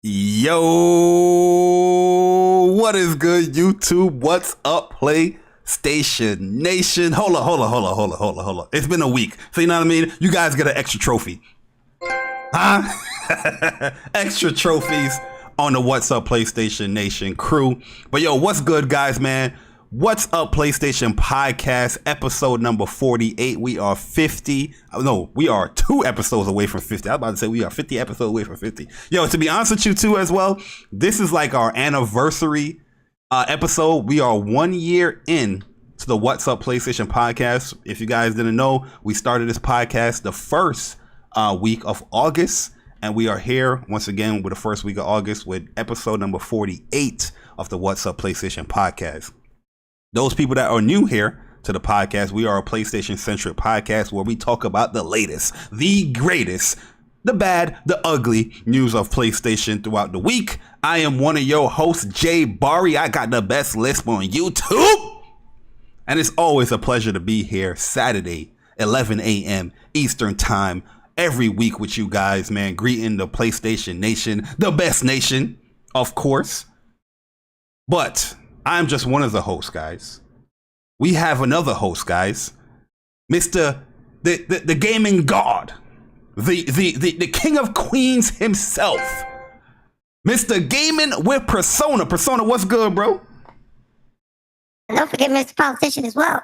Yo, what is good, YouTube? What's up, PlayStation Nation? Hold on. It's been a week, so you know what I mean? You guys get an extra trophy. Huh? Extra trophies on the What's Up PlayStation Nation crew. But yo, what's good, guys, man? What's Up PlayStation Podcast, episode number 48. We are 50. No, we are 2 episodes away from 50. I was about to say we are 50 episodes away from 50. Yo, to be honest with you too as well, this is like our anniversary episode. We are 1 year in to the What's Up PlayStation Podcast. If you guys didn't know, we started this podcast the first week of August. And we are here once again with the first week of August with episode number 48 of the What's Up PlayStation Podcast. Those people that are new here to the podcast, we are a PlayStation-centric podcast where we talk about the latest, the greatest, the bad, the ugly news of PlayStation throughout the week. I am one of your hosts, Jay Bari. I got the best list on YouTube. And it's always a pleasure to be here Saturday, 11 a.m. Eastern Time, every week with you guys, man. Greeting the PlayStation Nation, the best nation, of course. But I'm just one of the hosts, guys. We have another host, guys. Mr. the gaming god. The king of queens himself. Mr. Gaming with Persona. Persona, what's good, bro? And don't forget Mr. Politician as well.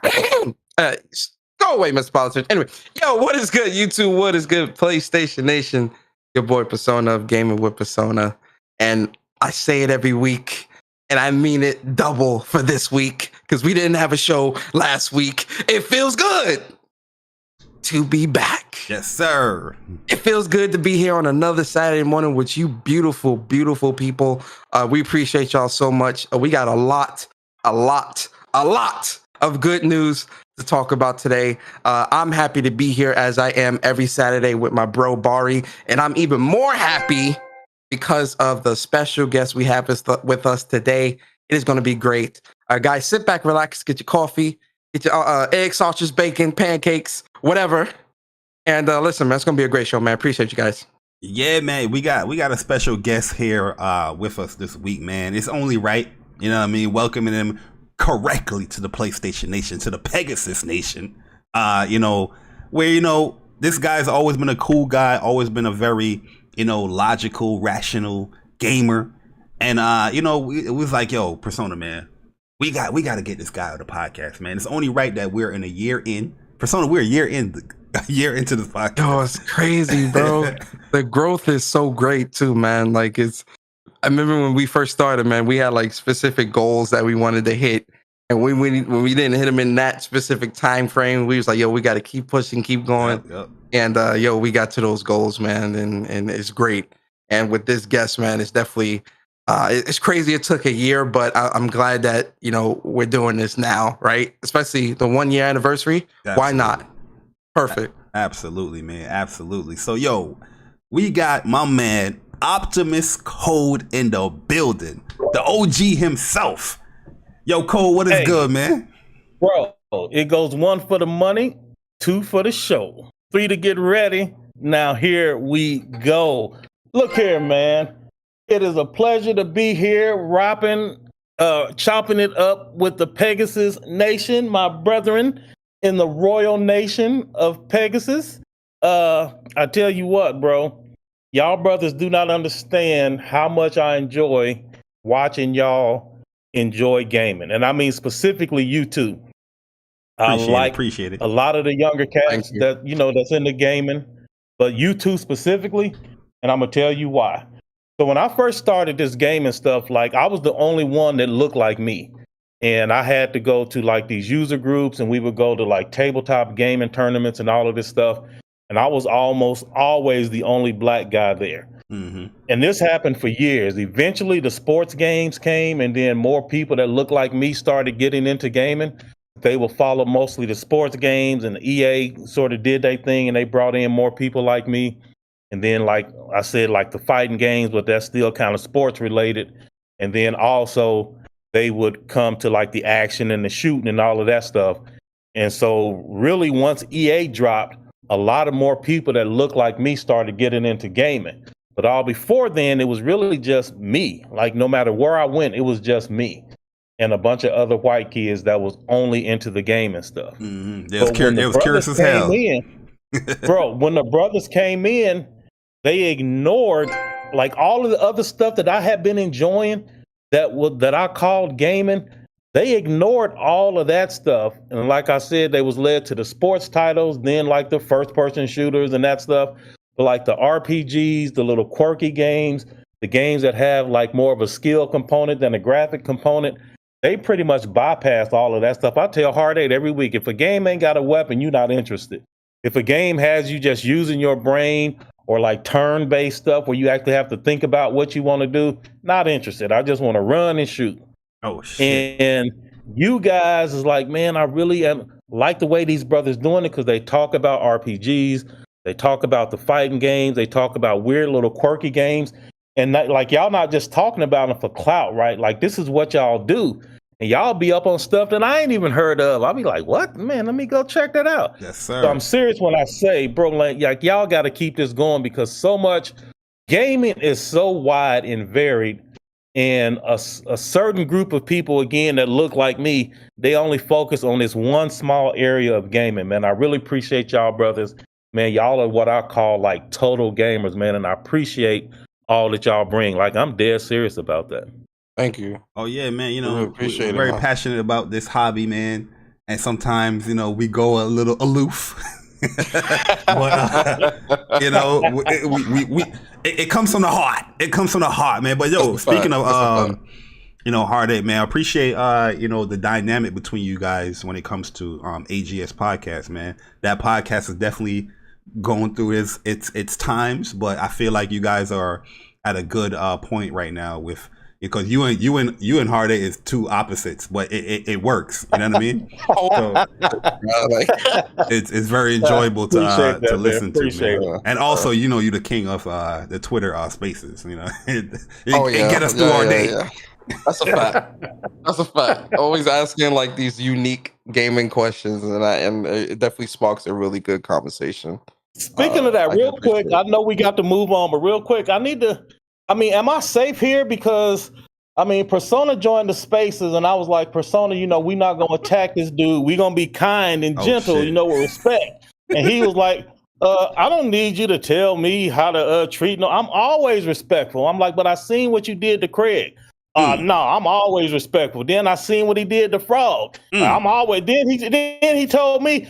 Go away, Mr. Politician. Anyway, yo, what is good, YouTube? What is good, PlayStation Nation? Your boy Persona of Gaming with Persona. And I say it every week. And I mean it double for this week because we didn't have a show last week. It feels good to be back. Yes, sir. It feels good to be here on another Saturday morning with you beautiful, beautiful people. We appreciate y'all so much. We got a lot of good news to talk about today. I'm happy to be here as I am every Saturday with my bro Bari. And I'm even more happy because of the special guest we have with us today. It is going to be great. Guys, sit back, relax, get your coffee, get your egg, sausage, bacon, pancakes, whatever. And listen, man, it's going to be a great show, man. Appreciate you guys. Yeah, man, we got a special guest here with us this week, man. It's only right, you know what I mean, welcoming him correctly to the PlayStation Nation, to the Pegasus Nation. Where this guy's always been a cool guy, always been a very logical, rational gamer. And, it was like, yo, Persona, man, we got to get this guy on the podcast, man. It's only right that we're in a year in. Persona, we're a year into this podcast. Oh, it's crazy, bro. The growth is so great, too, man. Like, I remember when we first started, man, we had, like, specific goals that we wanted to hit. And when we didn't hit them in that specific time frame, we was like, yo, we got to keep pushing, keep going. Yep. And we got to those goals, man, and it's great. And with this guest, man, it's definitely it's crazy. It took a year, but I'm glad that we're doing this now, right? Especially the 1 year anniversary. Absolutely. Why not? Perfect. Absolutely, man. Absolutely. So, yo, we got my man Optimus Code in the building, the OG himself. Yo, Cole, what is good, man? Bro, it goes 1 for the money, 2 for the show, 3 to get ready. Now here we go. Look here, man. It is a pleasure to be here, chopping it up with the Pegasus Nation, my brethren in the royal nation of Pegasus. I tell you what, bro, y'all brothers do not understand how much I enjoy watching y'all enjoy gaming. And I mean specifically you two. Appreciate it. A lot of the younger cats that that's into gaming, but you two specifically, and I'm gonna tell you why. So when I first started this gaming stuff, like I was the only one that looked like me. And I had to go to like these user groups and we would go to like tabletop gaming tournaments and all of this stuff. And I was almost always the only black guy there. Mm-hmm. And this happened for years. Eventually the sports games came and then more people that looked like me started getting into gaming. They will follow mostly the sports games, and the EA sort of did their thing and they brought in more people like me. And then, like I said, like the fighting games, but that's still kind of sports related. And then also they would come to like the action and the shooting and all of that stuff. And so really once EA dropped, a lot of more people that look like me started getting into gaming. But all before then, it was really just me. Like no matter where I went, it was just me and a bunch of other white kids that was only into the game and stuff. It was curious as hell. Bro, when the brothers came in, they ignored like all of the other stuff that I had been enjoying that I called gaming. They ignored all of that stuff. And like I said, they was led to the sports titles, then like the first person shooters and that stuff. But like the RPGs, the little quirky games, the games that have like more of a skill component than a graphic component, they pretty much bypassed all of that stuff. I tell Hard 8 every week, if a game ain't got a weapon, you're not interested. If a game has you just using your brain or like turn-based stuff where you actually have to think about what you want to do, not interested. I just want to run and shoot. Oh, shit. And you guys is like, man, I really am like the way these brothers doing it because they talk about RPGs. They talk about the fighting games. They talk about weird little quirky games. And not, like y'all not just talking about them for clout, right? Like this is what y'all do. And y'all be up on stuff that I ain't even heard of. I'll be like, what? Man, let me go check that out. Yes, sir. So I'm serious when I say, bro, like y'all got to keep this going because so much gaming is so wide and varied. And a certain group of people, again, that look like me, they only focus on this one small area of gaming, man. I really appreciate y'all, brothers. Man, y'all are what I call like total gamers, man. And I appreciate all that y'all bring. Like, I'm dead serious about that. Thank you. Oh, yeah, man. You know, really appreciate we're very passionate about this hobby, man. And sometimes, you know, we go a little aloof. But, you know, it comes from the heart. It comes from the heart, man. But yo, speaking of you know, Hard 8, man, I appreciate you know, the dynamic between you guys when it comes to AGS podcast, man. That podcast is definitely going through its times, but I feel like you guys are at a good point right now with. Because you and Hard 8 is two opposites, but it works. You know what I mean? So, it's very enjoyable to listen to, man. And also, you know, you're the king of the Twitter spaces. You know, it get us through our day. Yeah. That's a fact. That's a fact. Always asking like these unique gaming questions, and it definitely sparks a really good conversation. Speaking of that, real quick, I know we got to move on, but real quick, am I safe here? Because, Persona joined the spaces, and I was like, Persona, you know, we're not going to attack this dude. We're going to be kind and gentle, you know, with respect. And he was like, I don't need you to tell me how to treat. No, I'm always respectful. I'm like, but I seen what you did to Craig. No, I'm always respectful. Then I seen what he did to Frog. I'm always. Then he told me,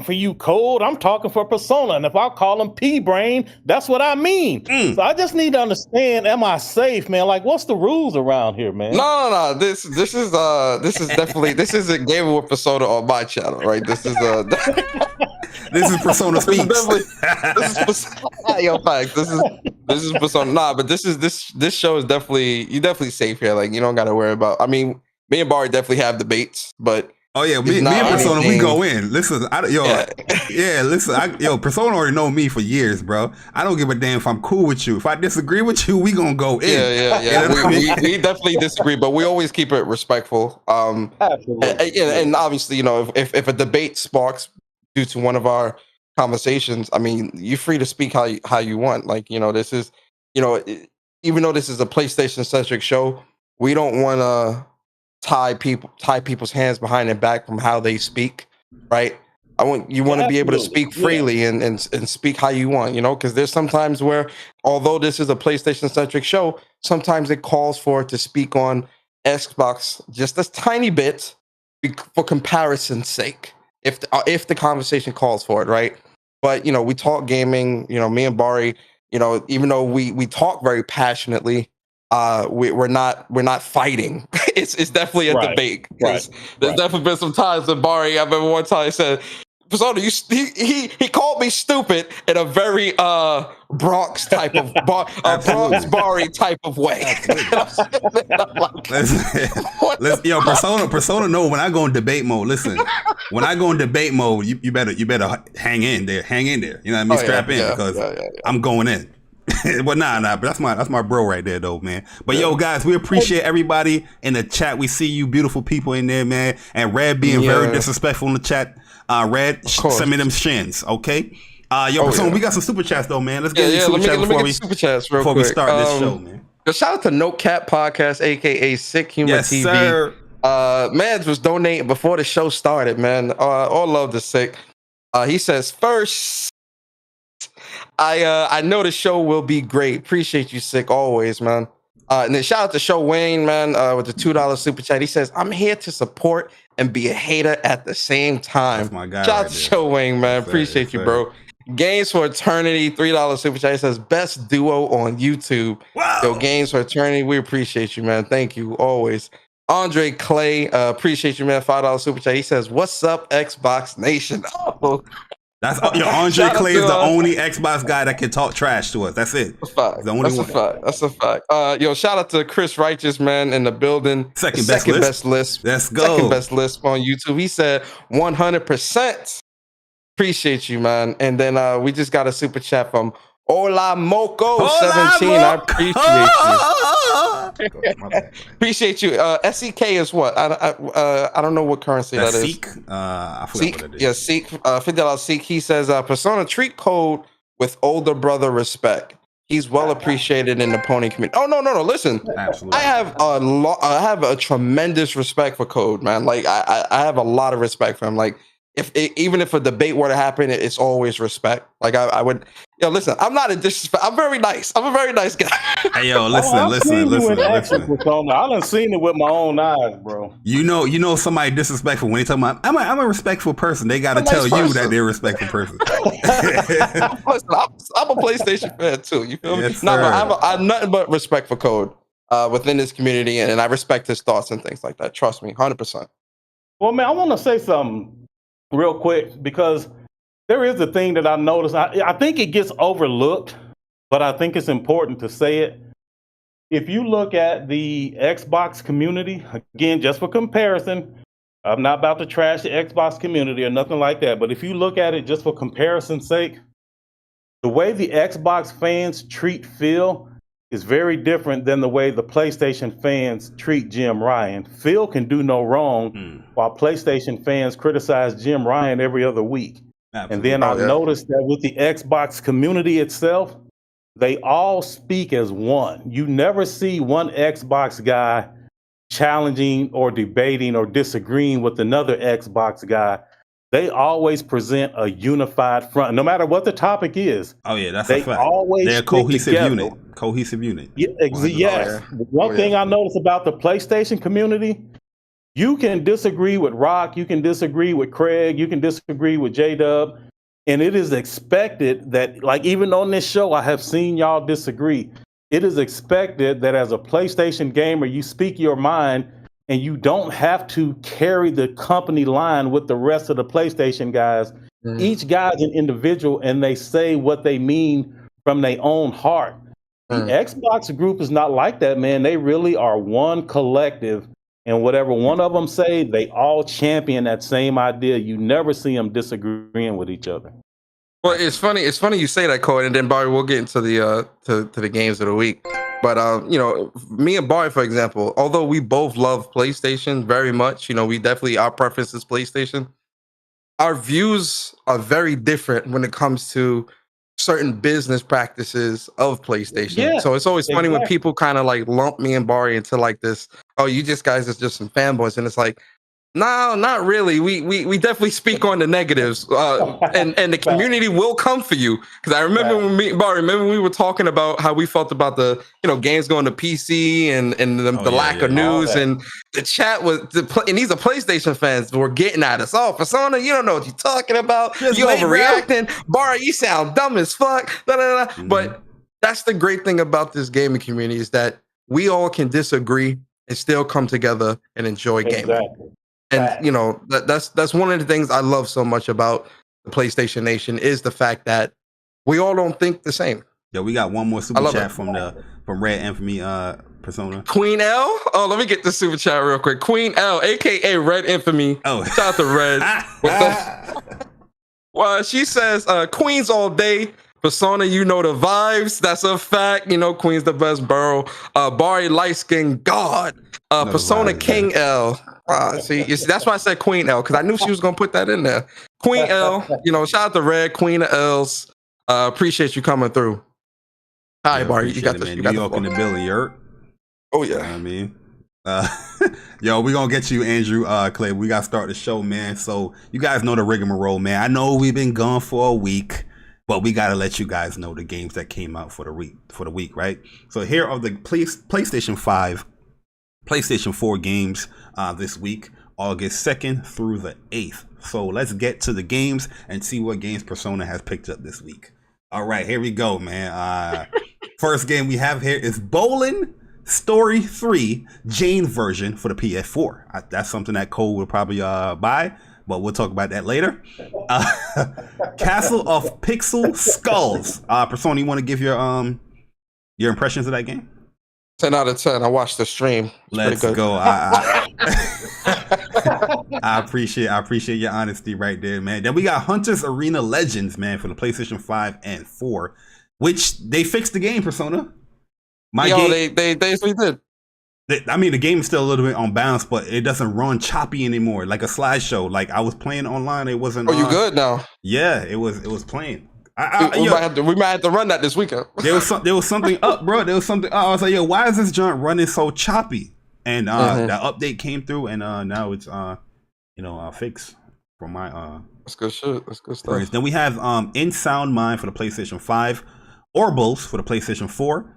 for you, Code, I'm talking for Persona, and if I call him P-Brain, that's what I mean. So I just need to understand: am I safe, man? Like, what's the rules around here, man? No. This is definitely this is a Gaming with Persona on my channel, right? This is this is Persona Speaks. This is Persona. Nah, but this show is definitely safe here. Like, you don't got to worry about. I mean, me and Bari definitely have debates, but. Oh yeah, me and Persona, we go in. Listen, listen, Persona already know me for years, bro. I don't give a damn if I'm cool with you. If I disagree with you, we gonna go in. Yeah. We definitely disagree, but we always keep it respectful. Absolutely. And obviously, you know, if a debate sparks due to one of our conversations, I mean, you're free to speak how you want. Like, you know, this is, you know, even though this is a PlayStation centric show, we don't want to tie people's hands behind their back from how they speak, right? You want to be able to speak freely and speak how you want, you know, because there's sometimes where, although this is a PlayStation centric show, sometimes it calls for it to speak on Xbox just a tiny bit for comparison's sake, if the conversation calls for it, right? But, you know, we talk gaming, you know, me and Bari, you know, even though we talk very passionately, we're not fighting. It's definitely a debate. There's definitely been some times that Bari, I remember one time he said, Persona, he called me stupid in a very Bronx type of Bronx Bari type of way. Persona know when I go in debate mode. Listen, when I go in debate mode, you better hang in there. You know what I mean? Strap in because I'm going in. But but that's my bro right there though, man. But yo, guys, we appreciate everybody in the chat. We see you beautiful people in there, man. And Red being very disrespectful in the chat. Red, send me them shins, okay? Persona, we got some super chats though, man. Let's get these super chats before we start this show, man. Shout out to NoteCap Podcast, aka Sick Humor TV. Sir. Mads was donating before the show started, man. All love to Sick. He says, first, I know the show will be great. Appreciate you, Sick, always, man. And then shout out to Show Wayne, man, with the $2 super chat. He says, I'm here to support and be a hater at the same time. That's my guy. Shout out to Show Wayne, man. Appreciate you, bro. Games for Eternity, $3 super chat. He says, best duo on YouTube. Wow. Yo, Games for Eternity, we appreciate you, man. Thank you, always. Andre Clay, appreciate you, man. $5 super chat. He says, what's up, Xbox Nation? Oh, that's Andre Clay is the only Xbox guy that can talk trash to us. That's it. That's a fact. That's a fact. Yo, shout out to Chris Righteous, man, in the building. Second best list. Let's go. Second best list on YouTube. He said 100%. Appreciate you, man. And then we just got a super chat from Hola Moco 17. I appreciate you. Appreciate you. SEK is what? I don't know what currency that is. Seek? I forgot what it is. Yeah, Seek. $50 Seek. He says, Persona treat Code with older brother respect. He's well appreciated in the pony community. Oh no! Listen, absolutely. I have a tremendous respect for Code, man. Like I have a lot of respect for him. Like even if a debate were to happen, it's always respect. Like I would. Yo, listen, I'm not a disrespect. I'm very nice. I'm a very nice guy. Hey, yo, listen. I done seen it with my own eyes, bro. You know somebody disrespectful when they talk about I'm a respectful person. They got to tell you that they're a respectful person. Listen, I'm a PlayStation fan too. You feel me? Yes, no, I have nothing but respect for Code within this community, and I respect his thoughts and things like that. Trust me, 100%. Well, man, I want to say something real quick because there is a thing that I noticed. I think it gets overlooked, but I think it's important to say it. If you look at the Xbox community, again, just for comparison, I'm not about to trash the Xbox community or nothing like that, but if you look at it just for comparison's sake, the way the Xbox fans treat Phil is very different than the way the PlayStation fans treat Jim Ryan. Phil can do no wrong, while PlayStation fans criticize Jim Ryan every other week. Absolutely. And then I've noticed that with the Xbox community itself, they all speak as one. You never see one Xbox guy challenging or debating or disagreeing with another Xbox guy. They always present a unified front, no matter what the topic is. Oh yeah, that's a fact. They're a cohesive unit. Cohesive unit. Yeah, yes. One thing I noticed about the PlayStation community, you can disagree with Rock, you can disagree with Craig, you can disagree with J-Dub, and it is expected that, like even on this show, I have seen y'all disagree. It is expected that as a PlayStation gamer, you speak your mind and you don't have to carry the company line with the rest of the PlayStation guys. Each guy's an individual and they say what they mean from their own heart. The Xbox group is not like that, man. They really are one collective. And whatever one of them say, they all champion that same idea. You never see them disagreeing with each other. Well, it's funny. It's funny you say that, Cody. And then Barry, we'll get into the to the games of the week. But me and Barry, for example, although we both love PlayStation very much, we definitely our preference is PlayStation. Our views are very different when it comes to certain business practices of PlayStation. Yeah, so it's always funny when people kind of like lump me and Barry into like this, oh, you guys are just some fanboys. And it's like, no, not really. We definitely speak on the negatives, and the community will come for you. Because I remember when we were talking about how we felt about the games going to PC and the lack of news, and the chat was and these are PlayStation fans were getting at us. Oh, Persona, you don't know what you're talking about. You overreacting. Barry, you sound dumb as fuck. Da, da, da. But that's the great thing about this gaming community is that we all can disagree and still come together and enjoy gaming. And that's one of the things I love so much about the PlayStation Nation is the fact that we all don't think the same. Yeah, we got one more super chat from Red Infamy Persona. Queen L. Oh, let me get this super chat real quick. Queen L, aka Red Infamy. Oh, shout out to Red. Well, she says, "Queens all day." Persona, you know the vibes. That's a fact. Queen's the best borough. Barry light skin God. Persona King L. See, that's why I said Queen L, because I knew she was gonna put that in there. Queen L, shout out to Red, Queen of L's. Appreciate you coming through. Hi, Bari. You got this. New York in the building, you Oh yeah. You know what I mean, yo, we gonna get you, Andrew. Clay, we gotta start the show, man. So you guys know the rigmarole, man. I know we've been gone for a week, but we gotta let you guys know the games that came out for the week, right? So here are the PlayStation 5, PlayStation 4 games this week, August 2nd through the 8th. So let's get to the games and see what games Persona has picked up this week. All right, here we go, man. First game we have here is Bowling Story 3 Jane version for the PS4. That's something that Cole will probably buy, but we'll talk about that later. Castle of Pixel Skulls. Persona, you want to give your impressions of that game? 10 out of 10. I watched the stream. Let's go. I appreciate your honesty right there, man. Then we got Hunter's Arena Legends, man, for the PlayStation 5 and 4, which they fixed the game, Persona. They basically did. I mean, the game is still a little bit unbalanced, but it doesn't run choppy anymore, like a slideshow. Like I was playing online, it wasn't. Oh, you good now? Yeah, it was playing. We might have to run that this weekend. There was something up, bro. There was something up. I was like, yo, why is this joint running so choppy? And that update came through, and now it's fixed for my That's good shit. That's good stuff. Then we have In Sound Mind for the PlayStation 5, Orbos for the PlayStation 4,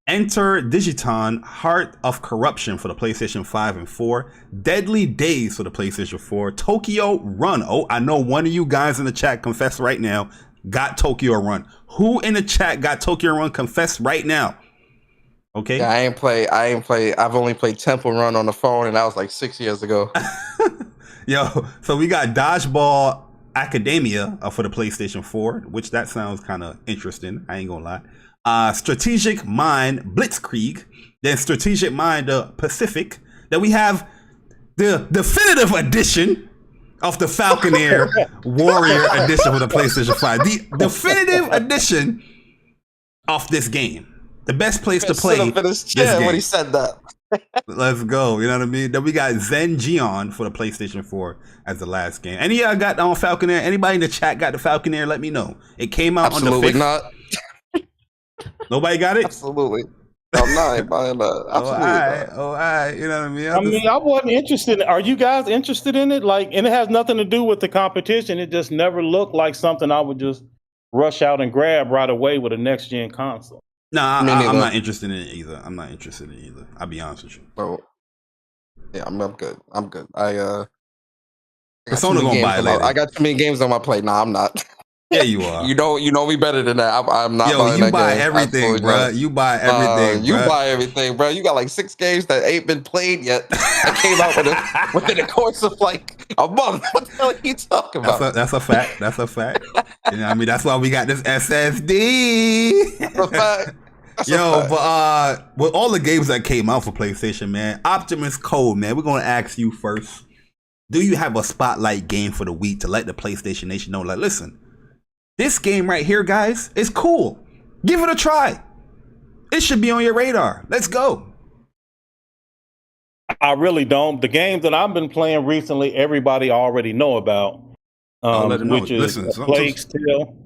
Enter Digiton Heart of Corruption for the PlayStation 5 and 4, Deadly Days for the PlayStation 4, Tokyo Run. Oh, I know one of you guys in the chat confess right now got Tokyo Run. Who in the chat got Tokyo Run? Confess right now. Okay. Yeah, I ain't play. I've only played Temple Run on the phone, and that was like 6 years ago. Yo, so we got Dodgeball Academia for the PlayStation 4, which that sounds kind of interesting. I ain't gonna lie. Strategic Mind Blitzkrieg, then Strategic Mind Pacific. Then we have the definitive edition of the Falconeer Warrior edition for the PlayStation 5. The definitive edition of this game. The best place to play this game. When he said that. Let's go. You know what I mean? Then we got Zen Geon for the PlayStation 4 as the last game. Any of y'all got on Falconeer? Anybody in the chat got the Falconeer? Let me know. It came out on the 5th. Not. Nobody got it? Absolutely. I'm not buying that. Absolutely. All right. You know what I mean? I wasn't interested. Are you guys interested in it? Like, and it has nothing to do with the competition. It just never looked like something I would just rush out and grab right away with a next gen console. Nah, I'm not interested in it either. I'll be honest with you. Bro. Yeah, I'm good. Persona gonna buy it later. I got too many games on my plate. Nah, I'm not. Yeah, you are. You know me better than that. I'm not. Yo, you buy everything, bro. You buy everything. You buy everything, bro. You got like 6 games that ain't been played yet. That came out within the course of like a month. What the hell are you talking about? That's a fact. You know what I mean? That's why we got this SSD. That's a fact. Yo, but with all the games that came out for PlayStation, man, Optimus Code, man, we're gonna ask you first. Do you have a spotlight game for the week to let the PlayStation Nation know? Like, listen. This game right here, guys, is cool. Give it a try. It should be on your radar. Let's go. I really don't. The games that I've been playing recently, everybody already know about, which is Plague's Tale,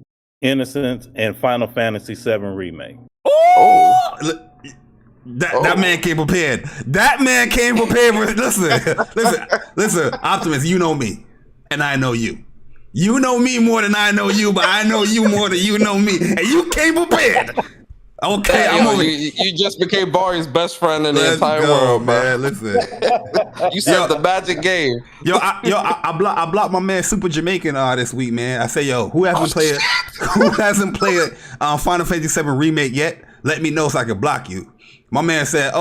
Innocence, and Final Fantasy VII Remake. That man came prepared. Listen, Optimus, you know me, and I know you. You know me more than I know you, but I know you more than you know me. And you came prepared. Okay, you just became Bari's best friend in the entire world, man. Listen. You said the magic game. I blocked my man Super Jamaican this week, man. I say, yo, who hasn't played Final Fantasy VII Remake yet? Let me know so I can block you. My man said,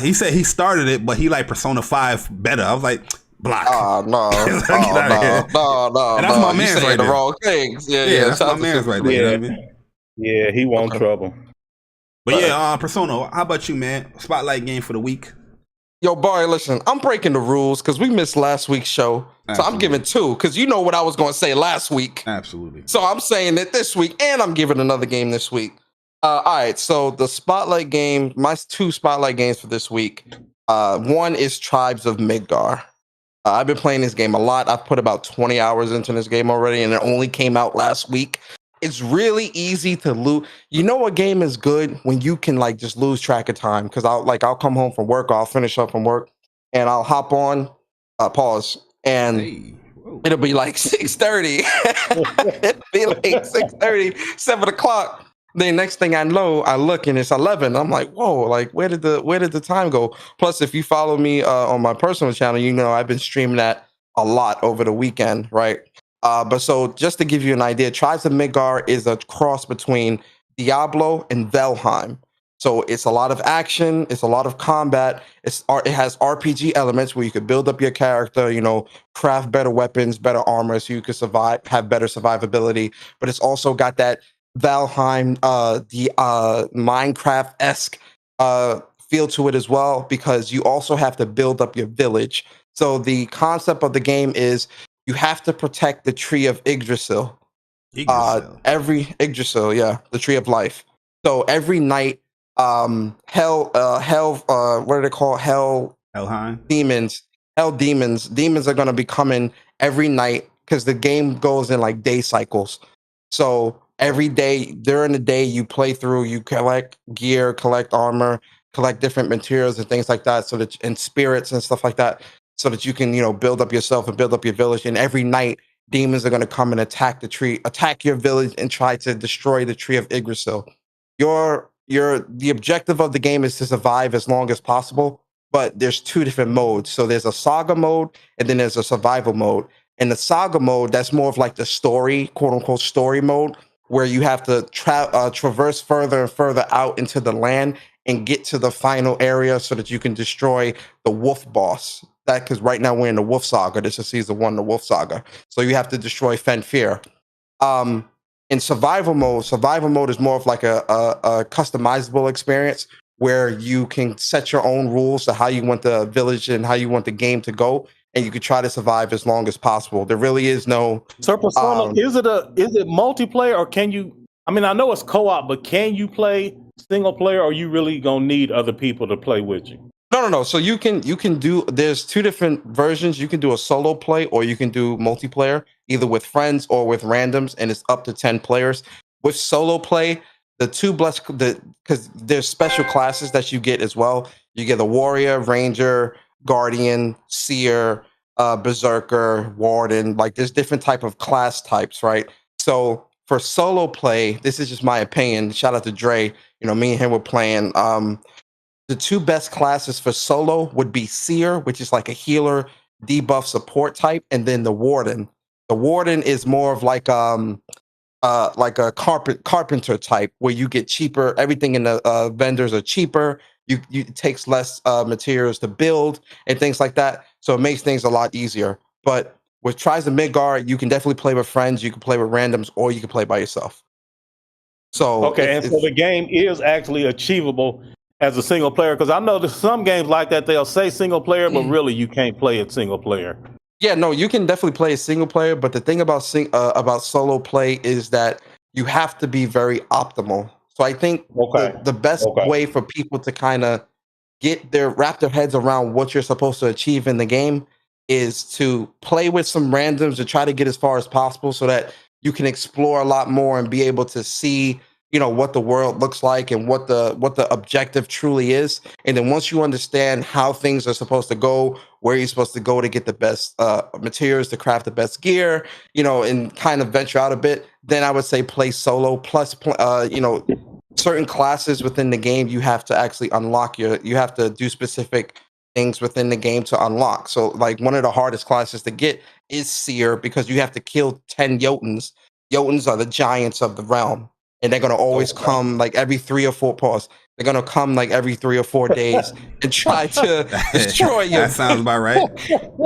he said he started it, but he like Persona 5 better. I was like, block. No. And that's my man's right the there. Wrong things. Yeah, that's my man's right there. Yeah. You know what I mean? Yeah, he wants trouble. But yeah, Persona, how about you, man? Spotlight game for the week. Yo, Bari, listen, I'm breaking the rules because we missed last week's show. Absolutely. So I'm giving 2 because you know what I was going to say last week. Absolutely. So I'm saying it this week, and I'm giving another game this week. All right, so the spotlight game, my 2 spotlight games for this week. One is Tribes of Midgar. I've been playing this game a lot. I've put about 20 hours into this game already, and it only came out last week. It's really easy to lose. You know what game is good when you can like just lose track of time? Because I'll come home from work, I'll finish up from work, and I'll hop on, pause, and it'll be like 6:30. It'll be like 6:30, 7 o'clock. The next thing I know, I look and it's 11. I'm like, whoa, like where did the time go? Plus, if you follow me on my personal channel, you know I've been streaming that a lot over the weekend, right? But so just to give you an idea, Tribes of Midgar is a cross between Diablo and Valheim. So it's a lot of action, it's a lot of combat. It has RPG elements where you could build up your character, you know, craft better weapons, better armor, so you could survive, have better survivability. But it's also got that Valheim, the Minecraft-esque feel to it as well, because you also have to build up your village. So the concept of the game is you have to protect the tree of Yggdrasil. Yggdrasil, yeah, the tree of life. So every night, what are they called? Helheim Demons. Hell demons. Demons are gonna be coming every night because the game goes in like day cycles. So every day during the day you play through, you collect gear, collect armor, collect different materials and things like that, so that and spirits and stuff like that, so that you can, you know, build up yourself and build up your village. And every night demons are going to come and attack the tree, attack your village, and try to destroy the tree of Yggdrasil. The objective of the game is to survive as long as possible, but there's two different modes. So there's a saga mode and then there's a survival mode. In the saga mode, that's more of like the story, quote unquote story mode, where you have to traverse further and further out into the land and get to the final area so that you can destroy the wolf boss. That because right now we're in the Wolf Saga. This is season 1, the Wolf Saga. So you have to destroy Fenfyr. In survival mode is more of like a customizable experience where you can set your own rules to how you want the village and how you want the game to go, and you can try to survive as long as possible. There really is no. So Persona, is it multiplayer, or can you? I mean, I know it's co-op, but can you play single player, or you really gonna need other people to play with you? No. So you can do. There's two different versions. You can do a solo play, or you can do multiplayer, either with friends or with randoms, and it's up to 10 players. With solo play, because there's special classes that you get as well. You get a warrior, ranger, guardian, seer, berserker, warden. Like there's different type of class types, right? So for solo play, this is just my opinion. Shout out to Dre. You know, me and him were playing. The two best classes for solo would be seer, which is like a healer, debuff support type, and then the warden. The warden is more of like a carpenter type, where you get cheaper. Everything in the vendors are cheaper. It takes less materials to build and things like that. So it makes things a lot easier. But with Tribes of Midgar, you can definitely play with friends, you can play with randoms, or you can play by yourself. So okay, and so the game is actually achievable as a single player, because I know there's some games like that, they'll say single player, but really you can't play it single player. Yeah, no, you can definitely play a single player, but the thing about solo play is that you have to be very optimal. So I think the best way for people to kind of wrap their heads around what you're supposed to achieve in the game is to play with some randoms to try to get as far as possible, so that you can explore a lot more and be able to see, you know, what the world looks like and what the objective truly is. And then once you understand how things are supposed to go, where you're supposed to go to get the best materials to craft the best gear, you know, and kind of venture out a bit, then I would say play solo. Plus, you know, certain classes within the game you have to actually unlock. You have to do specific things within the game to unlock. So like one of the hardest classes to get is Seer, because you have to kill 10 Jotuns. Jotuns are the giants of the realm. And they're gonna always come like every 3 or 4 pause. They're gonna come like every 3 or 4 days and try to destroy you. That sounds about right.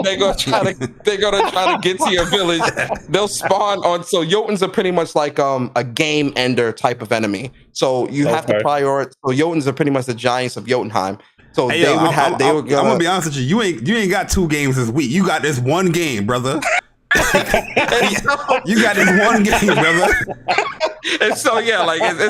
They're gonna try to get to your village. They'll spawn on. So Jotuns are pretty much like a game ender type of enemy. So you have to prioritize. So Jotuns are pretty much the giants of Jotunheim. So hey, I'm gonna be honest with you. You ain't got 2 games this week. You got this one game, brother. You got this one game, brother. And so yeah, like it's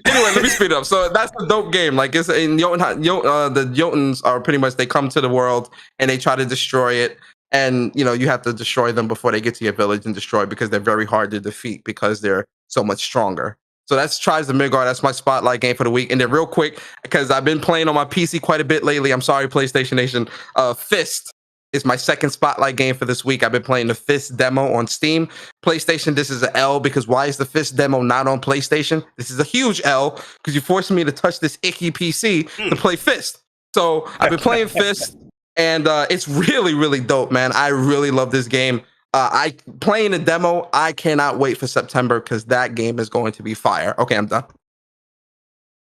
anyway. Let me speed up. So that's a dope game. Like it's in the Jotuns are pretty much, they come to the world and they try to destroy it. And you have to destroy them before they get to your village and destroy it, because they're very hard to defeat because they're so much stronger. So that's Tries the Midgard. That's my spotlight game for the week. And then real quick, because I've been playing on my PC quite a bit lately. I'm sorry, PlayStation Nation. Fist is my second spotlight game for this week. I've been playing the Fist demo on Steam. PlayStation, this is an L, because why is the Fist demo not on PlayStation? This is a huge L, because you're forcing me to touch this icky PC to play Fist. So I've been playing Fist, and it's really, really dope, man. I really love this game. I playing the demo. I cannot wait for September, because that game is going to be fire. Okay, I'm done.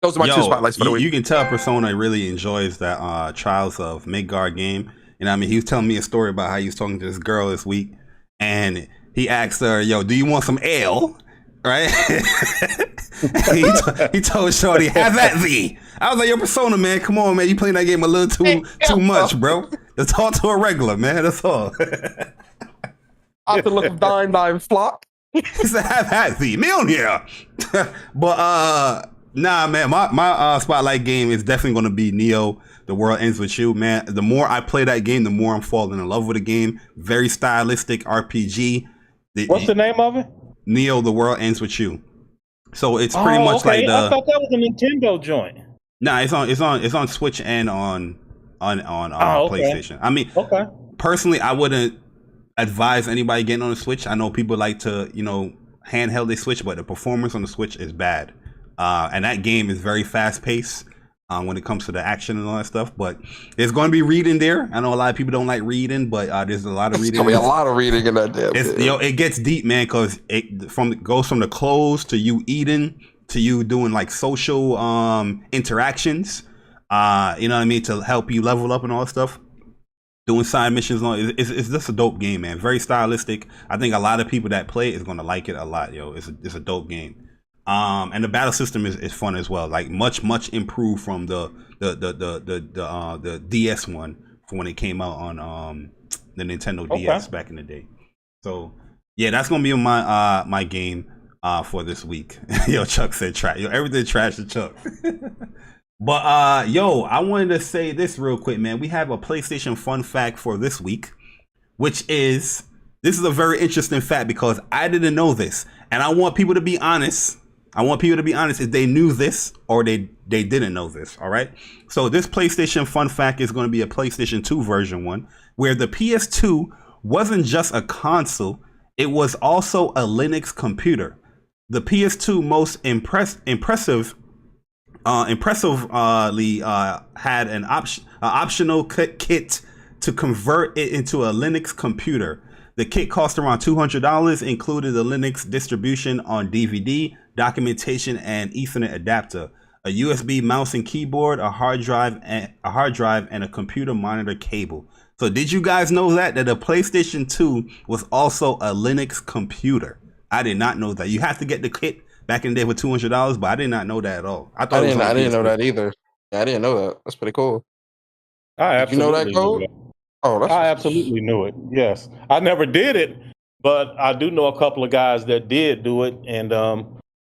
Those are my two spotlights for the week. You can tell Persona really enjoys that Trials of Midgard game. And I mean, he was telling me a story about how he was talking to this girl this week, and he asked her, "Yo, do you want some ale?" Right? he told Shorty, "Have that thee." I was like, "Yo, Persona, man, come on, man, you playing that game a little too much, bro. Let's talk to a regular, man. That's all." I have to look of dime flock. He said, "Have that thee, me on here." But nah, man, my spotlight game is definitely gonna be Neo. The World Ends With You, man. The more I play that game, the more I'm falling in love with the game. Very stylistic RPG. What's the name of it? Neo, The World Ends With You. So it's pretty much like I thought that was a Nintendo joint. Nah, it's on Switch and on PlayStation. I mean, personally, I wouldn't advise anybody getting on the Switch. I know people like to, handheld their Switch, but the performance on the Switch is bad. And that game is very fast paced. When it comes to the action and all that stuff, but there's going to be reading there. I know a lot of people don't like reading, but there's a lot of reading. There's going to be a lot of reading in that damn game. It gets deep, man, because it goes from the clothes to you eating to you doing like social interactions. You know what I mean, to help you level up and all that stuff. Doing side missions, it's just a dope game, man. Very stylistic. I think a lot of people that play it is going to like it a lot, yo. It's a dope game. And the battle system is fun as well. Like much improved from the DS one from when it came out on the Nintendo DS back in the day. So yeah, that's gonna be my my game for this week. Yo, Chuck said trash. Yo, everything trash to Chuck. But yo, I wanted to say this real quick, man. We have a PlayStation fun fact for this week, which is this is a very interesting fact because I didn't know this, and I want people to be honest. I want people to be honest if they knew this or they didn't know this, all right? So this PlayStation fun fact is going to be a PlayStation 2 version one, where the PS2 wasn't just a console, it was also a Linux computer. The PS2 most impressively had an optional kit to convert it into a Linux computer. The kit cost around $200, included the Linux distribution on DVD, documentation, and Ethernet adapter, a USB mouse and keyboard, a hard drive, and a computer monitor cable. So did you guys know that the PlayStation 2 was also a Linux computer? I did not know that. You have to get the kit back in the day for $200, but I did not know that at all. I didn't know that either. Yeah, I didn't know that. That's pretty cool. I absolutely did you know that code? I absolutely knew it. Yes, I never did it, but I do know a couple of guys that did do it, and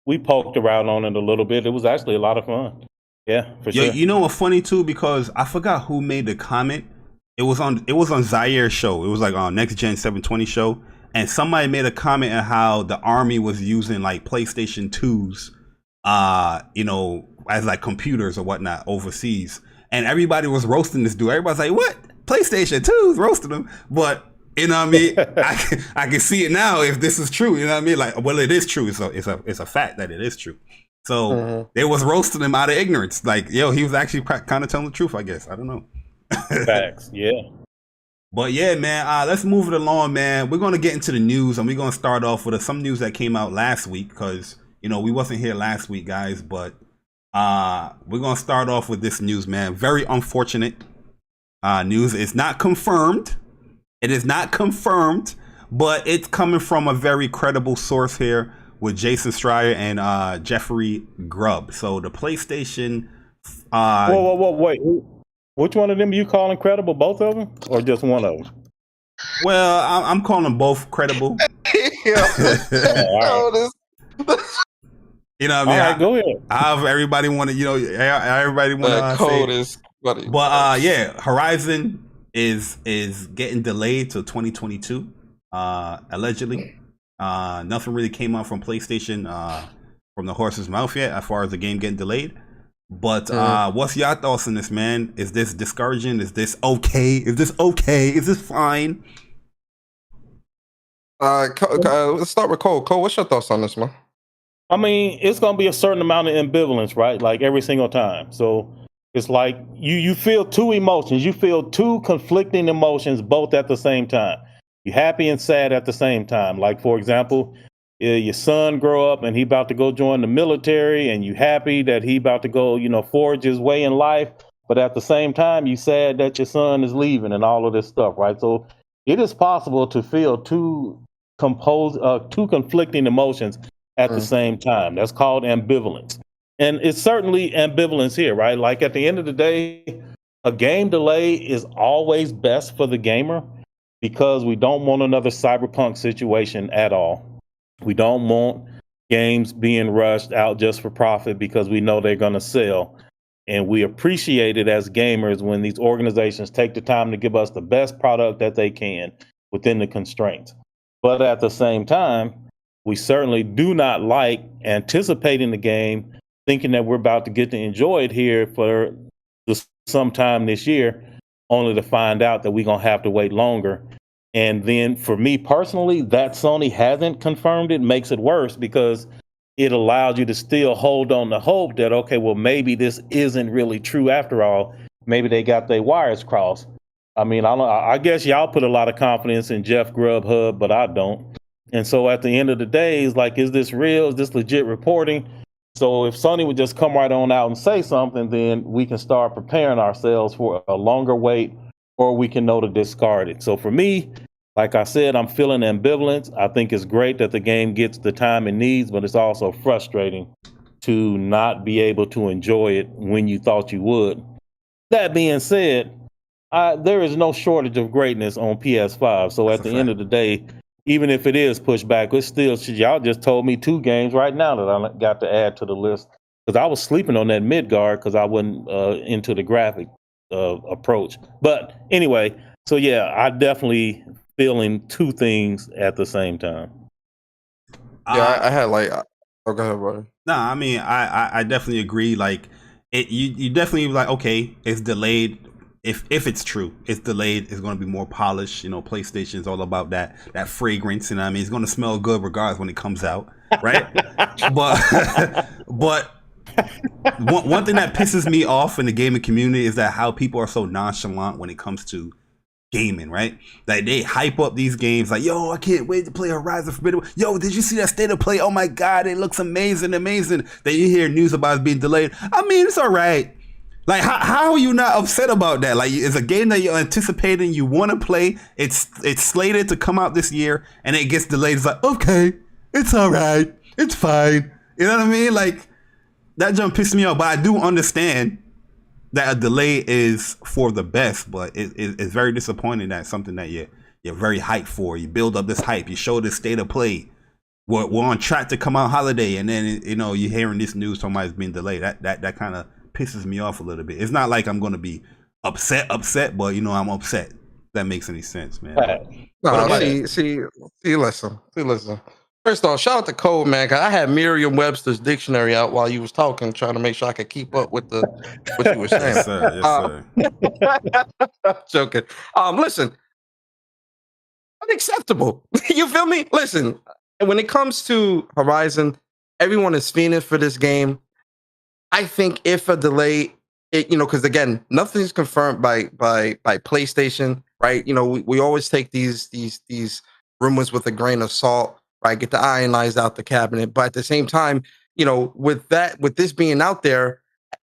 we poked around on it a little bit. It was actually a lot of fun. Yeah, for sure. You know what's funny too, because I forgot who made the comment. It was on Zaire's show. It was like on Next Gen 720 show, and somebody made a comment on how the army was using like PlayStation 2s, as like computers or whatnot overseas, and everybody was roasting this dude. Everybody's like, "What? PlayStation 2s roasting them?" But you know what I mean? I can see it now if this is true. You know what I mean? Like, well, it is true. It's a fact that it is true. So they was roasting him out of ignorance. Like, yo, he was actually kind of telling the truth, I guess. I don't know. Facts, yeah. But yeah, man, let's move it along, man. We're gonna get into the news, and we're gonna start off with some news that came out last week because we wasn't here last week, guys. But we're gonna start off with this news, man. Very unfortunate news. It's not confirmed. It is not confirmed, but it's coming from a very credible source here with Jason Schreier and Jeffrey Grubb. So the PlayStation. Whoa, wait. Which one of them are you calling credible? Both of them, or just one of them? Well, I'm calling them both credible. All right. You know what I mean? All right, go ahead. However, everybody want to, everybody want to code say. is funny. But yeah, Horizon is getting delayed to 2022. Allegedly, nothing really came out from PlayStation from the horse's mouth yet, as far as the game getting delayed. But what's your thoughts on this, man? Is this discouraging? Is this okay? Is this okay? Is this fine? Let's start with Cole. Cole, what's your thoughts on this, man? I mean, it's going to be a certain amount of ambivalence, right? Like every single time. So it's like you feel two emotions. You feel two conflicting emotions both at the same time. You're happy and sad at the same time. Like, for example, your son grow up and he about to go join the military, and you happy that he about to go, forge his way in life. But at the same time, you sad that your son is leaving and all of this stuff, right? So it is possible to feel two conflicting emotions at the same time. That's called ambivalence. And it's certainly ambivalence here, right? Like at the end of the day, a game delay is always best for the gamer because we don't want another cyberpunk situation at all. We don't want games being rushed out just for profit because we know they're going to sell. And we appreciate it as gamers when these organizations take the time to give us the best product that they can within the constraints. But at the same time, we certainly do not like anticipating the game, thinking that we're about to get to enjoy it here for sometime this year, only to find out that we're going to have to wait longer. And then for me personally, that Sony hasn't confirmed it makes it worse because it allows you to still hold on to hope that, okay, well, maybe this isn't really true after all. Maybe they got their wires crossed. I mean, I guess y'all put a lot of confidence in Jeff Grubb, but I don't. And so at the end of the day, it's like, is this real? Is this legit reporting? So if Sony would just come right on out and say something, then we can start preparing ourselves for a longer wait, or we can know to discard it. So for me, like I said, I'm feeling ambivalence. I think it's great that the game gets the time it needs, but it's also frustrating to not be able to enjoy it when you thought you would. That being said, there is no shortage of greatness on PS5. So at the end of the day, even if it is pushed back, it's still, y'all just told me 2 games right now that I got to add to the list. Because I was sleeping on that Midgard because I wasn't into the graphic approach. But anyway, so yeah, I definitely feeling 2 things at the same time. Yeah, I had like, oh, go ahead, brother. No, I mean, I definitely agree. Like, you definitely like, okay, it's delayed. If it's true, it's delayed. It's going to be more polished. PlayStation's all about that fragrance, and I mean, it's going to smell good regardless when it comes out, right? but one thing that pisses me off in the gaming community is that how people are so nonchalant when it comes to gaming, right? Like they hype up these games like, yo, I can't wait to play Horizon Forbidden. Yo, did you see that state of play? Oh my God, it looks amazing. Then you hear news about it being delayed. I mean, it's all right. Like, how are you not upset about that? Like, it's a game that you're anticipating, you want to play. It's slated to come out this year, and it gets delayed. It's like, okay, it's all right, it's fine. You know what I mean? Like, that jump pissed me off. But I do understand that a delay is for the best, but it's very disappointing that something that you're very hyped for. You build up this hype, you show this state of play. We're on track to come out holiday, and then you're hearing this news somebody's being delayed. That kind of pisses me off a little bit. It's not like I'm gonna be upset, but I'm upset. If that makes any sense, man. See, listen. First off, shout out to Cole, man. 'Cause I had Merriam-Webster's dictionary out while you was talking, trying to make sure I could keep up with what you were saying. Yes, sir. Joking. Listen, unacceptable. You feel me? Listen, when it comes to Horizon, everyone is fiending for this game. I think if a delay, because again, nothing's confirmed by PlayStation, right? We always take these rumors with a grain of salt, right? Get the iron lines out the cabinet, but at the same time, with this being out there,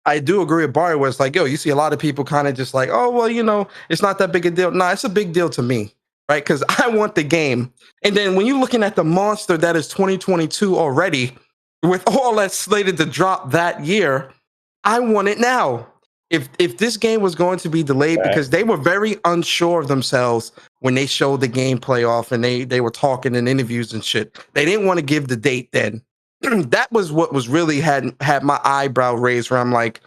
I do agree with Bari where it's like, yo, you see a lot of people kind of just like, oh well, it's not that big a deal. Nah, it's a big deal to me, right? Because I want the game, and then when you're looking at the monster that is 2022 already, with all that's slated to drop that year, I want it now. if this game was going to be delayed, because they were very unsure of themselves when they showed the gameplay off and they were talking in interviews and shit. They didn't want to give the date then. That was what was really had my eyebrow raised, where I'm like,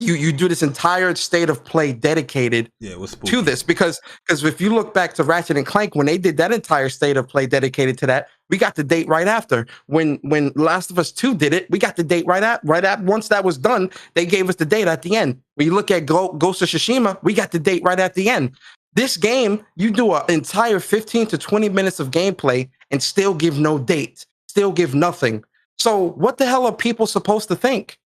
you do this entire state of play dedicated to this, because if you look back to Ratchet and Clank, when they did that entire state of play dedicated to that, we got the date right after. When Last of Us 2 did it, we got the date right at once that was done, they gave us the date at the end. When you look at Ghost of Tsushima, we got the date right at the end. This game, you do an entire 15 to 20 minutes of gameplay and still give no date, still give nothing. So what the hell are people supposed to think?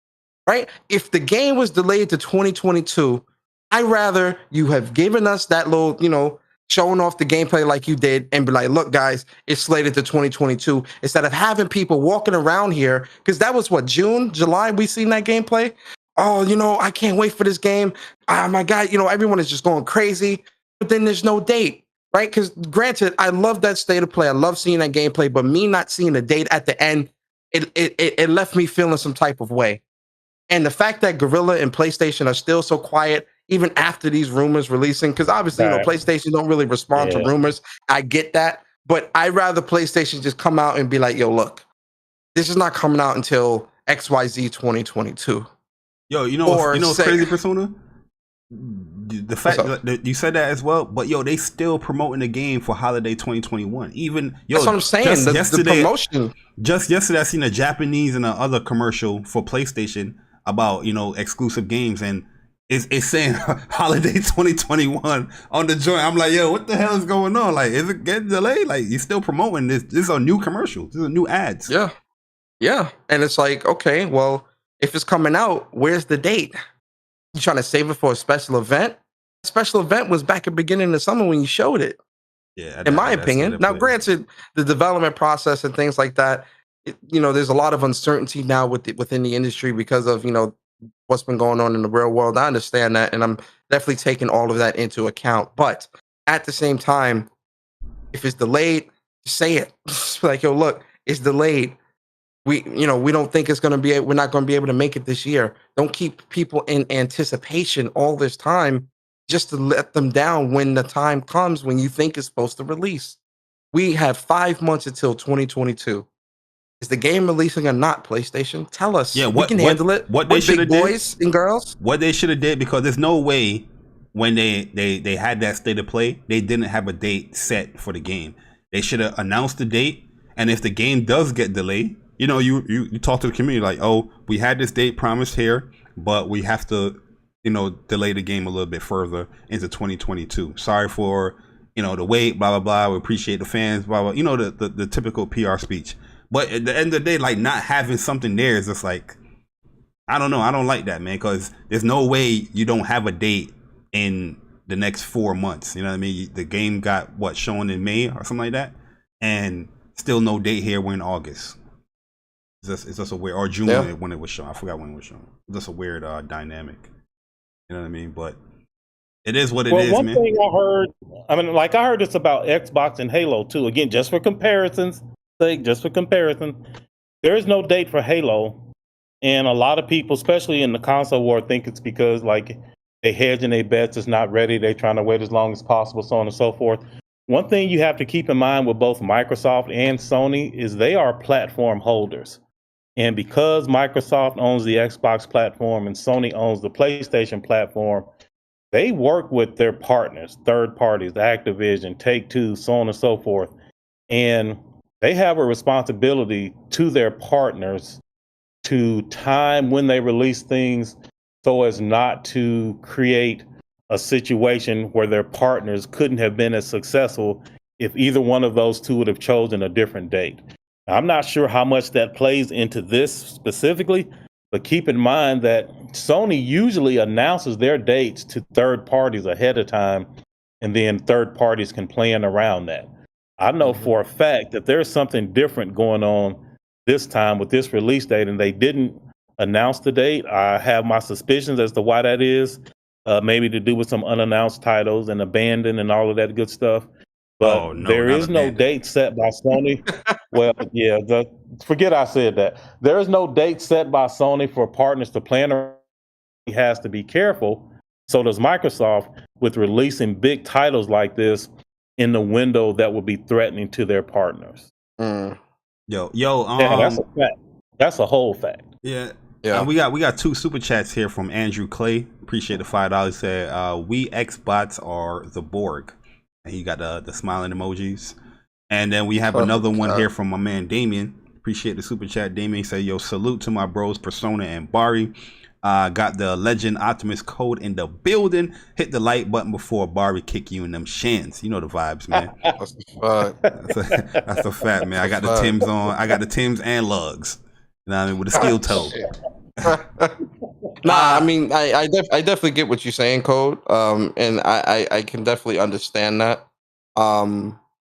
Right? If the game was delayed to 2022, I'd rather you have given us that little, showing off the gameplay like you did and be like, look, guys, it's slated to 2022, instead of having people walking around here. Because that was what, June, July, we seen that gameplay. Oh, I can't wait for this game. Oh my God, everyone is just going crazy. But then there's no date, right? Because granted, I love that state of play. I love seeing that gameplay, but me not seeing the date at the end, it left me feeling some type of way. And the fact that Gorilla and PlayStation are still so quiet, even after these rumors releasing, because obviously, PlayStation don't really respond to rumors. I get that. But I'd rather PlayStation just come out and be like, yo, look, this is not coming out until XYZ 2022. Yo, what's crazy, Persona? The fact that you said that as well, but they still promoting the game for holiday 2021. Even that's what I'm saying. The promotion. Just yesterday, I seen a Japanese and other commercial for PlayStation about exclusive games, and it's saying holiday 2021 on the joint. I'm like, yo, what the hell is going on? Like, is it getting delayed? Like, you still promoting this? This is a new commercial. This is a new ads. Yeah, and it's like, okay, well, if it's coming out, where's the date? You trying to save it for a special event? A special event was back at the beginning of the summer when you showed it. Yeah, in my opinion. Now, granted, the development process and things like that, there's a lot of uncertainty now within the industry because of what's been going on in the real world. I understand that, and I'm definitely taking all of that into account. But at the same time, if it's delayed, say it. Like, yo, look, it's delayed. We don't think it's gonna be. We're not gonna be able to make it this year. Don't keep people in anticipation all this time just to let them down when the time comes when you think it's supposed to release. We have 5 months until 2022. Is the game releasing or not, PlayStation? Tell us. Yeah, we can handle it. What they should have did, boys and girls. What they should have did, because there's no way when they had that state of play, they didn't have a date set for the game. They should have announced the date, and if the game does get delayed, you talk to the community like, oh, we had this date promised here, but we have to, delay the game a little bit further into 2022. Sorry for, the wait, blah, blah, blah. We appreciate the fans, blah, blah. The typical PR speech. But at the end of the day, like, not having something there is just like, I don't know. I don't like that, man, because there's no way you don't have a date in the next 4 months. You know what I mean? The game got, shown in May or something like that, and still no date here. We're in August. It's just a weird, or June when it was shown. I forgot when it was shown. It's just a weird dynamic. You know what I mean? But it is what it is, one man. Thing I heard this about Xbox and Halo too. Again, just for comparison's sake, there is no date for Halo, and a lot of people, especially in the console war, think it's because like they hedging their bets, it's not ready. They're trying to wait as long as possible, so on and so forth. One thing you have to keep in mind with both Microsoft and Sony is they are platform holders. And because Microsoft owns the Xbox platform and Sony owns the PlayStation platform, they work with their partners, third parties, Activision, Take-Two, so on and so forth. And they have a responsibility to their partners to time when they release things so as not to create a situation where their partners couldn't have been as successful if either one of those two would have chosen a different date. I'm not sure how much that plays into this specifically, but keep in mind that Sony usually announces their dates to third parties ahead of time, and then third parties can plan around that. I know for a fact that there's something different going on this time with this release date, and they didn't announce the date. I have my suspicions as to why that is, maybe to do with some unannounced titles and abandon and all of that good stuff. But there is no date set by Sony. Well, yeah, forget I said that. There is no date set by Sony for partners to plan around has to be careful. So does Microsoft with releasing big titles like this in the window that will be threatening to their partners. Yo, yeah, that's a fact. That's a whole fact. Yeah. We got 2 super chats here from Andrew Clay. Appreciate the $5. Said we Xbots are the Borg, and he got the smiling emojis. And then we have another one here from my man Damien. Appreciate the super chat. Damien say, yo, salute to my bros Persona and Bari. Got the legend Optimus code in the building. Hit the like button before Bari kick you in them shins. You know the vibes, man. That's a fact. That's a fact, man. I got the Timbs on. I got the Timbs and lugs. You know what I mean? With a steel toe. Nah, I mean, I definitely get what you're saying, Code. And I can definitely understand that.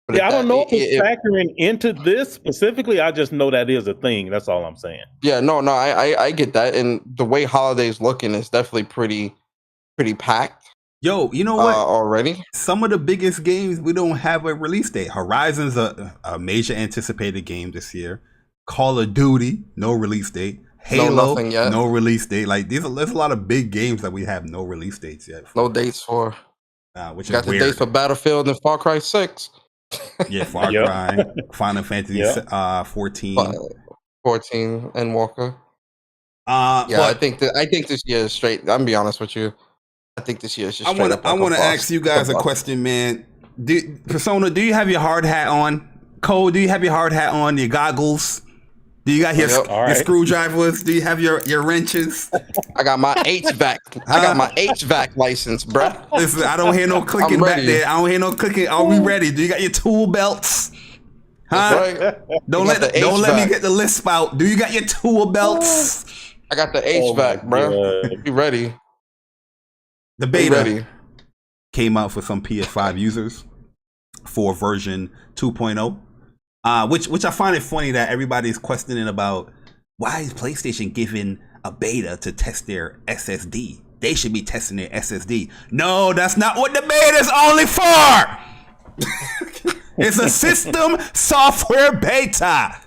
But I don't know if it's factoring into this specifically. I just know that is a thing. That's all I'm saying. Yeah, no, I get that. And the way Holiday's looking is definitely pretty packed. Yo, you know what? Already? Some of the biggest games, we don't have a release date. Horizon's a major anticipated game this year. Call of Duty, no release date. Halo, no release date. Like there's a lot of big games that we have no release dates yet. No dates for. Which got is the weird. dates for Battlefield and Far Cry 6. Yeah, Far Cry, Final Fantasy 14, 14, and Walker. I think this year is straight. I'm gonna be honest with you. I think this year is just. I want to ask you guys a question, man. Persona, do you have your hard hat on? Cole, do you have your hard hat on? Your goggles? Do you got your screwdrivers? Do you have your wrenches? I got my HVAC. I got my HVAC license, bruh. Listen, I don't hear no clicking back there. I don't hear no clicking. Are we ready? Do you got your tool belts? Huh? Right. Don't let me get the lisp out. Do you got your tool belts? I got the HVAC, bro. Be ready. The beta came out for some PS5 users for version 2.0. Which I find it funny that everybody's questioning about why is PlayStation giving a beta to test their SSD? They should be testing their SSD. No, that's not what the beta is only for. It's a system software beta.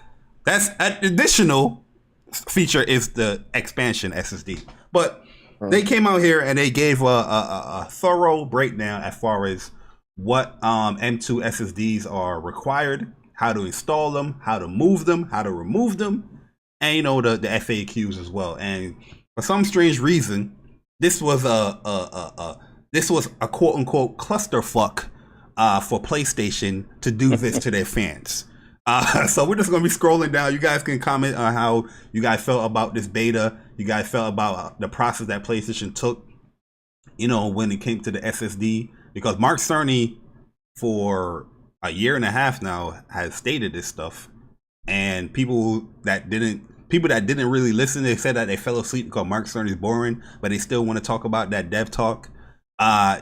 That's an additional feature is the expansion SSD. But they came out here and they gave a thorough breakdown as far as what M2 SSDs are required, how to install them, how to move them, how to remove them, and the FAQs as well. And for some strange reason, this was a quote unquote clusterfuck for PlayStation to do this to their fans. So we're just gonna be scrolling down. You guys can comment on how you guys felt about this beta. You guys felt about the process that PlayStation took, when it came to the SSD, because Mark Cerny for a year and a half now has stated this stuff, and people that didn't really listen, they said that they fell asleep because Mark Cerny is boring, but they still want to talk about that dev talk.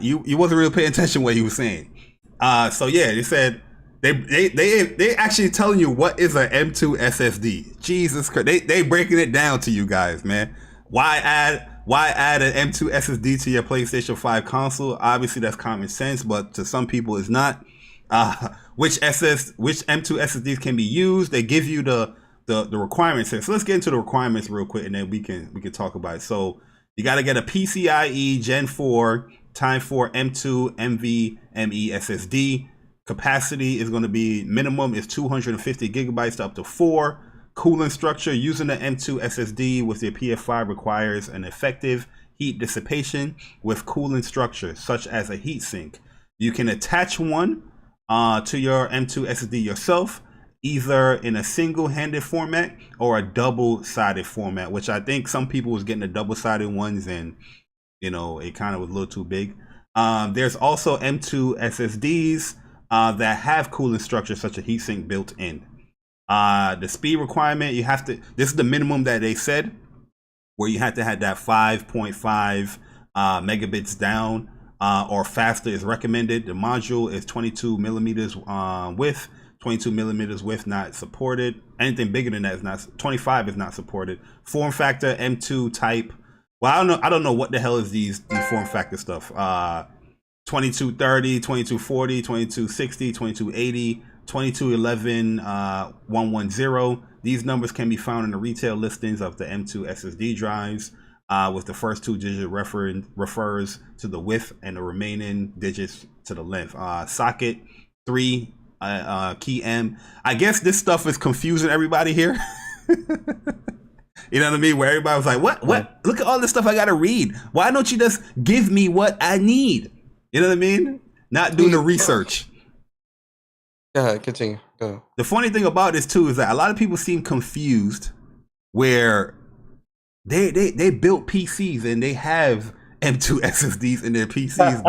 You wasn't really paying attention to what he was saying. So yeah, they said they actually telling you what is an M2 SSD. Jesus Christ, they breaking it down to you guys, man. Why add an M2 SSD to your PlayStation 5 console? Obviously that's common sense, but to some people it's not. Which M2 SSDs can be used? They give you the requirements here. So let's get into the requirements real quick, and then we can talk about it. So you got to get a PCIe Gen 4 Time 4 M2 NVMe SSD. Capacity is going to be minimum is 250 gigabytes to up to 4. Cooling structure using the M2 SSD with your PS5 requires an effective heat dissipation with cooling structure, such as a heatsink. You can attach one to your M2 SSD yourself, either in a single-handed format or a double-sided format, which I think some people was getting the double-sided ones, and it kind of was a little too big. There's also M2 SSDs that have cooling structure such as heatsink built in. The speed requirement, this is the minimum that they said, where you have to have that 5.5 megabits down or faster is recommended. The module is 22 millimeters width. 22 millimeters width not supported. Anything bigger than that is not. 25 is not supported. Form factor M2 type. Well, I don't know what the hell is these form factor stuff. 2230, 2240, 2260, 2280, 2211, 110. These numbers can be found in the retail listings of the M2 SSD drives. with the first 2 digits refers to the width and the remaining digits to the length. Socket 3 key M. I guess this stuff is confusing everybody here. You know what I mean? Where everybody was like, what? Look at all this stuff I gotta read. Why don't you just give me what I need? You know what I mean? Not doing the research. Go ahead, continue. Go. The funny thing about this too is that a lot of people seem confused where they built PCs and they have M2 SSDs in their PCs,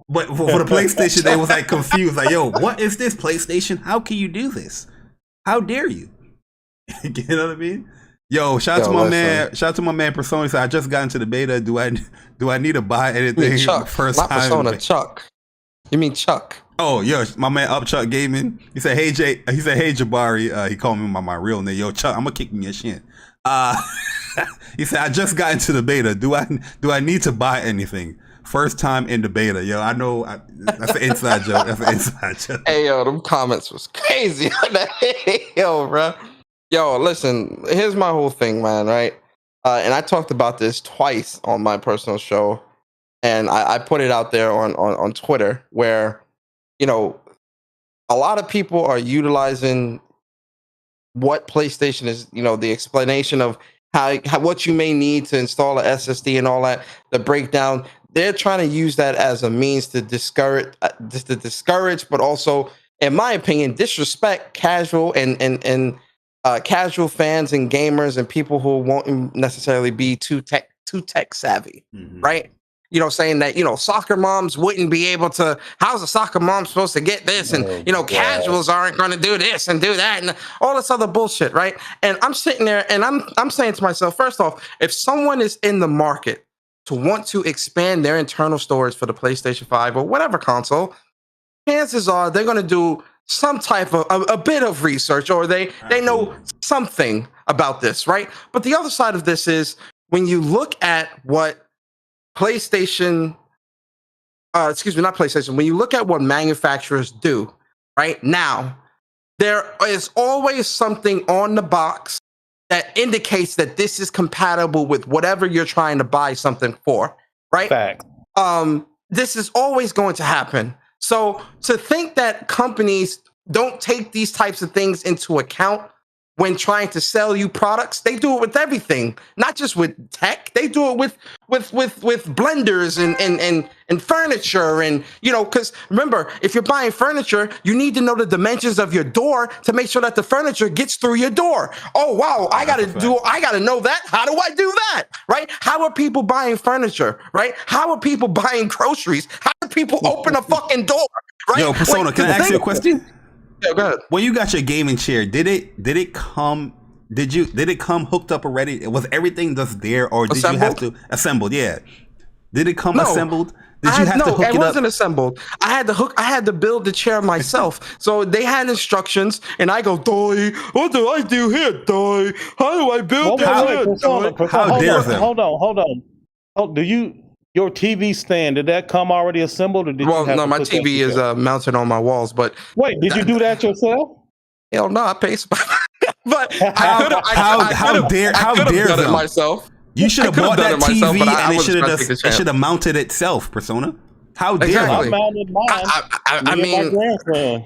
but for the PlayStation they was like confused, like, yo, what is this, PlayStation? How can you do this? How dare you? You know what I mean? Yo, shout out to my man Persona. He said, I just got into the beta. Do I need to buy anything Chuck, first not time? Persona, Chuck. You mean Chuck? Oh, yo, my man Upchuck Gaming. He said, hey Jay. He said, hey Jabari. He called me by my real name. Yo, Chuck, I'm gonna kick your shit. He said, I just got into the beta. Do I need to buy anything? First time in the beta. Yo, I know that's an inside joke. That's an inside joke. Hey, yo, them comments was crazy. Yo, bro. Yo, listen, here's my whole thing, man, right? And I talked about this twice on my personal show, and I put it out there on Twitter, where, you know, a lot of people are utilizing what PlayStation is, you know, the explanation of how what you may need to install an SSD and all that, the breakdown. They're trying to use that as a means to discourage, but also, in my opinion, disrespect casual and casual fans and gamers and people who won't necessarily be too tech savvy, right? You know, saying that, you know, soccer moms wouldn't be able to, how's a soccer mom supposed to get this? And, you know, casuals aren't going to do this and do that and all this other bullshit, right? And I'm sitting there and I'm saying to myself, first off, if someone is in the market to want to expand their internal storage for the PlayStation 5 or whatever console, chances are they're going to do some type of a bit of research, or they know something about this, right? But the other side of this is when you look at what PlayStation, not PlayStation, when you look at what manufacturers do right now, there is always something on the box that indicates that this is compatible with whatever you're trying to buy something for, right? Fact. This is always going to happen. So to think that companies don't take these types of things into account when trying to sell you products, they do it with everything, not just with tech. They do it with blenders and furniture, and, you know, because remember, if you're buying furniture, you need to know the dimensions of your door to make sure that the furniture gets through your door. Oh wow, I gotta know that. How do I do that? Right? How are people buying furniture? Right? How are people buying groceries? How do people open a fucking door? Right? Yo, Persona, can I ask you a question? Yeah, go ahead. When you got your gaming chair, did it come hooked up already? Was everything just there, or did you have to assembled? Yeah. Did it come assembled? Did you have to hook it up? No, it wasn't assembled. I had to build the chair myself. So they had instructions, and I go, Doy, what do I do here, Doy? How do I build this chair? How dare them? Hold on. Oh, your TV stand, did that come already assembled, or did you have to my put that TV is together? mounted on my walls, but Wait, did you do that yourself? hell no, I paid somebody. But how dare done them? it myself. You should have bought that TV myself, and it should have mounted itself, Persona. How dare Exactly. them? I mounted mine.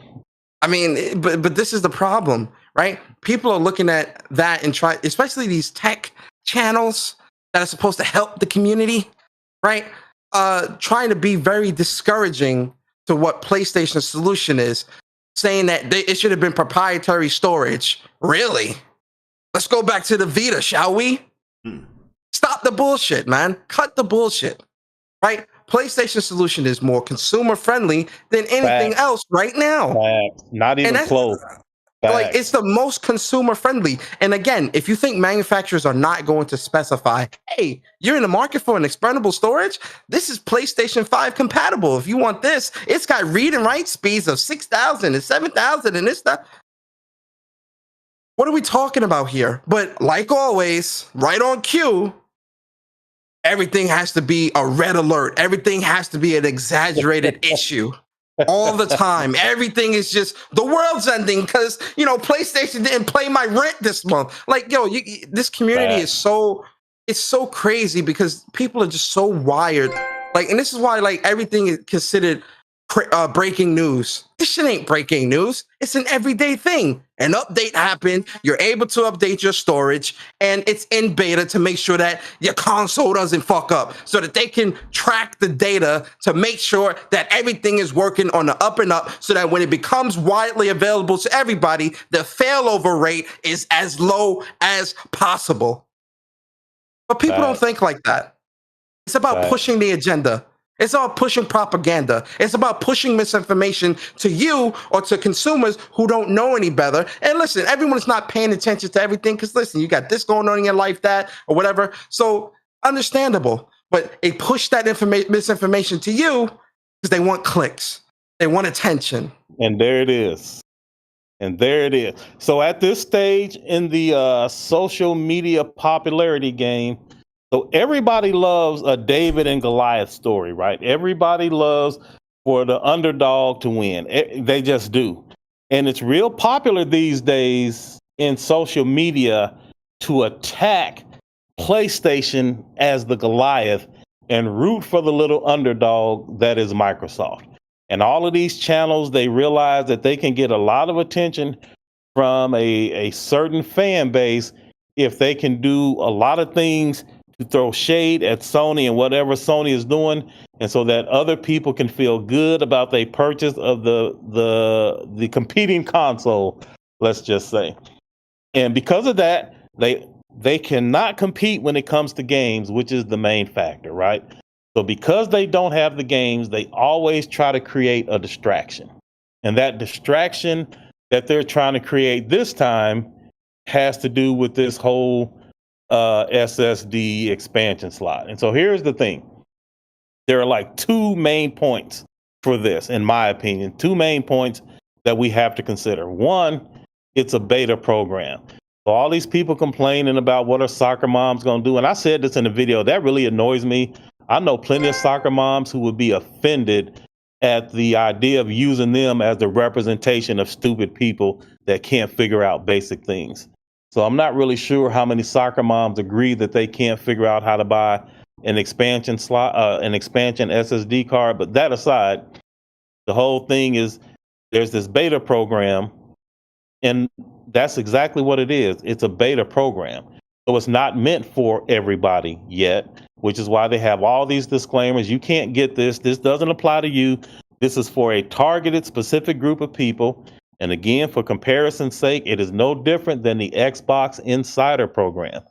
I mean, but this is the problem, right? People are looking at that and especially these tech channels that are supposed to help the community, right? Trying to be very discouraging to what PlayStation's solution is, saying that it should have been proprietary storage. Really? Let's go back to the Vita, shall we? Stop the bullshit, man. Cut the bullshit, right? PlayStation solution is more consumer friendly than anything else right now. Not even close. Like, it's the most consumer friendly. And again, if you think manufacturers are not going to specify, hey, you're in the market for an expandable storage, this is PlayStation 5 compatible. If you want this, it's got read and write speeds of 6,000 and 7,000 and this stuff. What are we talking about here? But like always, right on cue, everything has to be a red alert. Everything has to be an exaggerated issue. All the time. Everything is just, the world's ending because, you know, PlayStation didn't pay my rent this month. Like, yo, this community is so it's so crazy because people are just so wired. Like, and this is why like everything is considered breaking news. This shit ain't breaking news. It's an everyday thing. An update happened. You're able to update your storage, and it's in beta to make sure that your console doesn't fuck up, so that they can track the data to make sure that everything is working on the up and up, so that when it becomes widely available to everybody, the failover rate is as low as possible. But people don't think like that. It's about pushing the agenda. It's about pushing propaganda. It's about pushing misinformation to you or to consumers who don't know any better. And listen, everyone's not paying attention to everything because listen, you got this going on in your life, that, or whatever. So understandable. But they push that misinformation to you because they want clicks. They want attention. And there it is. And there it is. So at this stage in the social media popularity game, so everybody loves a David and Goliath story, right? Everybody loves for the underdog to win. They just do. And it's real popular these days in social media to attack PlayStation as the Goliath and root for the little underdog that is Microsoft. And all of these channels, they realize that they can get a lot of attention from a certain fan base if they can do a lot of things to throw shade at Sony and whatever Sony is doing, and so that other people can feel good about their purchase of the competing console, let's just say. And because of that, they cannot compete when it comes to games, which is the main factor, right? So because they don't have the games, they always try to create a distraction. And that distraction that they're trying to create this time has to do with this whole SSD expansion slot. And so here's the thing. There are like two main points for this, in my opinion, two main points that we have to consider. One, it's a beta program. So all these people complaining about what are soccer moms going to do. And I said this in the video, that really annoys me. I know plenty of soccer moms who would be offended at the idea of using them as the representation of stupid people that can't figure out basic things. So I'm not really sure how many soccer moms agree that they can't figure out how to buy an expansion slot, an expansion SSD card. But that aside, the whole thing is there's this beta program, and that's exactly what it is. It's a beta program. So it's not meant for everybody yet, which is why they have all these disclaimers. You can't get this. This doesn't apply to you. This is for a targeted specific group of people. And again, for comparison's sake, it is no different than the Xbox Insider program.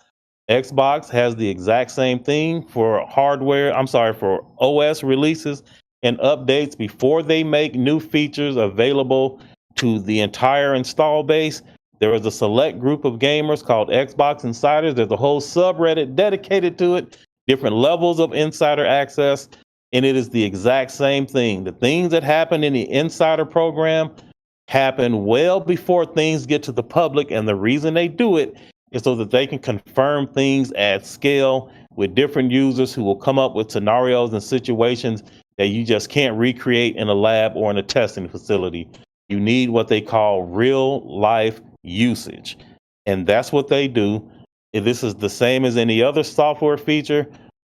Xbox has the exact same thing for for OS releases and updates before they make new features available to the entire install base. There is a select group of gamers called Xbox Insiders. There's a whole subreddit dedicated to it, different levels of insider access, and it is the exact same thing. The things that happen in the Insider program happen well before things get to the public, and the reason they do it is so that they can confirm things at scale with different users who will come up with scenarios and situations that you just can't recreate in a lab or in a testing facility. You need what they call real life usage, and that's what they do. If this is the same as any other software feature,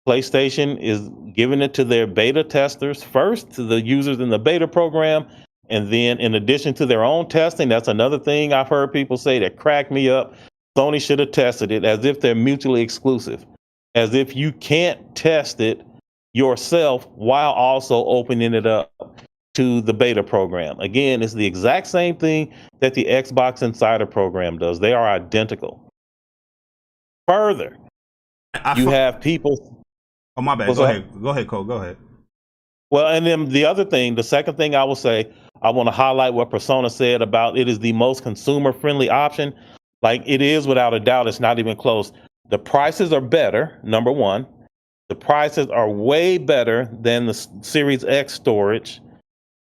PlayStation is giving it to their beta testers first, to the users in the beta program. And then in addition to their own testing, that's another thing I've heard people say that cracked me up. Sony should have tested it as if they're mutually exclusive, as if you can't test it yourself while also opening it up to the beta program. Again, it's the exact same thing that the Xbox Insider program does. They are identical. Further, you have people. Oh, my bad. Go ahead, Cole. Go ahead. Well, and then the second thing I will say, I want to highlight what Persona said about it is the most consumer-friendly option. Like, it is without a doubt. It's not even close. The prices are better, number one. The prices are way better than the Series X storage.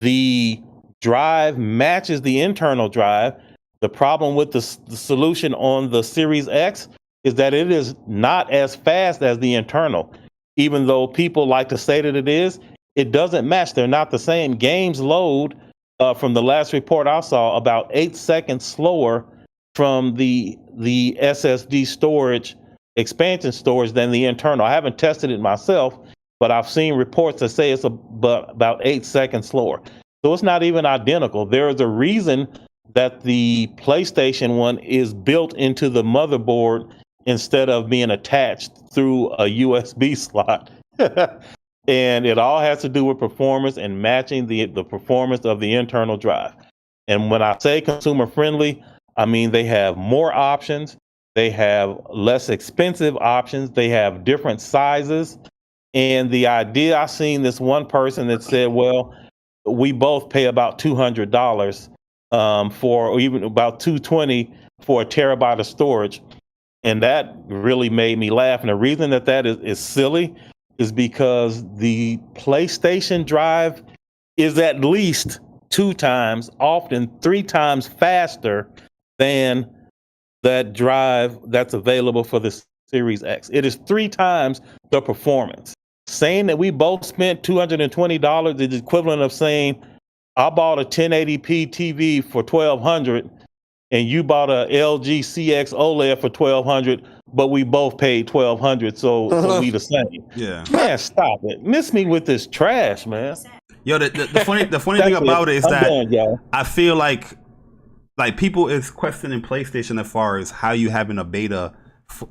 The drive matches the internal drive. The problem with the solution on the Series X is that it is not as fast as the internal. Even though people like to say that it is, it doesn't match. They're not the same. Games load, from the last report I saw, about 8 seconds slower from the SSD storage expansion storage than the internal. I haven't tested it myself, but I've seen reports that say it's about 8 seconds slower. So it's not even identical. There is a reason that the PlayStation one is built into the motherboard instead of being attached through a USB slot. And it all has to do with performance and matching the performance of the internal drive. And when I say consumer friendly, I mean they have more options, they have less expensive options, they have different sizes. And the idea, I seen this one person that said, well, we both pay about $200 for, or even about $220 for a terabyte of storage. And that really made me laugh. And the reason that is silly is because the PlayStation drive is at least 2 times, often 3 times faster than that drive that's available for the Series X. It is 3 times the performance. Saying that we both spent $220 is equivalent of saying I bought a 1080p TV for $1,200 and you bought a LG CX OLED for $1,200, but we both paid $1,200, so we the same. Yeah, man, stop it. Miss me with this trash, man. Yo, the funny thing about it is that done, I feel like people is questioning PlayStation as far as how you having a beta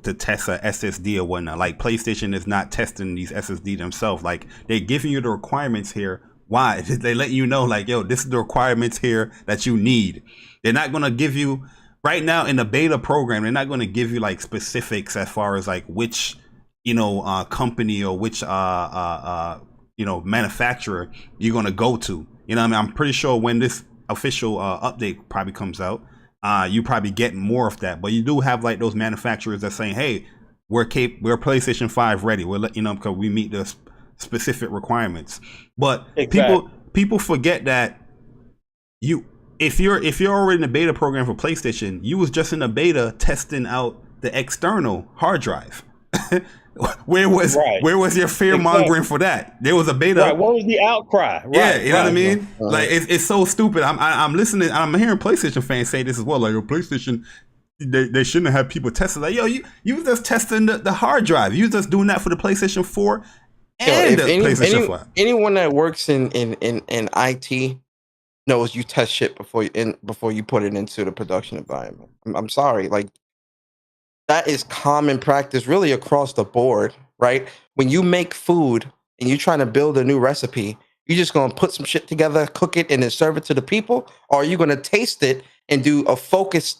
to test a SSD or whatnot. Like PlayStation is not testing these SSD themselves. Like they're giving you the requirements here. Why? They let you know, like, yo, this is the requirements here that you need. They're not gonna give you right now in the beta program. They're not gonna give you like specifics as far as like which company or which manufacturer you're gonna go to. You know what I mean? I'm pretty sure when this official update probably comes out, you probably get more of that. But you do have like those manufacturers that saying, hey, we're PlayStation 5 ready. We'll let you know because we meet the specific requirements. But exactly. people forget that if you're already in the beta program for PlayStation, you was just in the beta testing out the external hard drive. Where was your fear mongering for that? There was a beta. Right. What was the outcry? Right, yeah, you know what I mean. Like it's so stupid. I'm listening. I'm hearing PlayStation fans say this as well. Like, PlayStation, they shouldn't have people testing. Like, yo, you was just testing the hard drive. You was just doing that for the PlayStation 4 and PlayStation 5. Anyone that works in IT knows you test shit before you put it into the production environment. I'm sorry, like. That is common practice really across the board, right? When you make food and you're trying to build a new recipe, you just going to put some shit together, cook it, and then serve it to the people? Or are you going to taste it and do a focus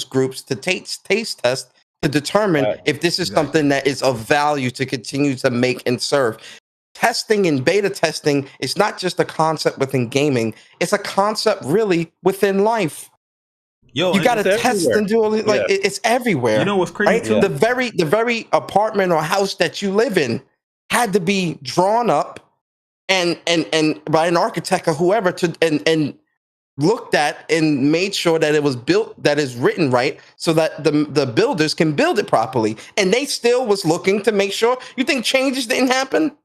groups to taste test to determine if this is something that is of value to continue to make and serve? Testing and beta testing is not just a concept within gaming. It's a concept really within life. Yo, you gotta test and do it like it's everywhere. You know what's crazy? Right? Yeah. The very apartment or house that you live in had to be drawn up and by an architect or whoever and looked at and made sure that it was built, that is written right, so that the builders can build it properly. And they still was looking to make sure. You think changes didn't happen?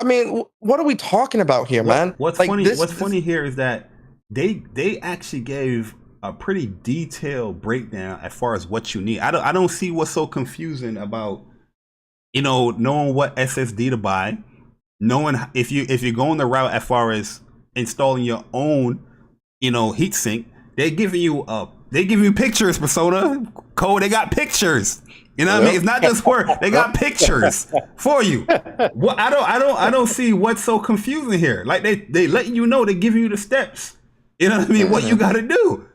I mean, what are we talking about here, man? What's funny here is that they actually gave a pretty detailed breakdown as far as what you need. I don't see what's so confusing about, knowing what SSD to buy, knowing if you're going the route as far as installing your own, heatsink. They're giving you pictures, Persona Cole. They got pictures. You know what I mean? It's not just word. They got pictures for you. Well, I don't see what's so confusing here. Like they letting you know, they giving you the steps. You know what I mean? What you got to do.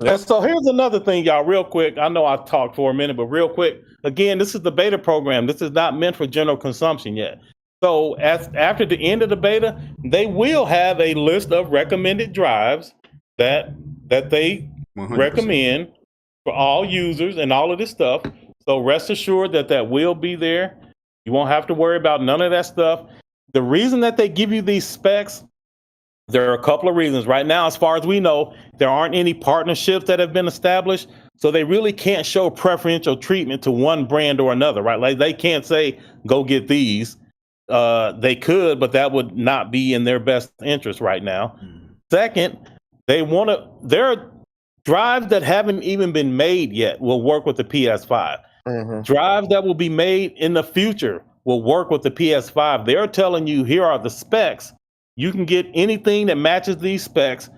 And so here's another thing, y'all, real quick. I know I talked for a minute, but real quick. Again, this is the beta program. This is not meant for general consumption yet. So after the end of the beta, they will have a list of recommended drives that they 100%. Recommend for all users and all of this stuff. So rest assured that will be there. You won't have to worry about none of that stuff. The reason that they give you these specs, there are a couple of reasons. Right now, as far as we know, there aren't any partnerships that have been established. So they really can't show preferential treatment to one brand or another, right? Like they can't say, go get these. They could, but that would not be in their best interest right now. Second, there are drives that haven't even been made yet will work with the PS5. Drives that will be made in the future will work with the PS5. They're telling you, here are the specs. You can get anything that matches these specs,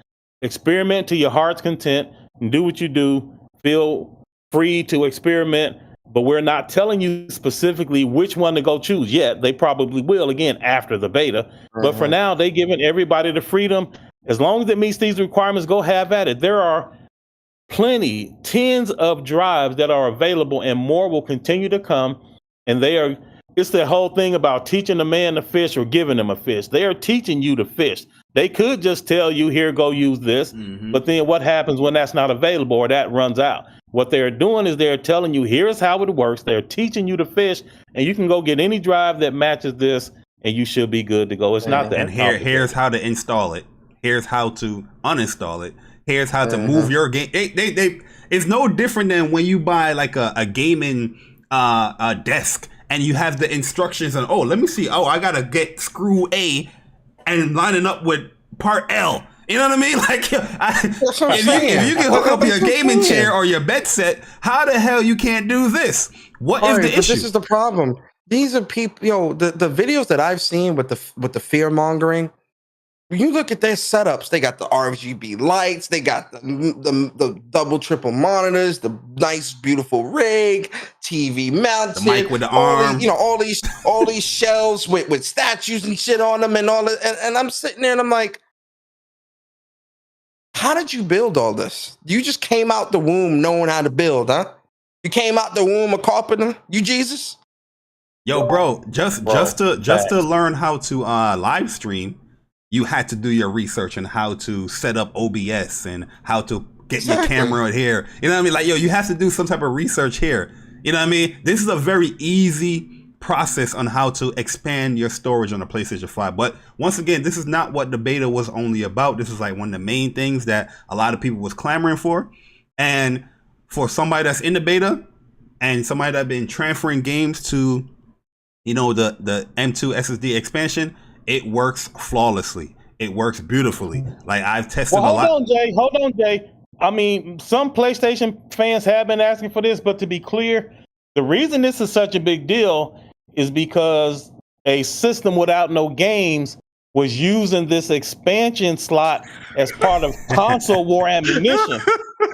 experiment to your heart's content, and do what you do. Feel free to experiment, but we're not telling you specifically which one to go choose yet. They probably will, again, after the beta. But for now, they're giving everybody the freedom. As long as it meets these requirements, go have at it. There are plenty, tens of drives that are available, and more will continue to come. And it's the whole thing about teaching a man to fish or giving him a fish. They are teaching you to fish. They could just tell you, here, go use this. But then what happens when that's not available or that runs out? What they're doing is they're telling you, here's how it works. They're teaching you to fish, and you can go get any drive that matches this, and you should be good to go. It's not that. And here's how to install it. Here's how to uninstall it. Here's how to move your game. It's no different than when you buy like a gaming desk and you have the instructions on, let me see. I gotta get screw A and lining up with part L. You know what I mean? Like, if you can hook up your gaming chair or your bed set, how the hell you can't do this? What is the issue? This is the problem. These are people. The videos that I've seen with the fear mongering. When you look at their setups, they got the RGB lights, they got the double triple monitors, the nice beautiful rig, TV mounted, the mic with the arm, all these shelves with statues and shit on them and all that. And I'm sitting there and I'm like, how did you build all this? You just came out the womb knowing how to build, huh? You came out the womb a carpenter, you Jesus? Yo, bro, just to learn how to live stream, you had to do your research on how to set up OBS and how to get your camera here. You know what I mean? Like, you have to do some type of research here. You know what I mean? This is a very easy process on how to expand your storage on the PlayStation 5. But once again, this is not what the beta was only about. This is like one of the main things that a lot of people was clamoring for. And for somebody that's in the beta and somebody that's been transferring games to, the M2 SSD expansion, it works flawlessly. It works beautifully. Like, I've tested a lot. Hold on, Jay. I mean, some PlayStation fans have been asking for this, but to be clear, the reason this is such a big deal is because a system without no games was using this expansion slot as part of console war ammunition,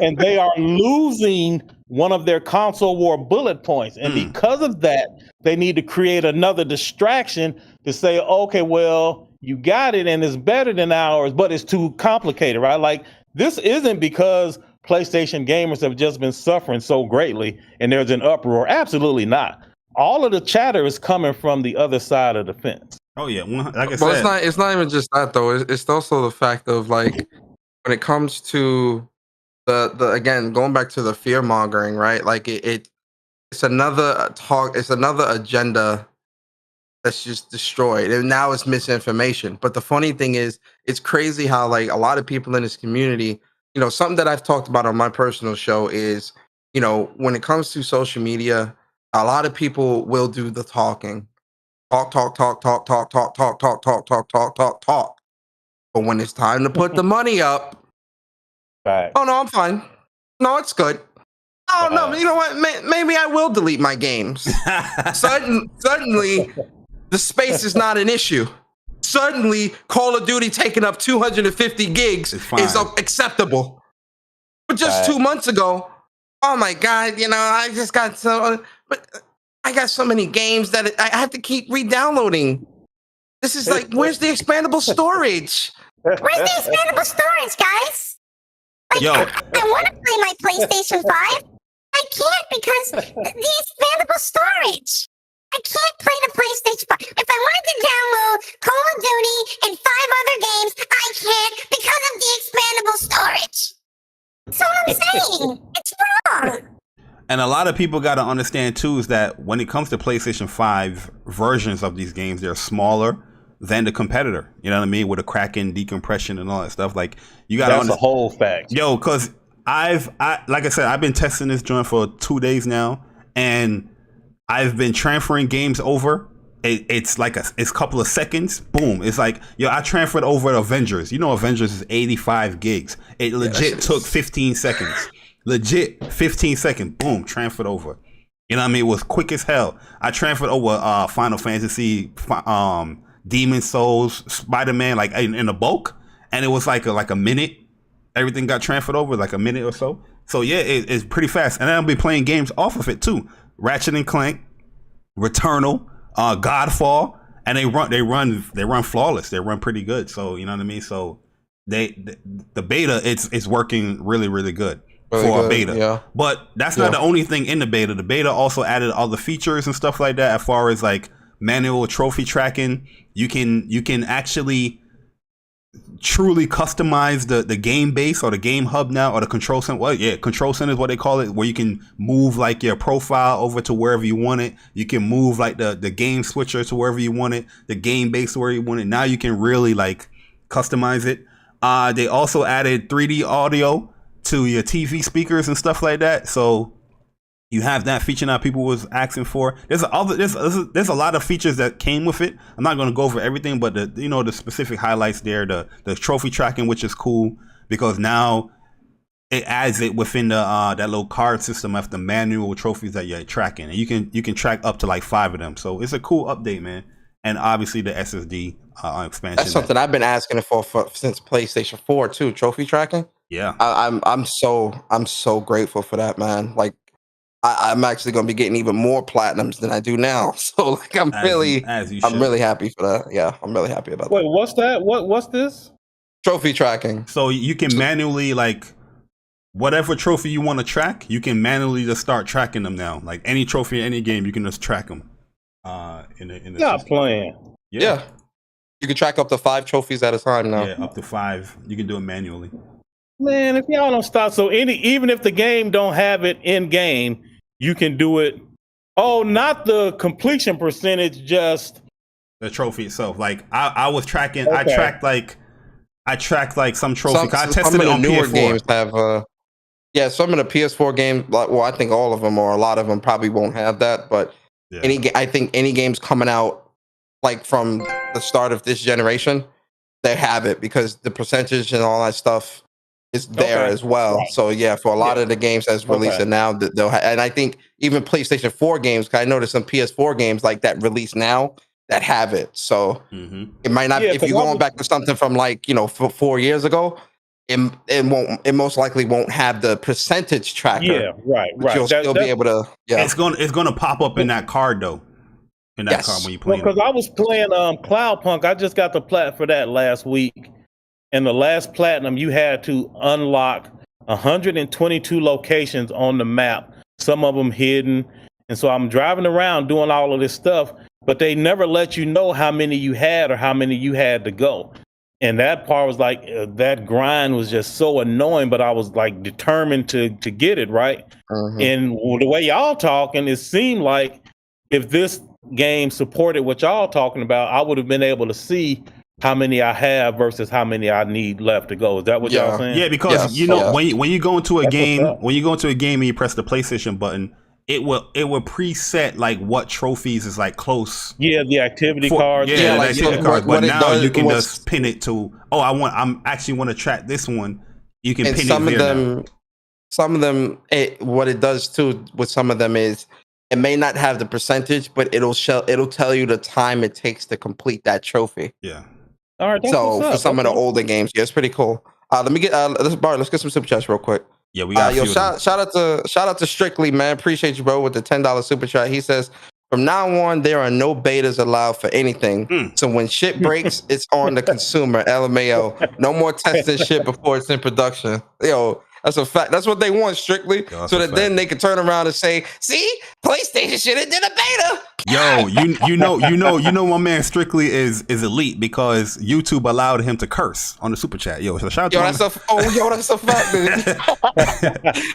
and they are losing one of their console war bullet points. And because of that, they need to create another distraction to say, okay, well, you got it and it's better than ours, but it's too complicated, right? Like, this isn't because PlayStation gamers have just been suffering so greatly and there's an uproar. Absolutely not. All of the chatter is coming from the other side of the fence. Oh yeah, like I said, it's not even just that though. It's also the fact of, like, when it comes to the again, going back to the fear mongering, right? Like, it's another talk. It's another agenda that's just destroyed, and now it's misinformation. But the funny thing is, it's crazy how, like, a lot of people in this community, something that I've talked about on my personal show is, when it comes to social media, a lot of people will do the talking. Talk. But when it's time to put the money up, right. Oh no, I'm fine. No, it's good. Oh no, you know what? Maybe I will delete my games. Suddenly, the space is not an issue. Suddenly, Call of Duty taking up 250 gigs is acceptable. But just 2 months ago, oh my God, I just got I got so many games that I have to keep re-downloading. This is like, where's the expandable storage? Where's the expandable storage, guys? Like, Yo. I want to play my PlayStation 5. I can't because the expandable storage. I can't play the PlayStation 5. If I wanted to download Call of Duty and 5 other games, I can't because of the expandable storage. That's all I'm saying. It's wrong. And a lot of people got to understand too is that when it comes to PlayStation 5 versions of these games, they're smaller than the competitor. You know what I mean? With a Kraken decompression and all that stuff. Like, you got to That's a whole fact. Yo, because like I said, I've been testing this joint for 2 days now, and I've been transferring games over. It's like it's a couple of seconds. Boom. It's like, I transferred over Avengers. Avengers is 85 gigs. It legit took 15 seconds. Legit 15 seconds. Boom. Transferred over. You know what I mean? It was quick as hell. I transferred over Final Fantasy, Demon Souls, Spider-Man, like in a bulk, and it was like a minute. Everything got transferred over like a minute or so. So yeah, it's pretty fast. And I'll be playing games off of it too. Ratchet and Clank, Returnal, Godfall, and they run flawless. They run pretty good. So you know what I mean. So the beta it's working really really good. For a beta, yeah. But that's not the only thing in the beta. The beta also added all the features and stuff like that. As far as like manual trophy tracking, you can actually truly customize the game base or the game hub now, or the control center. Well, yeah, control center is what they call it, where you can move like your profile over to wherever you want it. You can move like the game switcher to wherever you want it, the game base to where you want it. Now you can really like customize it. They also added 3D audio to your TV speakers and stuff like that. So you have that feature now people was asking for. There's a lot of features that came with it. I'm not going to go over everything, but the specific highlights there, the trophy tracking, which is cool because now it adds it within the that little card system of the manual trophies that you're tracking, and you can track up to like 5 of them. So it's a cool update, man. And obviously the SSD expansion. That's something I've been asking for since PlayStation 4 too. Trophy tracking. Yeah, I'm so grateful for that, man. Like I'm actually going to be getting even more platinums than I do now. So like I'm really happy for that. Yeah, I'm really happy about that. Wait, what's that? What's this? Trophy tracking. So you can manually like whatever trophy you want to track, you can manually just start tracking them now. Like any trophy in any game, you can just track them. In the not playing. Yeah. You can track up to 5 trophies at a time now. Yeah, up to 5. You can do it manually. Man, if y'all don't stop, so even if the game don't have it in game, you can do it. Oh, not the completion percentage, just the trophy itself. Like I was tracking. Okay. I tracked like some trophy. I tested it on newer PS4. Games have, yeah, some of the PS4 games. Well, I think all of them or a lot of them probably won't have that. But I think any games coming out like from the start of this generation, they have it because the percentage and all that stuff is there as well. Right. So yeah, for a lot of the games that's releasing now, they'll and I think even PlayStation 4 games, because I noticed some PS4 games like that release now that have it. So it might not. If you're going back to something from like 4 years ago, it most likely won't have the percentage tracker. Yeah, right. You'll still be able to. Yeah, it's gonna pop up in that card though. In that card when you play. Because I was playing Cloudpunk. I just got the plat for that last week. And the last platinum, you had to unlock 122 locations on the map, some of them hidden. And so I'm driving around doing all of this stuff, but they never let you know how many you had or how many you had to go. And that part was like, that grind was just so annoying, but I was like determined to get it, right? And the way y'all talking, it seemed like if this game supported what y'all talking about, I would have been able to see how many I have versus how many I need left to go. Is that what y'all saying? Yeah, because when you go into a game, and you press the PlayStation button, it will preset like what trophies is like close. Yeah, the activity cards. Yeah, the activity cards. But now you can just pin it to. Oh, I'm actually want to track this one. You can pin it there. Some of them, what it does too with some of them is it may not have the percentage, but it'll tell you the time it takes to complete that trophy. Yeah. All right. So for some of the older games, yeah, it's pretty cool. Let me get let's get some super chats real quick. Yeah, we got shout out to Strictly, man. Appreciate you, bro, with the $10 super chat. He says, from now on, there are no betas allowed for anything. So when shit breaks, it's on the consumer. LMAO. No more testing shit before it's in production. Yo, that's a fact. That's what they want, Strictly. So that then they can turn around and say, see, PlayStation should have did a beta. Yo, you know my man Strictly is elite because YouTube allowed him to curse on the super chat. Yo, so shout out to that's a fact, dude.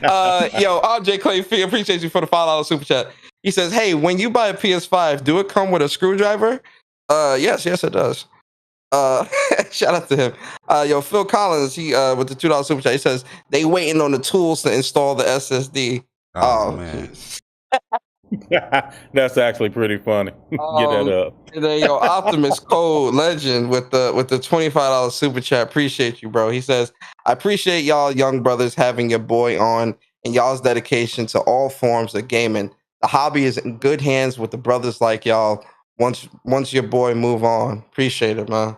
RJ Clay, appreciate you for the $5 super chat. He says, hey, when you buy a PS5, do it come with a screwdriver? Yes, it does. Shout out to him. Phil Collins, he with the $2 super chat, he says they waiting on the tools to install the SSD. Oh man. That's actually pretty funny. Get that up. And then Optimus Code Legend with the $25 super chat. Appreciate you, bro. He says, I appreciate y'all young brothers having your boy on and y'all's dedication to all forms of gaming. the hobby is in good hands with the brothers like y'all. Once your boy move on, appreciate it, man.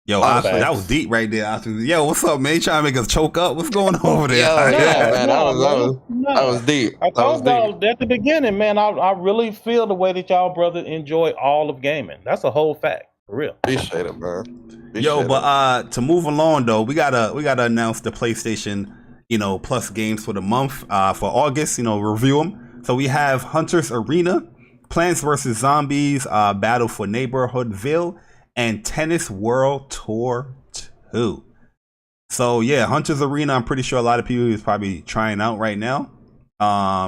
Yo, that was deep right there. Yo, what's up, man? You trying to make us choke up? What's going on over there? Yeah, man, that was deep. I told y'all at the beginning, man. I really feel the way that y'all brothers enjoy all of gaming. That's a whole fact, for real. Appreciate it, man. But to move along though, we gotta announce the PlayStation, Plus games for the month. For August, review them. So we have Hunter's Arena, Plants vs. Zombies, Battle for Neighborhoodville, and Tennis World Tour 2. So yeah, Hunter's Arena, I'm pretty sure a lot of people is probably trying out right now.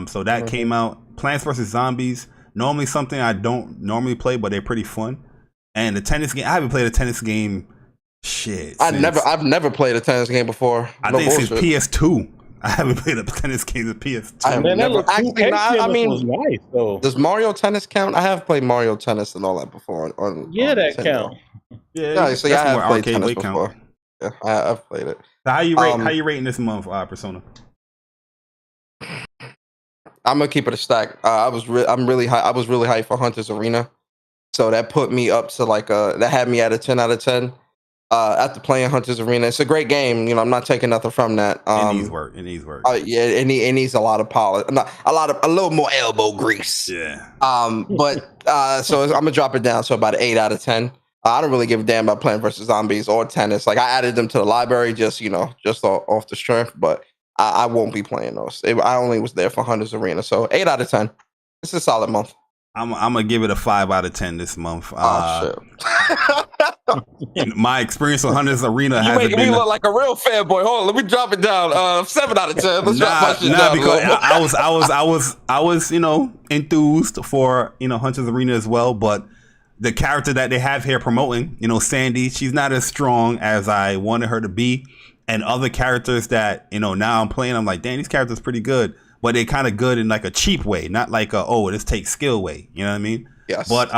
So that came out. Plants vs. Zombies, normally something I don't normally play, but they're pretty fun. And the tennis game, I haven't played a tennis game. I've never played a tennis game before. I think since PS2. I haven't played a tennis game since PS2. Does Mario Tennis count? I have played Mario Tennis and all that before. That count. Yeah, so I have played tennis before. Yeah, I've played it. So how you rating this month, Persona? I'm gonna keep it a stack. I'm really high. I was really hyped for Hunter's Arena, so that put me up to that had me at a 10 out of 10. After playing Hunter's Arena, it's a great game. I'm not taking nothing from that. It needs work. Yeah, it needs a lot of polish, a little more elbow grease. Yeah. So I'm gonna drop it down to about an 8 out of 10. I don't really give a damn about Plants vs. Zombies or tennis. I added them to the library just off the strength, but I won't be playing those. I only was there for Hunter's Arena, so 8 out of 10. It's a solid month. I'm gonna give it a 5 out of 10 this month. Shit. My experience with Hunter's Arena has been. You look like a real fanboy. Hold on, let me drop it down. 7 out of 10. Let's drop my shit down. Because I was enthused for Hunter's Arena as well, but the character that they have here promoting, Sandy, she's not as strong as I wanted her to be, and other characters that now I'm playing, I'm like, damn, these characters pretty good. But they're kind of good in a cheap way, not this takes skill way. You know what I mean? Yes. But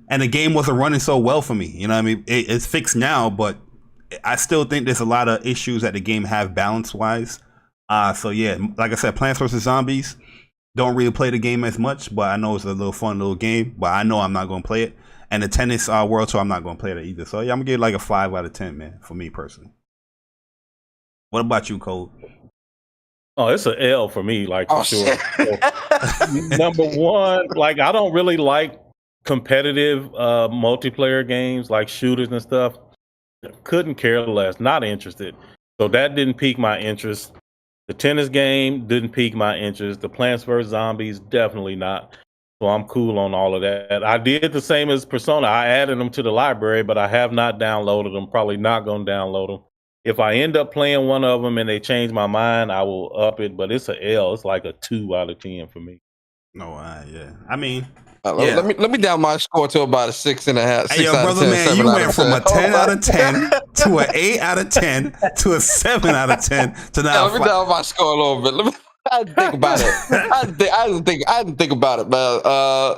and the game wasn't running so well for me. You know what I mean? It's fixed now, but I still think there's a lot of issues that the game have balance wise. So yeah, like I said, Plants vs. Zombies, don't really play the game as much, but I know it's a little fun little game. But I know I'm not gonna play it. And the Tennis World Tour, I'm not gonna play that either. So yeah, I'm gonna give it a 5 out of 10, man, for me personally. What about you, Cole? Oh, it's an L for me, for sure. Number one, I don't really like competitive multiplayer games like shooters and stuff. Couldn't care less. Not interested. So that didn't pique my interest. The tennis game didn't pique my interest. The Plants vs. Zombies, definitely not. So I'm cool on all of that. I did the same as Persona. I added them to the library, but I have not downloaded them. Probably not going to download them. If I end up playing one of them and they change my mind, I will up it. But it's a L. It's like a 2 out of 10 for me. No, yeah. I mean, let me down my score to about a 6.5. Hey, yo, brother, man, you went from a 10 out of 10 to an 8 out of 10 to a 7 out of 10 to now. Let me down my score a little bit. I didn't think about it. I didn't think about it, man.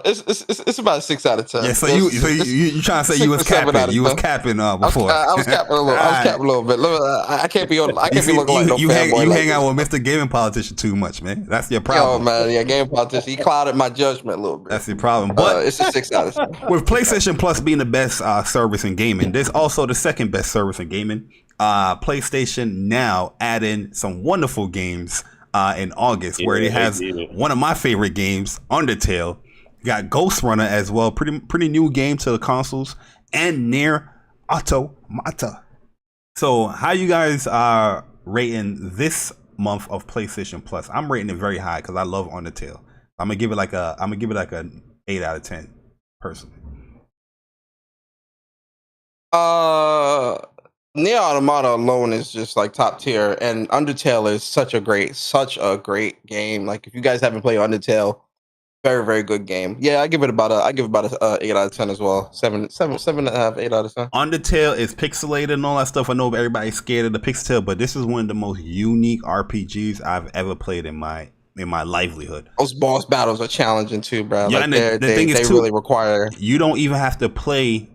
It's about a 6 out of 10. Yeah, so you trying to say you was capping? You was capping before. I was capping a little. I was capping a little bit. I can't be looking like no fanboy. You hang out with Mr. Gaming Politician too much, man. That's your problem. Oh man, yeah, Gaming Politician. He clouded my judgment a little bit. That's your problem. But it's a 6 out of 10. With PlayStation Plus being the best service in gaming, there's also the second best service in gaming. PlayStation Now adding some wonderful games. In August, where it has one of my favorite games, Undertale. You got Ghost Runner as well, pretty new game to the consoles, and Nier Automata. So, how you guys are rating this month of PlayStation Plus? I'm rating it very high because I love Undertale. I'm gonna give it like an 8 out of 10, personally. Nier Automata alone is just top tier, and Undertale is such a great game. If you guys haven't played Undertale, very, very good game. Yeah, I give it about a 8 out of 10 as well. 7.5, 8 out of 10. Undertale is pixelated and all that stuff. I know everybody's scared of the pixel, but this is one of the most unique RPGs I've ever played in my livelihood. Those boss battles are challenging too, bro. Yeah, and the thing is too, really require. You don't even have to play.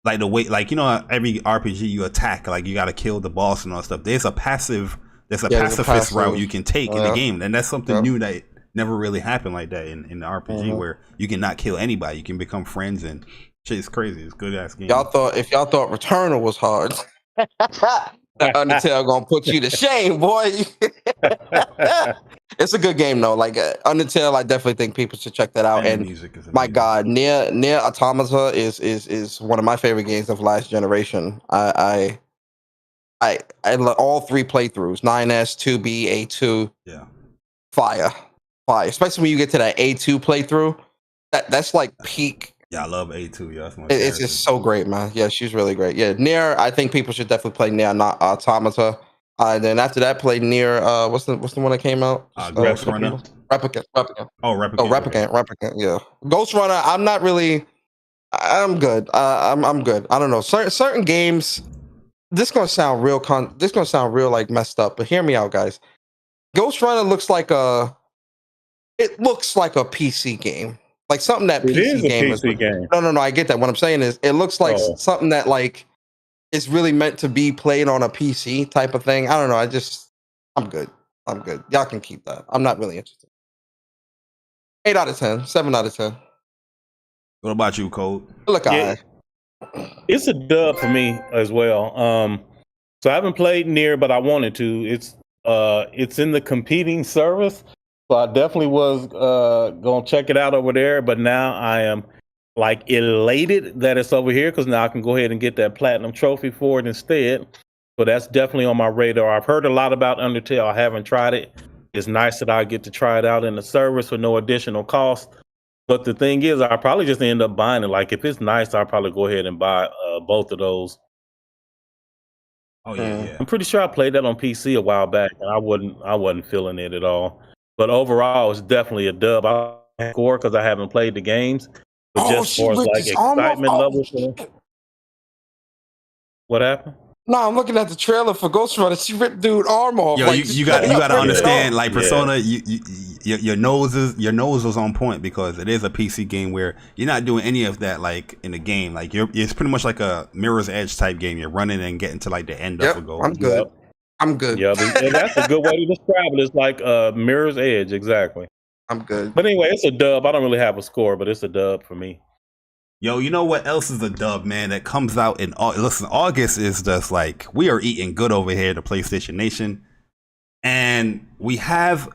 The way, every RPG you attack, you got to kill the boss and all that stuff. There's a pacifist route you can take in the game, and that's something new that never really happened like that in the RPG where you can not kill anybody. You can become friends and shit is crazy. It's a good ass game. Y'all thought Returnal was hard. Undertale gonna put you to shame, boy. It's a good game though. Like Undertale, I definitely think people should check that out. And music is my God, Near Automata is one of my favorite games of last generation. I love all 3 playthroughs: 9S, 2B, A2. Yeah, fire. Especially when you get to that A2 playthrough. That's like peak. Yeah, I love A2. Yeah, it's just so great, man. Yeah, she's really great. Yeah, Nier. I think people should definitely play Nier, not Automata. Then after that, play Nier. What's the one that came out? Ghost Runner. Replicant. Oh, Replicant. Yeah, Ghost Runner. I'm not really. I'm good. I'm good. I don't know. Certain games. This gonna sound real. This gonna sound real like messed up. But hear me out, guys. Ghost Runner looks like a. It looks like a PC game. Like something that PC game is. No. I get that. What I'm saying is, it looks like something that like is really meant to be played on a PC type of thing. I don't know. I'm good. Y'all can keep that. I'm not really interested. 8 out of 10. 7 out of 10. What about you, Cole? Look, it's a dub for me as well. So I haven't played Nier, but I wanted to. It's in the competing service. So I definitely was gonna check it out over there, but now I am like elated that it's over here because now I can go ahead and get that platinum trophy for it instead. So that's definitely on my radar. I've heard a lot about Undertale. I haven't tried it. It's nice that I get to try it out in the service for no additional cost. But the thing is, I probably just end up buying it. Like if it's nice, I'll probably go ahead and buy both of those. Oh yeah. I'm pretty sure I played that on PC a while back, and I wasn't feeling it at all. But overall, it's definitely a dub. I don't score because I haven't played the games. But just for like excitement levels. What happened? No, I'm looking at the trailer for Ghost Runner. She ripped dude arm off. Yo, like, you got to understand, like Persona, your nose was on point because it is a PC game where you're not doing any of that like in the game. Like it's pretty much like a Mirror's Edge type game. You're running and getting to like the end of a goal. I'm good. I'm good. Yeah, and that's a good way to describe it. It's like Mirror's Edge, exactly. I'm good. But anyway, it's a dub. I don't really have a score, but it's a dub for me. Yo, you know what else is a dub, man, that comes out in August? Listen, August is just like, we are eating good over here at the PlayStation Nation. And we have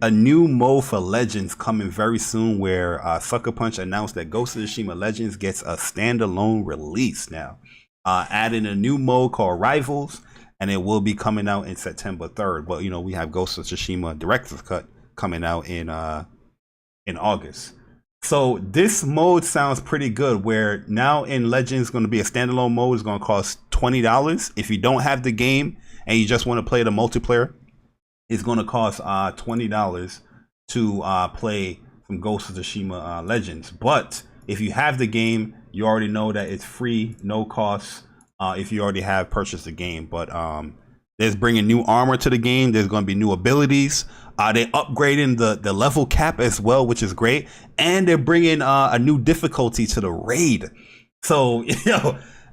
a new mode for Legends coming very soon where Sucker Punch announced that Ghost of Tsushima Legends gets a standalone release now. Adding a new mode called Rivals, and it will be coming out in September 3rd. But, you know, we have Ghost of Tsushima Director's Cut coming out in August. So this mode sounds pretty good where now in Legends going to be a standalone mode. It's going to cost $20. If you don't have the game and you just want to play the multiplayer, it's going to cost $20 to play some Ghost of Tsushima Legends. But if you have the game, you already know that it's free, no cost if you already have purchased the game. But there's bringing new armor to the game. There's going to be new abilities. They're upgrading the level cap as well, which is great. And they're bringing a new difficulty to the raid. So,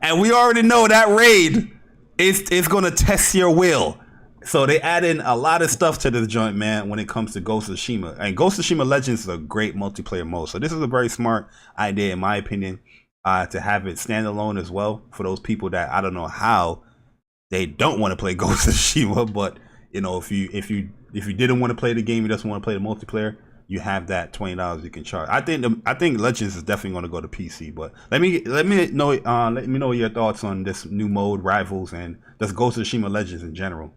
and we already know that raid is going to test your will. So they add in a lot of stuff to this joint, man, when it comes to Ghost of Tsushima. And Ghost of Tsushima Legends is a great multiplayer mode. So this is a very smart idea, in my opinion, to have it standalone as well for those people that I don't know how they don't want to play Ghost of Tsushima. But, you know, if you didn't want to play the game, you just want to play the multiplayer, you have that $20 you can charge. I think Legends is definitely going to go to PC. But let me know your thoughts on this new mode, Rivals, and just Ghost of Tsushima Legends in general.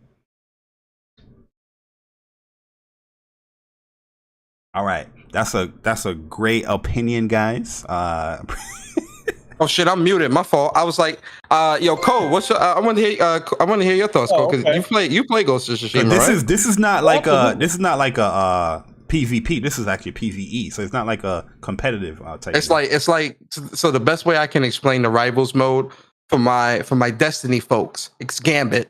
All right, that's a great opinion, guys. Oh shit, I'm muted. My fault. I was like, yo, Cole, what's your? I want to hear your thoughts, Cole, because you play Ghost of Tsushima, right? This is not like a PvP. This is actually PvE, so it's not like a competitive type. It's like so the best way I can explain the Rivals mode for my Destiny folks, it's Gambit.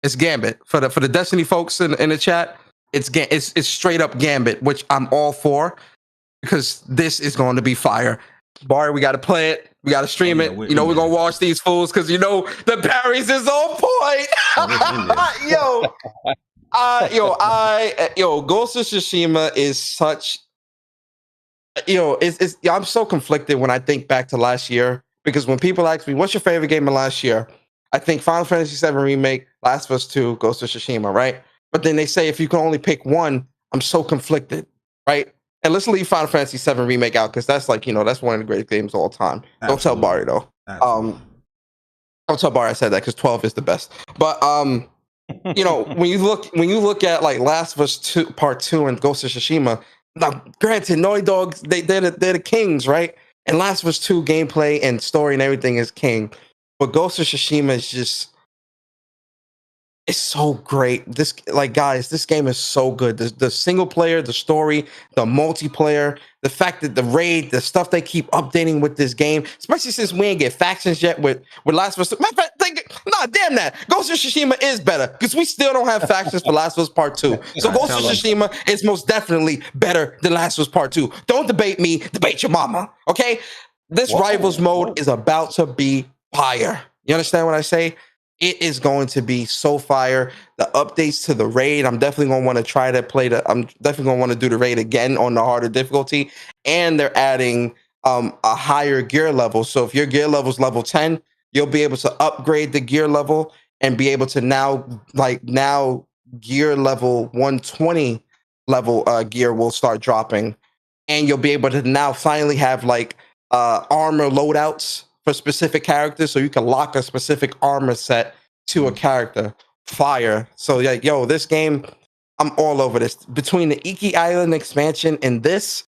It's Gambit for the Destiny folks in the chat. It's straight up Gambit, which I'm all for because this is going to be fire. Bari, we got to play it. We got to stream it. We're going to watch these fools because, the parries is on point. Yo, Ghost of Tsushima is such. I'm so conflicted when I think back to last year because when people ask me, "What's your favorite game of last year?" I think Final Fantasy VII Remake, Last of Us 2, Ghost of Tsushima, right? But then they say if you can only pick one, I'm so conflicted, right? And let's leave Final Fantasy VII Remake out because that's that's one of the greatest games of all time. Absolutely. Don't tell Bari though. Don't tell Bari I said that because 12 is the best. But when you look at like Last of Us 2 Part 2 and Ghost of Tsushima. Now, granted, Naughty Dog, they're the kings, right? And Last of Us 2 gameplay and story and everything is king. But Ghost of Tsushima is just, it's so great. This game is so good. The single player, the story, the multiplayer, the fact that the raid, the stuff they keep updating with this game, especially since we ain't get factions yet with Last of Us. Matter of fact, damn that. Ghost of Tsushima is better because we still don't have factions for Last of Us Part 2. So Ghost of Tsushima is most definitely better than Last of Us Part 2. Don't debate me, debate your mama, okay? This Rivals mode is about to be fire. You understand what I say? It is going to be so fire. The updates to the raid, I'm definitely going to want to try to I'm definitely going to want to do the raid again on the harder difficulty. And they're adding a higher gear level. So if your gear level is level 10, you'll be able to upgrade the gear level and be able to now gear level 120 level gear will start dropping. And you'll be able to now finally have armor loadouts for specific characters, so you can lock a specific armor set to a character. Fire. So this game, I'm all over this. Between the Iki Island expansion and this,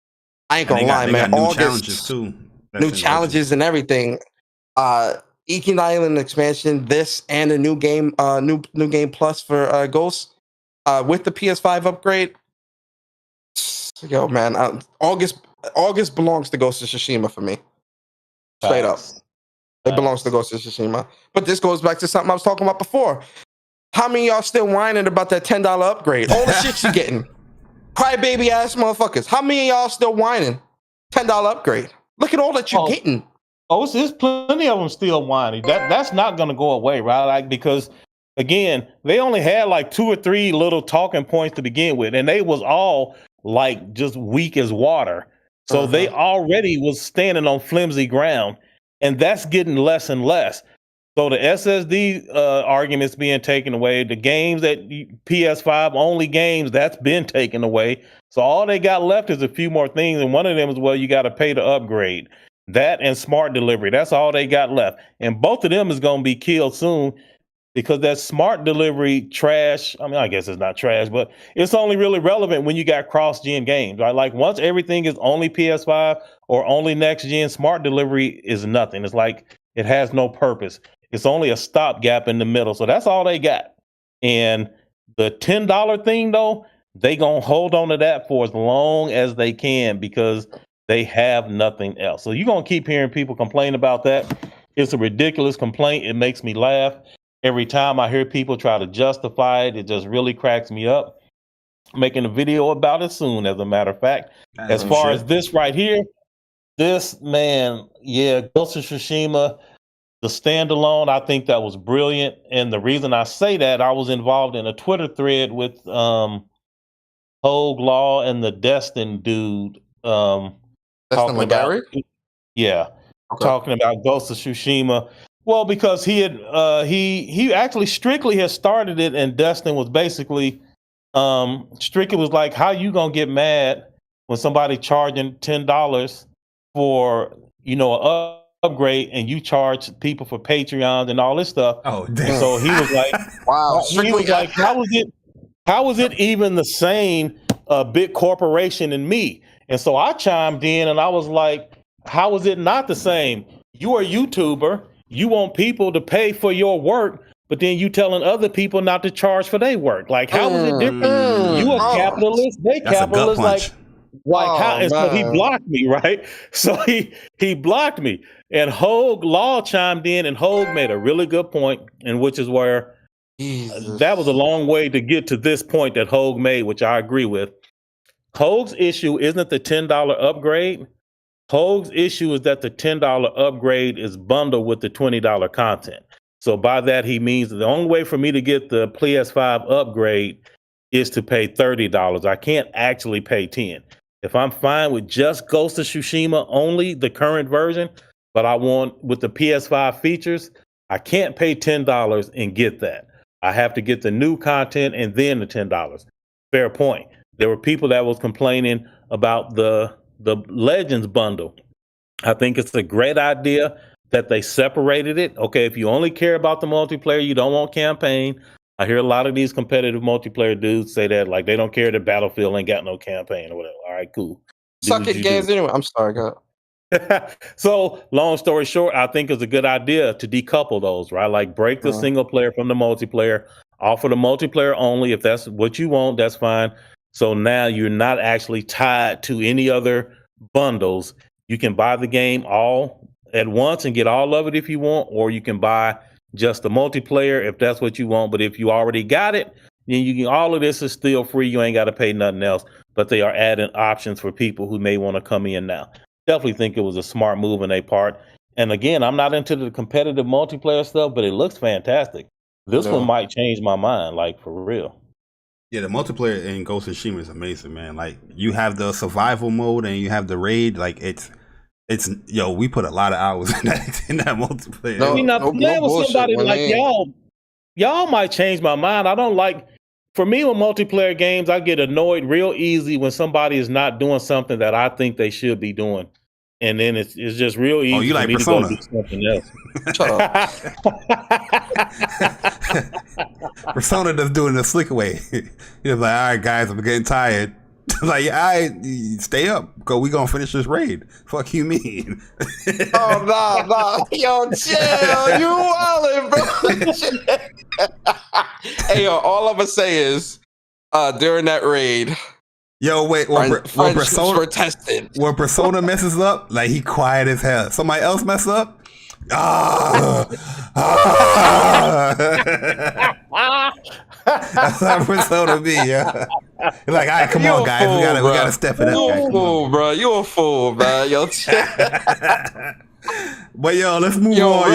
I ain't gonna lie, man. New challenges too. New challenges and everything. Iki Island expansion, this and a new game, new game plus for Ghost, with the PS5 upgrade. Yo, man, August belongs to Ghost of Tsushima for me. Straight up. It belongs to Ghost of Tsushima. But this goes back to something I was talking about before. How many of y'all still whining about that $10 upgrade? All the shit you getting. Crybaby ass motherfuckers. How many of y'all still whining? $10 upgrade. Look at all that you're getting. There's plenty of them still whining. That's not going to go away, right? Because, again, they only had 2 or 3 little talking points to begin with. And they was all just weak as water. So they already was standing on flimsy ground. And that's getting less and less. So the SSD argument's being taken away. The games that PS5 only games, that's been taken away. So all they got left is a few more things. And one of them is, you got to pay to upgrade. That and smart delivery. That's all they got left. And both of them is going to be killed soon because that smart delivery trash. I mean, I guess it's not trash, but it's only really relevant when you got cross-gen games, right? Once everything is only PS5 or only next-gen, smart delivery is nothing. It's it has no purpose. It's only a stopgap in the middle. So that's all they got. And the $10 thing, though, they going to hold on to that for as long as they can because they have nothing else. So you're going to keep hearing people complain about that. It's a ridiculous complaint. It makes me laugh. Every time I hear people try to justify it, it just really cracks me up. I'm making a video about it soon, as a matter of fact. As far as this right here, Ghost of Tsushima, the standalone, I think that was brilliant. And the reason I say that, I was involved in a Twitter thread with Hogue Law and the Destin dude. Destin McGarry? Yeah. Okay. Talking about Ghost of Tsushima. Well, because he had he actually Strictly has started it, and Destin was basically Strictly was like, how you gonna get mad when somebody charging $10 for an upgrade and you charge people for Patreons and all this stuff? Oh, damn. So he was like, wow. He was like, how was it even the same big corporation and me? And so I chimed in and I was like, how is it not the same? You are a YouTuber. You want people to pay for your work, but then you telling other people not to charge for their work. How is it different? You a capitalist, they capitalists. How? And so he blocked me, right? So he blocked me. And Hogue Law chimed in, and Hogue made a really good point, and which is where that was a long way to get to this point that Hogue made, which I agree with. Hogue's issue isn't the $10 upgrade. Hogue's issue is that the $10 upgrade is bundled with the $20 content. So by that, he means the only way for me to get the PS5 upgrade is to pay $30. I can't actually pay 10. If I'm fine with just Ghost of Tsushima only, the current version, but I want with the PS5 features, I can't pay $10 and get that. I have to get the new content and then the $10. Fair point. There were people that was complaining about the Legends bundle. I think it's a great idea that they separated it. Okay, if you only care about the multiplayer, you don't want campaign. I hear a lot of these competitive multiplayer dudes say that, like, they don't care that Battlefield ain't got no campaign or whatever. All right, cool. Suck at games anyway. I'm sorry, go ahead. So, long story short, I think it's a good idea to decouple those, right? Like, break the single player from the multiplayer, offer the multiplayer only. If that's what you want, that's fine. So now you're not actually tied to any other bundles. You can buy the game all at once and get all of it if you want, or you can buy just the multiplayer if that's what you want. But if you already got it, then you can, all of this is still free. You ain't got to pay nothing else. But they are adding options for people who may want to come in now. Definitely think it was a smart move on their part. And again, I'm not into the competitive multiplayer stuff, but it looks fantastic. This one might change my mind, like, for real. Yeah, the multiplayer in Ghost of Tsushima is amazing, man. Like, you have the survival mode and you have the raid. Like, it's we put a lot of hours in that multiplayer. I mean, playing with somebody like y'all might change my mind. I don't like, for me with multiplayer games, I get annoyed real easy when somebody is not doing something that I think they should be doing. And then it's just real easy. Oh, you like Persona? To go do something else. Shut up. Persona just doing the slick way. He was like, all right, guys, I'm getting tired. Like, all right, stay up. We gonna finish this raid. Fuck you mean? Oh, no. Yo, chill. You wildin', bro. Hey, yo, all I'm gonna say is, during that raid, yo, wait, when Persona messes up, like, he quiet as hell. Somebody else mess up? That's how Persona be, yeah. You're like, all right, come on, guys, we gotta step it up. You a fool, bro. You a fool, man. Yo, but yo, let's move on,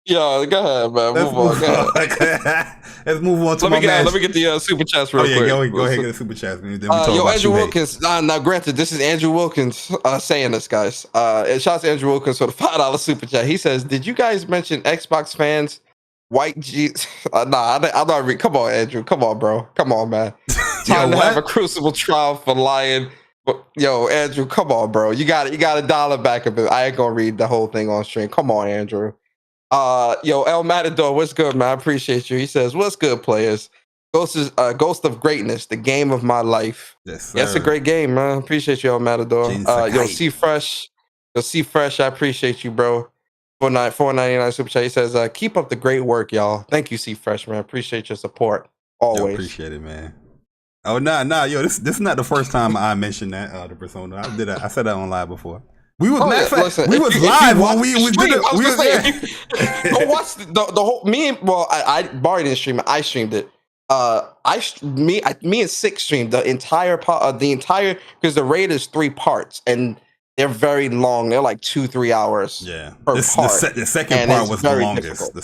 yo, go ahead, man. Let's move on to let me get the super chats real quick. Go ahead, get the super chats. Yo, Andrew Wilkins. Now, granted, this is Andrew Wilkins saying this, guys. And shouts to Andrew Wilkins for the $5 super chat. He says, "Did you guys mention Xbox fans? White G's?" I'm not reading. Come on, Andrew. Come on, bro. Come on, man. Time to have a crucible trial for lying. Yo, Andrew, come on, bro. You got to dial it back a bit. I ain't gonna read the whole thing on stream. Come on, Andrew. Yo, El Matador, what's good, man? I appreciate you. He says, "What's good, players? Ghost of Greatness, the game of my life." Yes, sir. That's a great game, man. Appreciate you, El Matador. Yo, C Fresh, I appreciate you, bro. $4.99 super chat. He says, "Keep up the great work, y'all." Thank you, C Fresh, man. Appreciate your support always. Yo, appreciate it, man. Oh, nah, yo, this is not the first time I mentioned that the Persona. I said that on live before. We was we was live when we did it. Go watch the whole. I Bari didn't stream it. I streamed it. Me and Six streamed the entire because the raid is 3 parts and they're very long. They're like 2-3 hours. Yeah, per part. The second part was the longest. Difficult. The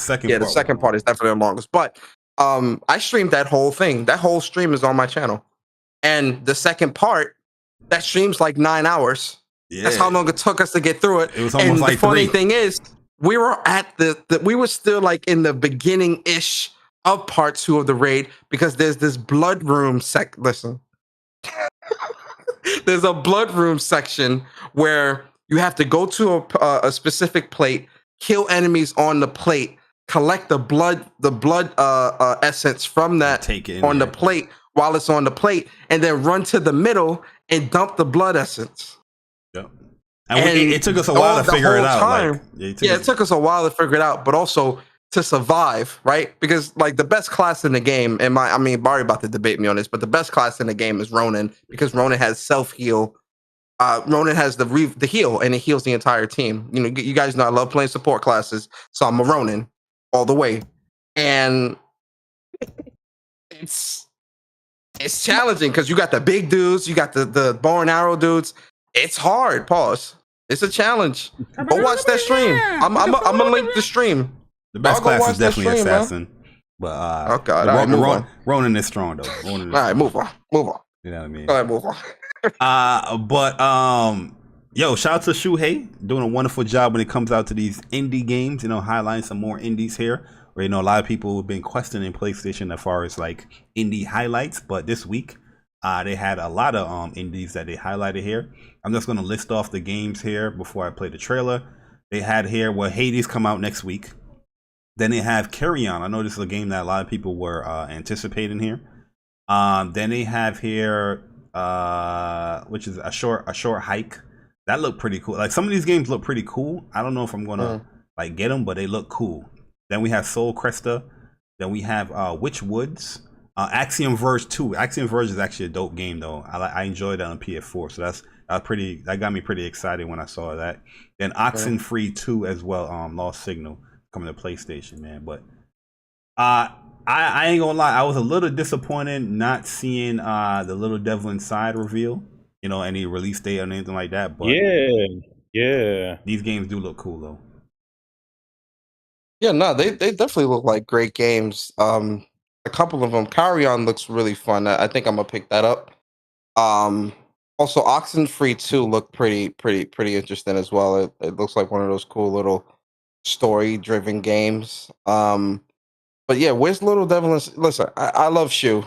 second part is definitely the longest. But I streamed that whole thing. That whole stream is on my channel, and the second part that streams like 9 hours. Yeah. That's how long it took us to get through it. It was almost like 3. The funny thing is, we were at we were still like in the beginning-ish of part 2 of the raid because there's this blood room Listen. There's a blood room section where you have to go to a specific plate, kill enemies on the plate, collect the blood essence from that on the plate while it's on the plate, and then run to the middle and dump the blood essence. And it took us a while to figure it out. It took us a while to figure it out, but also to survive, right? Because like the best class in the game, Bari about to debate me on this, but the best class in the game is Ronin because Ronin has self-heal. Ronin has the heal, and it heals the entire team. You know, you guys know I love playing support classes, so I'm a Ronin all the way, and it's challenging because you got the big dudes, you got the bow and arrow dudes. It's hard. Pause. It's a challenge. Go watch that stream. I'm gonna link the stream. The best class is definitely Assassin. But okay, all right, move on. Ronan is strong though. All right, move on. You know what I mean? All right, move on. Yo, shout out to Shuhei doing a wonderful job when it comes out to these indie games. You know, highlighting some more indies here. Where you know a lot of people have been questioning PlayStation as far as like indie highlights, but this week they had a lot of indies that they highlighted here. I'm just going to list off the games here before I play the trailer. They had here Hades come out next week. Then they have Carry On. I know this is a game that a lot of people were anticipating here. Then they have here, which is a short hike. That looked pretty cool. Like some of these games look pretty cool. I don't know if I'm gonna like get them, but they look cool. Then we have Soul Cresta. Then we have Witch Woods. Axiom Verge 2. Axiom Verge is actually a dope game though. I enjoyed that on PS4, so that got me pretty excited when I saw that. Then Oxenfree 2 as well. Lost Signal coming to PlayStation, man. But I ain't gonna lie, I was a little disappointed not seeing the Little Devil Inside reveal. You know, any release date or anything like that. But yeah, these games do look cool though. Yeah, no, they definitely look like great games. A couple of them. Carry On looks really fun. I think I'm gonna pick that up. Also, Oxenfree 2 looked pretty interesting as well. It looks like one of those cool little story-driven games. But yeah, where's Little Devil? Listen, I love Shu,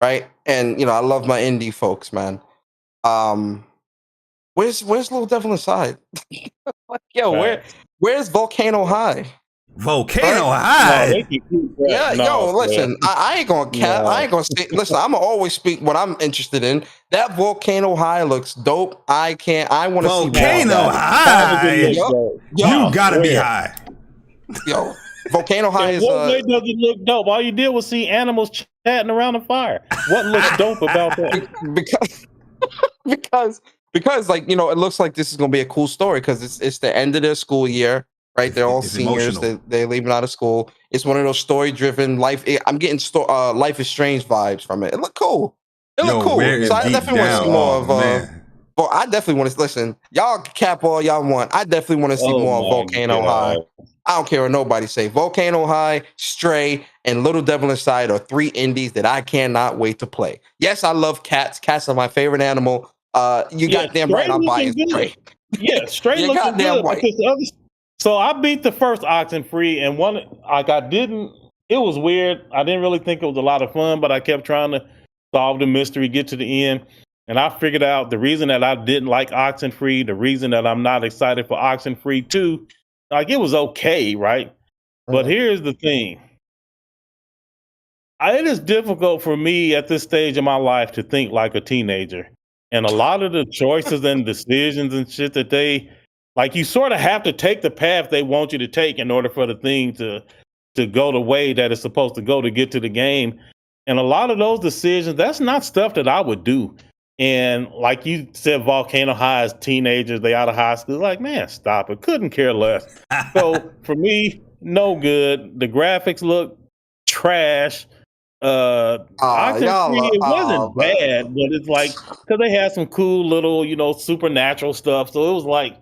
right? And you know, I love my indie folks, man. Where's Little Devil Inside? Like, yo, where's Volcano High? Volcano High. Listen, I ain't gonna cap. I ain't gonna say. Listen, I'm gonna always speak what I'm interested in. That Volcano High looks dope. I want to see Volcano High. You gotta be high. Yo, Volcano High is. What way does it look dope? All you did was see animals chatting around the fire. What looks dope about that? Because like, you know, it looks like this is gonna be a cool story because it's the end of their school year. Right, they're all seniors. They're leaving out of school. It's one of those story-driven life. I'm getting Life is Strange vibes from it. It looked cool. So I definitely want to see more of. Well, I definitely want to listen. Y'all cap all y'all want. I definitely want to see more of Volcano High. I don't care what nobody say. Volcano High, Stray, and Little Devil Inside are 3 indies that I cannot wait to play. Yes, I love cats. Cats are my favorite animal. You goddamn right. I'm buying Stray. Yeah, Stray looks good. Right. So I beat the first Oxenfree, and it was weird. I didn't really think it was a lot of fun, but I kept trying to solve the mystery, get to the end. And I figured out the reason that I didn't like Oxenfree, the reason that I'm not excited for Oxenfree 2, like it was okay, right? But here's the thing. It is difficult for me at this stage of my life to think like a teenager. And a lot of the choices and decisions and shit that like you sort of have to take the path they want you to take in order for the thing to go the way that it's supposed to go to get to the game. And a lot of those decisions, that's not stuff that I would do. And like you said, Volcano High is teenagers, they out of high school. Like, man, stop it. Couldn't care less. So for me, no good. The graphics look trash. It wasn't bad, but it's like because they had some cool little, you know, supernatural stuff. So it was like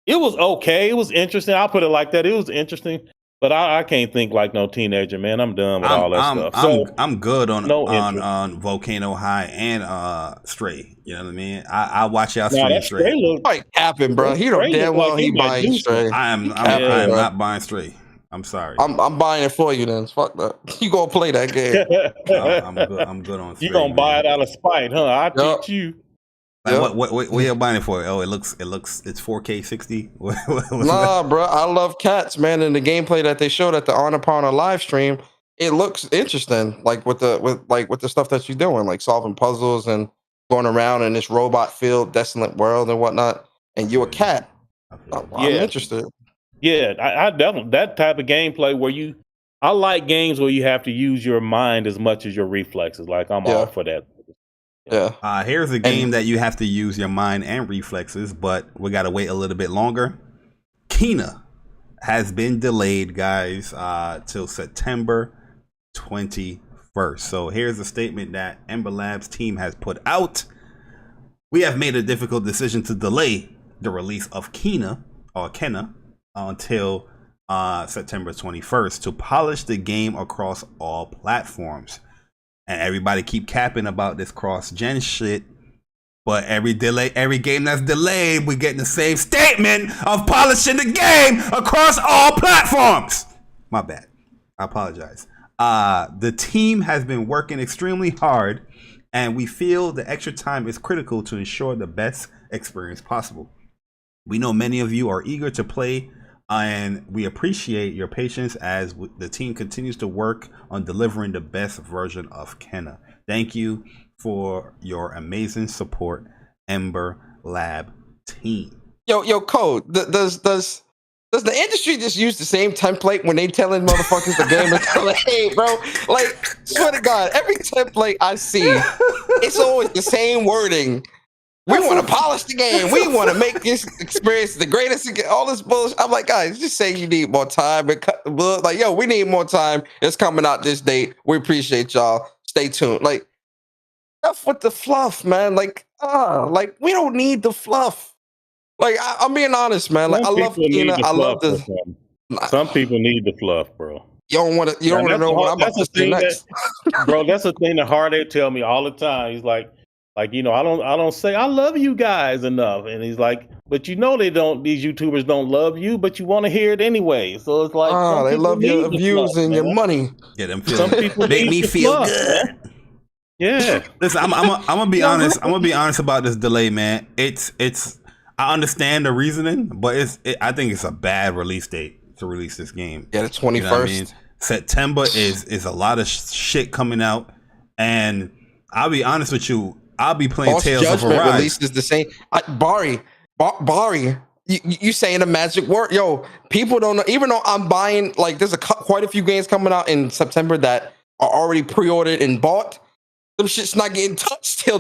it was okay. It was interesting. I'll put it like that. It was interesting, but I can't think like no teenager, man. I'm done with all that stuff. So I'm good on Volcano High and Stray. You know what I mean? I watch y'all Stray. Like happen, bro. He don't damn well he buying Stray. I'm not buying Stray. I'm sorry. I'm buying it for you then. Fuck that. You gonna play that game? I'm good on Stray. You gonna buy it out of spite, huh? I teach you. Like, what are you buying it for? Oh, it's 4K 60. Nah, bro, I love cats, man, and the gameplay that they showed at the Annapurna live stream, it looks interesting. Like with the stuff that you're doing, like solving puzzles and going around in this robot-filled, desolate world and whatnot. And you're a cat. I'm interested. Yeah, I definitely that type of gameplay where I like games where you have to use your mind as much as your reflexes. Like I'm all for that. Yeah. Here's a game that you have to use your mind and reflexes, but we got to wait a little bit longer. Kena has been delayed, guys, till September 21st. So here's a statement that Ember Labs team has put out. We have made a difficult decision to delay the release of Kena until September 21st to polish the game across all platforms. And everybody keep capping about this cross-gen shit. But every game that's delayed, we're getting the same statement of polishing the game across all platforms. My bad. I apologize. The team has been working extremely hard, and we feel the extra time is critical to ensure the best experience possible. We know many of you are eager to play, and we appreciate your patience as the team continues to work on delivering the best version of Kena. Thank you for your amazing support, Ember Lab team. Yo, Code. Does the industry just use the same template when they telling motherfuckers the game is delayed, bro? Like, swear to God, every template I see, it's always the same wording. We want to polish the game. We want to make this experience the greatest. All this bullshit. I'm like, guys, just say you need more time. Like, yo, we need more time. It's coming out this date. We appreciate y'all. Stay tuned. Like, enough with the fluff, man. Like we don't need the fluff. Like, I'm being honest, man. Like, I love Kena. I love this. Some people need the fluff, bro. You don't want to know what I'm about to say next. Bro, that's the thing that Hardy tell me all the time. He's like, I don't say I love you guys enough. And he's like, but these YouTubers don't love you, but you want to hear it anyway. So it's like, they love your views and your money. Yeah, them some people make me feel good. Man. Yeah. Listen, I'm gonna be honest. I'm gonna be honest about this delay, man. It's I understand the reasoning, but I think it's a bad release date to release this game. Yeah, the 21st. You know what I mean? September is a lot of shit coming out, and I'll be honest with you. I'll be playing Lost Tales Judgment of Arise. Release is the same. Bari, you saying the magic word? Yo, people don't know. Even though I'm buying, like, there's quite a few games coming out in September that are already pre-ordered and bought. Them shit's not getting touched till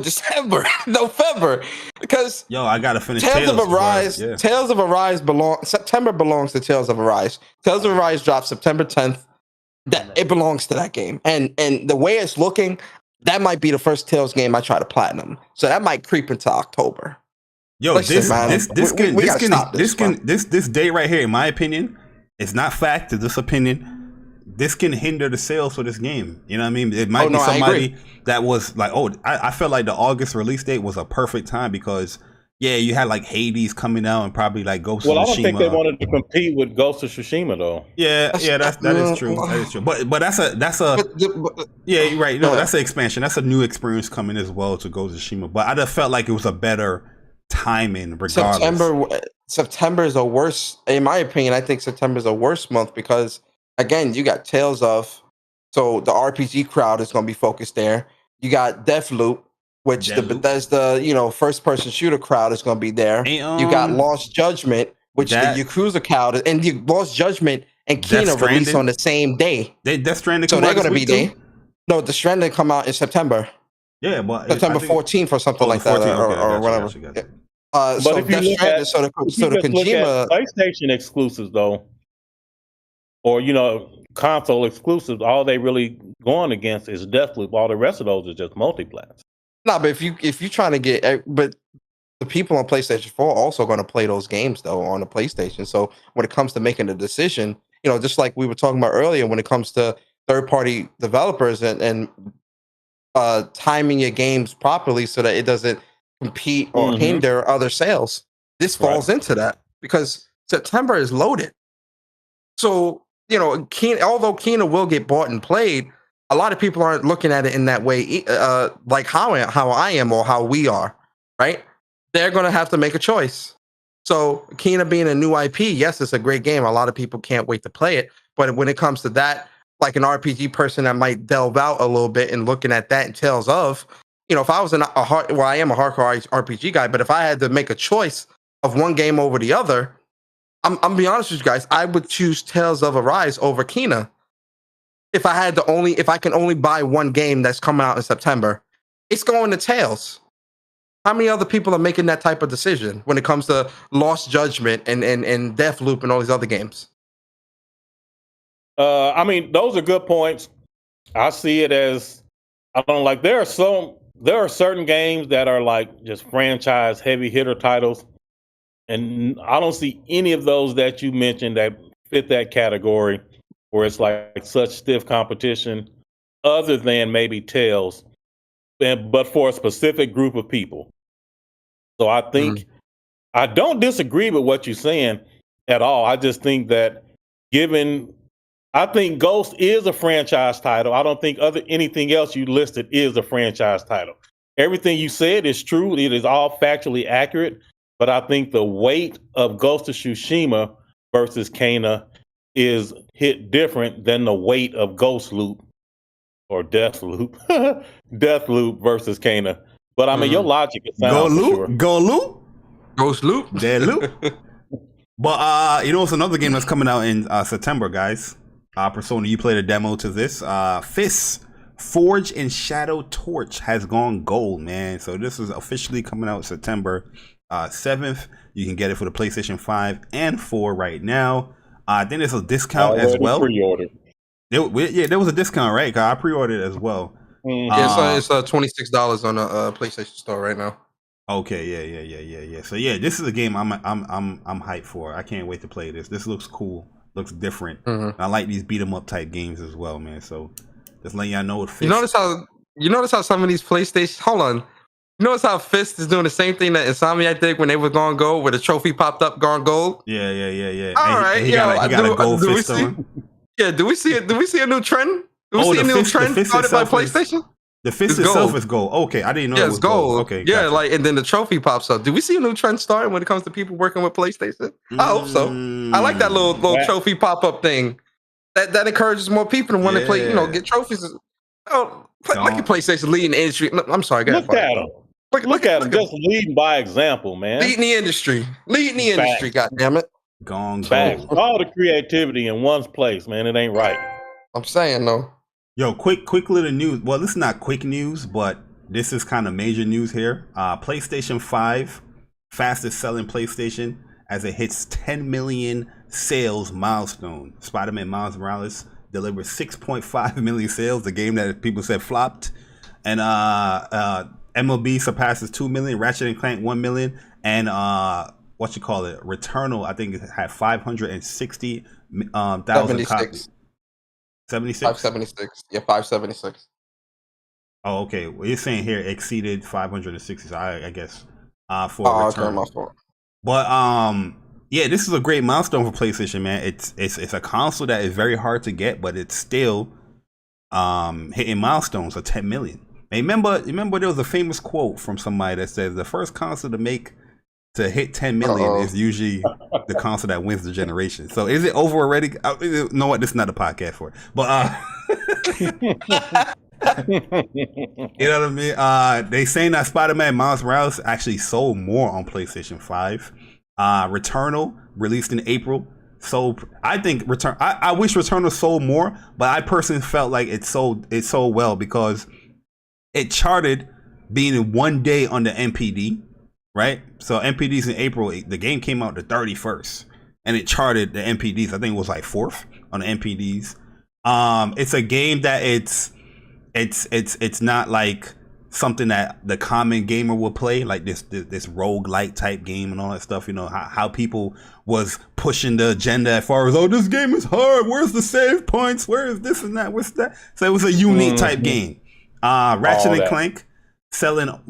November, because I gotta finish Tales of Arise. Yeah. Tales of Arise September belongs to Tales of Arise. Tales of Arise drops September 10th. That it belongs to that game, and the way it's looking, that might be the first Tales game I try to platinum. So that might creep into October. Yo, this day right here, in my opinion, it's not fact. It's just opinion. This can hinder the sales for this game. You know what I mean? It might be somebody that was like, I felt like the August release date was a perfect time because, you had like Hades coming out and probably like Ghost of Tsushima. Well, I don't think they wanted to compete with Ghost of Tsushima though. That is true. That is true. But that's you're right. No, that's an expansion. That's a new experience coming as well to Ghost of Tsushima. But I just felt like it was a better timing regardless. September is a worse, in my opinion. I think September is a worse month because, again, you got Tales of, so the RPG crowd is going to be focused there. You got Deathloop, which the Bethesda, first-person shooter crowd is going to be there. You got Lost Judgment, which the Yakuza crowd, and the Lost Judgment and Kena release on the same day. Death Stranding, so they're going to be there. No, the Stranding come out in September. Yeah, but September 14th or something like that, or whatever. But so if you look at Kojima PlayStation exclusives though, or console exclusives, all they really going against is Deathloop. All the rest of those are just multiplats. No, but if you trying to get, but the people on PlayStation 4 are also going to play those games though on the PlayStation. So when it comes to making a decision, just like we were talking about earlier, when it comes to third-party developers and timing your games properly so that it doesn't compete or hinder other sales, this falls into that because September is loaded. So although Kena will get bought and played, a lot of people aren't looking at it in that way, like how I am or how we are, right? They're going to have to make a choice. So Kena being a new IP, yes, it's a great game. A lot of people can't wait to play it. But when it comes to that, like an RPG person that might delve out a little bit and looking at that and Tales of, if I was I am a hardcore RPG guy, but if I had to make a choice of one game over the other, I'm be honest with you guys, I would choose Tales of Arise over Kena. If I can only buy one game that's coming out in September, it's going to Tales. How many other people are making that type of decision when it comes to Lost Judgment and Deathloop and all these other games? I mean, those are good points. I see it as there are certain games that are like just franchise heavy hitter titles, and I don't see any of those that you mentioned that fit that category where it's like such stiff competition, other than maybe Tales, but for a specific group of people. So I think I don't disagree with what you're saying at all. I just think that I think Ghost is a franchise title. I don't think anything else you listed is a franchise title. Everything you said is true. It is all factually accurate. But I think the weight of Ghost of Tsushima versus Kana is hit different than the weight of Ghost Loop or Death Loop. Death Loop versus Kana. But I mean, your logic is sound for sure. Go Loop? Ghost Loop? Dead Loop? But, it's another game that's coming out in September, guys. Persona, you played a demo to this. Fists Forge and Shadow Torch has gone gold, man. So this is officially coming out September 7th. You can get it for the PlayStation 5 and 4 right now. I think there's a discount as well. Pre-ordered. There was a discount, right? 'Cause I pre-ordered as well. Yeah, it's $26 on the PlayStation Store right now. Okay, yeah. So yeah, this is a game I'm hyped for. I can't wait to play this. This looks cool. Looks different. I like these beat 'em up type games as well, man. So just letting y'all know it fits. You notice how some of these PlayStation. Hold on. You notice how Fist is doing the same thing that Insomniac did when they were gone gold, where the trophy popped up gone gold. Yeah. All right, he got a gold fist on. Yeah, do we see it? Do we see a new trend? Do we see a new trend started by PlayStation? The fist itself is gold. Okay, I didn't know it was gold. Okay, yeah, gotcha. And then the trophy pops up. Do we see a new trend starting when it comes to people working with PlayStation? I hope so. I like that little trophy pop up thing. That encourages more people to want to play. Get trophies. Like your PlayStation leading the industry. I'm sorry, look at them. Look at them, just leading by example, man. Leading the industry. God damn it. Gone gold. All the creativity in one place, man. It ain't right. I'm saying though. Yo, quick little news. Well, this is not quick news, but this is kind of major news here. PlayStation 5, fastest selling PlayStation as it hits 10 million sales milestone. Spider-Man Miles Morales delivered 6.5 million sales, the game that people said flopped. And MLB surpasses 2 million, Ratchet and Clank 1 million, and Returnal, I think it had 560,000 copies. 76? 576. Yeah, 576. Oh, okay. Well, you're saying here exceeded 560, so I guess for return. Okay, but yeah, this is a great milestone for PlayStation, man. It's a console that is very hard to get, but it's still hitting milestones of 10 million. And remember there was a famous quote from somebody that says the first console to hit 10 million is usually the console that wins the generation. So is it over already? You know what? This is not a podcast for it. But you know what I mean? They saying that Spider-Man Miles Morales actually sold more on PlayStation 5. Returnal, released in April. So I think I wish Returnal sold more, but I personally felt like it sold well because it charted being in 1 day on the NPD. Right, so NPDs in April. The game came out the 31st, and it charted the NPDs. I think it was like 4th on the NPDs. It's a game that it's not like something that the common gamer will play, like this roguelike type game and all that stuff. You know how people was pushing the agenda as far as this game is hard. Where's the save points? Where is this and that? What's that? So it was a unique type game. Ratchet and Clank. Selling over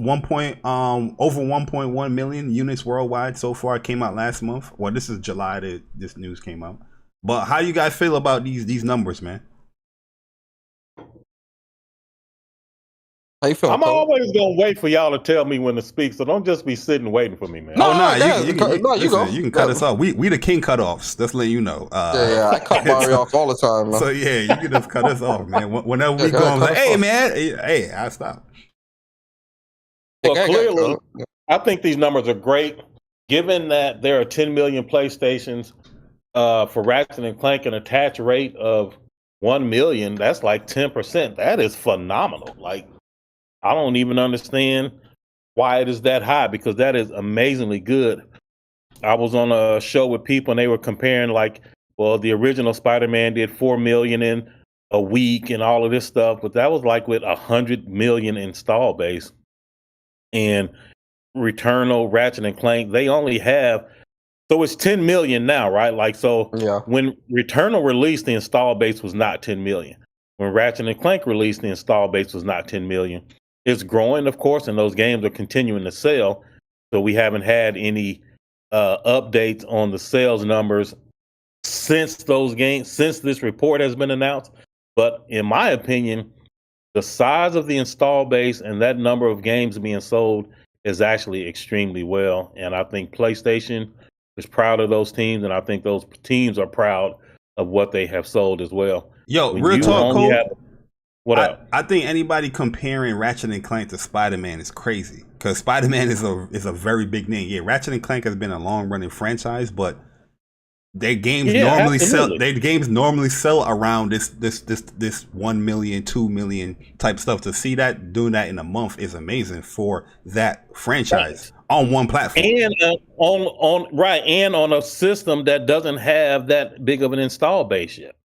1.1 million units worldwide so far. It came out last month. Well, this is July that this news came out. But how you guys feel about these numbers, man? How you feel? I'm always gonna wait for y'all to tell me when to speak, so don't just be sitting waiting for me, man. You can cut us off. We the king cutoffs. Just letting you know. I cut Barry off all the time. Man. So yeah, you can just cut us off, man. Whenever we go, I'm like, hey, man, hey, I stop. Well, clearly, I think these numbers are great, given that there are 10 million PlayStations for Ratchet and Clank, an attach rate of 1 million. That's like 10%. That is phenomenal. Like, I don't even understand why it is that high, because that is amazingly good. I was on a show with people and they were comparing, like, well, the original Spider-Man did 4 million in a week and all of this stuff, but that was like with 100 million install base. And Returnal, Ratchet and Clank, they only have So it's 10 million now, right? Like, so Yeah. when Returnal released, the install base was not 10 million. When Ratchet and Clank released, the install base was not 10 million. It's growing, of course, and those games are continuing to sell. So we haven't had any updates on the sales numbers since this report has been announced. But in my opinion, the size of the install base and that number of games being sold is actually extremely well. And I think PlayStation is proud of those teams, and I think those teams are proud of what they have sold as well. Yo, When real you talk, only Cole. have- I think anybody comparing Ratchet and Clank to Spider-Man is crazy, because Spider-Man is a very big name. Yeah, Ratchet and Clank has been a long running franchise, but their games normally sell around this 1 million, 2 million type stuff. To see that doing that in a month is amazing for that franchise on one platform. And on a system that doesn't have that big of an install base yet.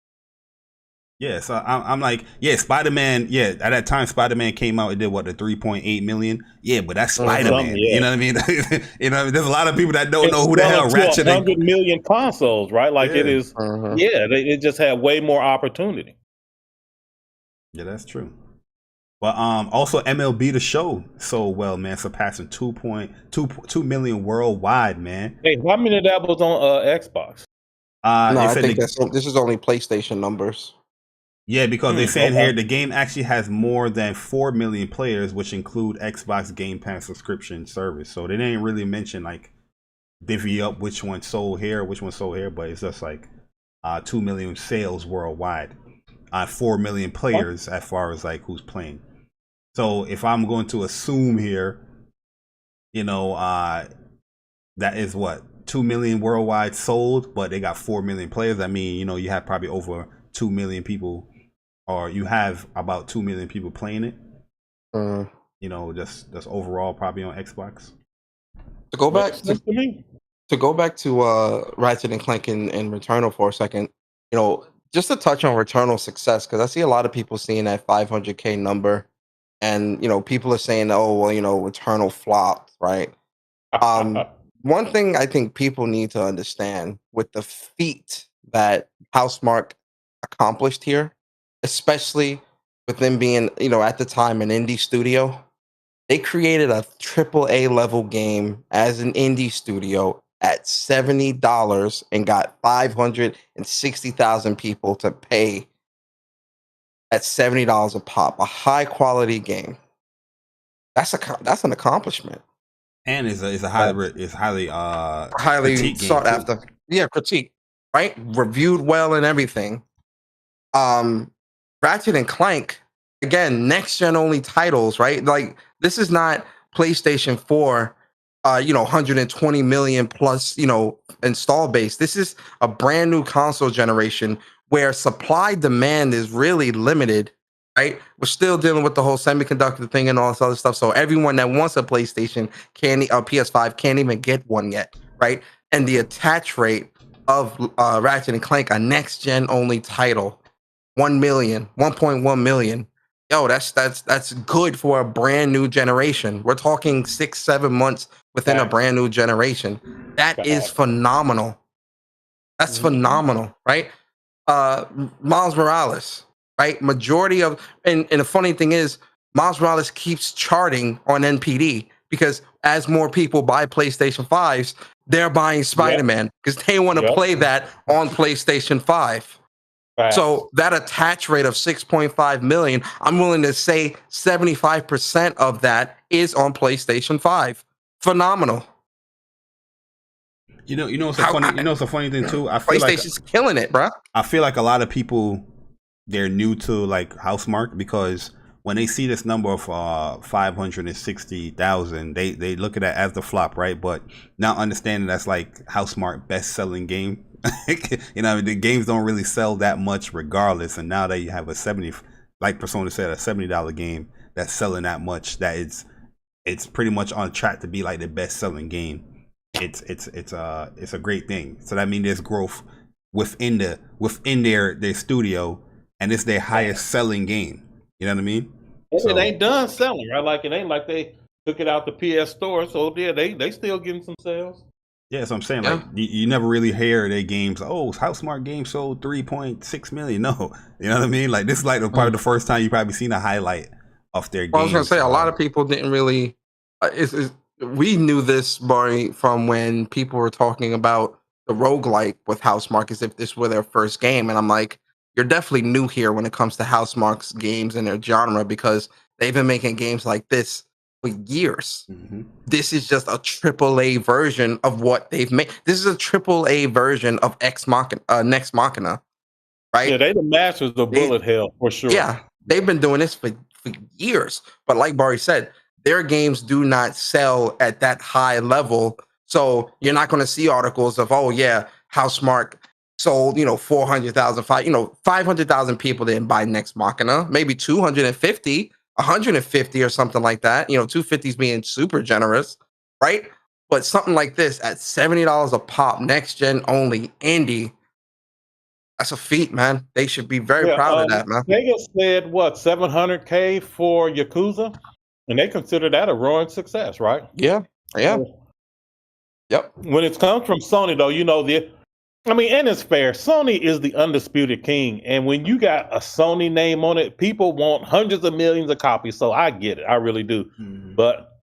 Yeah, so I'm like, yeah, Spider-Man. Yeah, at that time, Spider-Man came out. It did what, the 3.8 million. Yeah, but that's Spider-Man. Yeah. You know what I mean? There's a lot of people that don't know who the hell Ratchet. 100 million consoles, right? Like it is. Uh-huh. Yeah, it just had way more opportunity. Yeah, that's true. But also MLB The Show sold well, man, surpassing 2 million worldwide, man. Hey, how many of that was on Xbox? No, I think this is only PlayStation numbers. Yeah, because they're saying here the game actually has more than 4 million players, which include Xbox Game Pass subscription service. So they didn't really mention like divvy up which one sold here, but it's just like 2 million sales worldwide, 4 million players as far as like who's playing. So if I'm going to assume here, that is what, 2 million worldwide sold, but they got 4 million players. I mean, you have probably over 2 million people. Or you have about 2 million people playing it. Just overall probably on Xbox. To go back to Ratchet and Clank and Returnal for a second, just to touch on Returnal's success, because I see a lot of people seeing that 500K number, and people are saying, oh well, Returnal flopped, right? One thing I think people need to understand with the feat that Housemarque accomplished here, especially with them being, at the time an indie studio, they created a AAA level game as an indie studio at $70 and got 560,000 people to pay at $70 a pop. A high quality game. That's an accomplishment. And it's a highly sought after. Yeah, critique, right? Reviewed well and everything. Ratchet and Clank, again, next gen only titles, right? Like this is not PlayStation 4, 120 million plus, install base. This is a brand new console generation where supply demand is really limited, right? We're still dealing with the whole semiconductor thing and all this other stuff. So everyone that wants a PlayStation PS5 can't even get one yet, right? And the attach rate of Ratchet and Clank, a next gen only title, 1.1 million. Yo, that's good for a brand new generation. We're talking 6-7 months within a brand new generation. That is phenomenal. That's phenomenal, right? Miles Morales, right? Majority of, and the funny thing is, Miles Morales keeps charting on NPD because as more people buy PlayStation 5s, they're buying Spider-Man because they want to play that on PlayStation 5. So that attach rate of 6.5 million, I'm willing to say 75% of that is on PlayStation 5. Phenomenal. It's a funny thing too. I feel PlayStation's killing it, bro. I feel like a lot of people, they're new to like Housemarque, because when they see this number of 560,000, they look at that as the flop, right? But now understanding that's like Housemarque best selling game. The games don't really sell that much regardless, and now that you have a 70, like Persona said, a $70 game that's selling that much, that it's pretty much on track to be like the best selling game. It's a great thing. So that means there's growth within their studio, and it's their highest selling game. You know what I mean? It ain't done selling, right? Like it ain't like they took it out the PS Store. So yeah, they still getting some sales. Yeah, that's what I'm saying. Like you never really hear their games. Oh, Housemarque game sold 3.6 million. No, you know what I mean. Like this is like probably the first time you probably seen a highlight of their game. I was gonna say a lot of people didn't really. We knew this, Barry, from when people were talking about the roguelike with Housemarque as if this were their first game, and I'm like, you're definitely new here when it comes to Housemarque's games and their genre because they've been making games like this for years. Mm-hmm. This is just a AAA version of what they've made. This is a AAA version of Next Machina, right? Yeah, they the masters of bullet hell for sure. Yeah, they've been doing this for years. But like Barry said, their games do not sell at that high level. So you're not going to see articles of, oh yeah, Housemarque sold, 400,000, 500,000 people didn't buy Next Machina, maybe 250, 150 or something like that. 250 is being super generous, right? But something like this at $70 a pop, next gen only, indie, that's a feat, man. They should be very proud of that, man. Sega said what, $700K for Yakuza, and they consider that a roaring success, right? Yeah. Yep. When it comes from Sony, though, and it's fair. Sony is the undisputed king, and when you got a Sony name on it, people want hundreds of millions of copies. So I get it, I really do. Mm-hmm. But